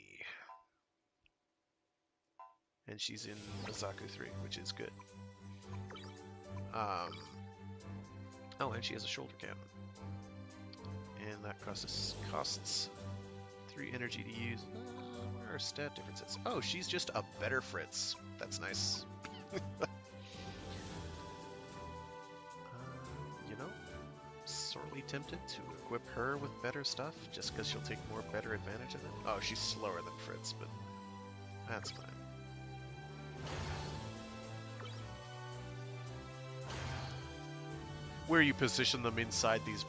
And she's in Mizaku 3, which is good. Oh, and she has a shoulder cannon. And that costs 3 energy to use. Where are stat differences? Oh, she's just a better Fritz. That's nice. You know, sorely tempted to equip her with better stuff, just because she'll take more better advantage of it. Oh, she's slower than Fritz, but that's fine. Where you position them inside these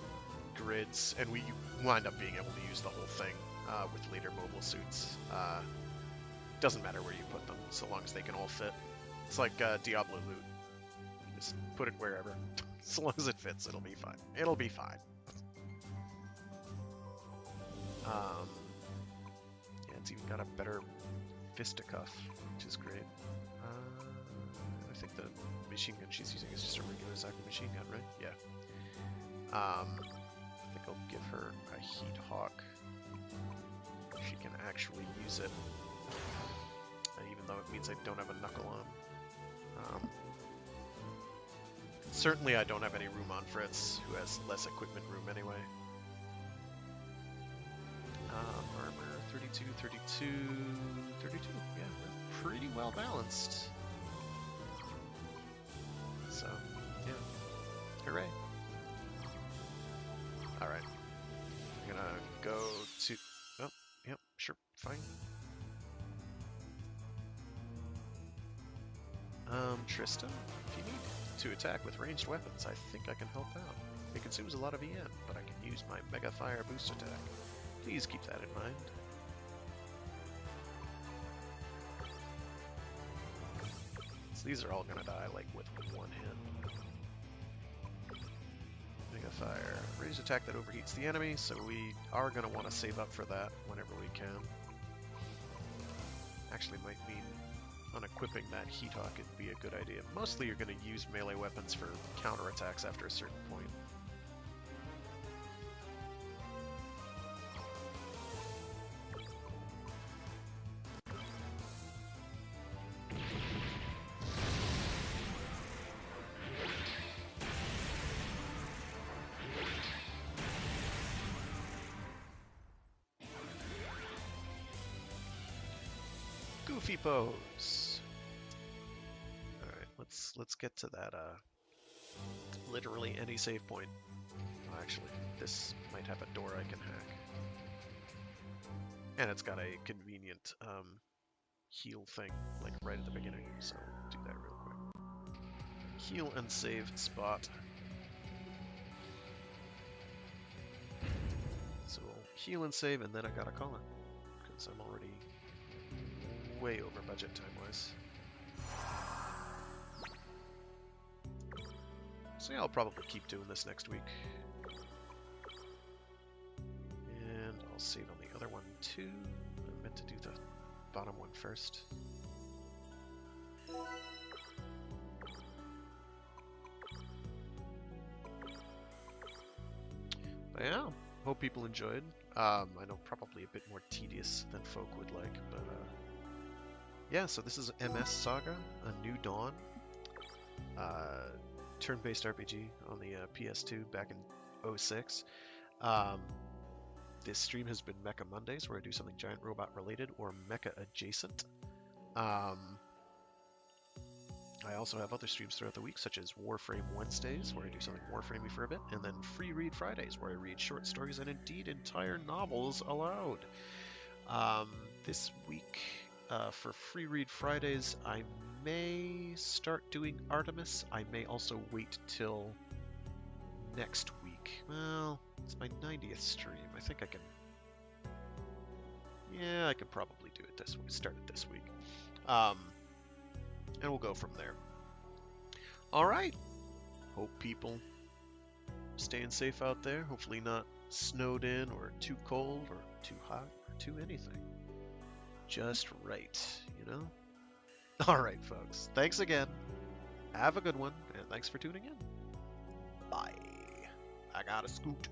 grids, and we wind up being able to use the whole thing with later mobile suits. Doesn't matter where you put them, so long as they can all fit. It's like Diablo loot. Just put it wherever. So long as it fits, it'll be fine. It'll be fine. Yeah, it's even got a better fisticuff, which is great. I think the machine gun she's using is just a regular Saga machine gun, right? Yeah. I think I'll give her a Heat Hawk. She can actually use it, even though it means I don't have a knuckle on. Certainly I don't have any room on Fritz, who has less equipment room anyway. Armor 32, 32, 32. Yeah, we're pretty well balanced. So, yeah. Hooray. Alright. I'm gonna go to... Oh, yep, sure, fine. Tristan, if you need to attack with ranged weapons, I think I can help out. It consumes a lot of EM, but I can use my Mega Fire boost attack. Please keep that in mind. So these are all gonna die, like, with 1 hit. Mega Fire. Ranged attack that overheats the enemy, so we are gonna want to save up for that whenever we can. Actually might mean unequipping that Heat Hawk would be a good idea. Mostly you're going to use melee weapons for counterattacks after a certain point. Goofy pose. Alright, let's get to that literally any save point. Oh, actually, this might have a door I can hack. And it's got a convenient heal thing, like right at the beginning, so I'll do that real quick. Heal and save spot. So we'll heal and save, and then I gotta call it, because I'm already way over budget time-wise. So yeah, I'll probably keep doing this next week. And I'll save on the other one too. I meant to do the bottom one first. But yeah, hope people enjoyed. I know probably a bit more tedious than folk would like, but yeah, so this is MS Saga, A New Dawn. Turn-based RPG on the PS2 back in '06. This stream has been Mecha Mondays, where I do something giant robot related or mecha adjacent. I also have other streams throughout the week, such as Warframe Wednesdays, where I do something Warframey for a bit, and then Free Read Fridays, where I read short stories and indeed entire novels aloud. This week, for Free Read Fridays, I may start doing Artemis. I may also wait till next week. Well, it's my 90th stream. I think I can... Yeah, I can probably do it this week. Start it this week. And we'll go from there. Alright. Hope people staying safe out there. Hopefully not snowed in or too cold or too hot or too anything. Just right, you know? Alright, folks. Thanks again. Have a good one, and thanks for tuning in. Bye. I gotta scoot.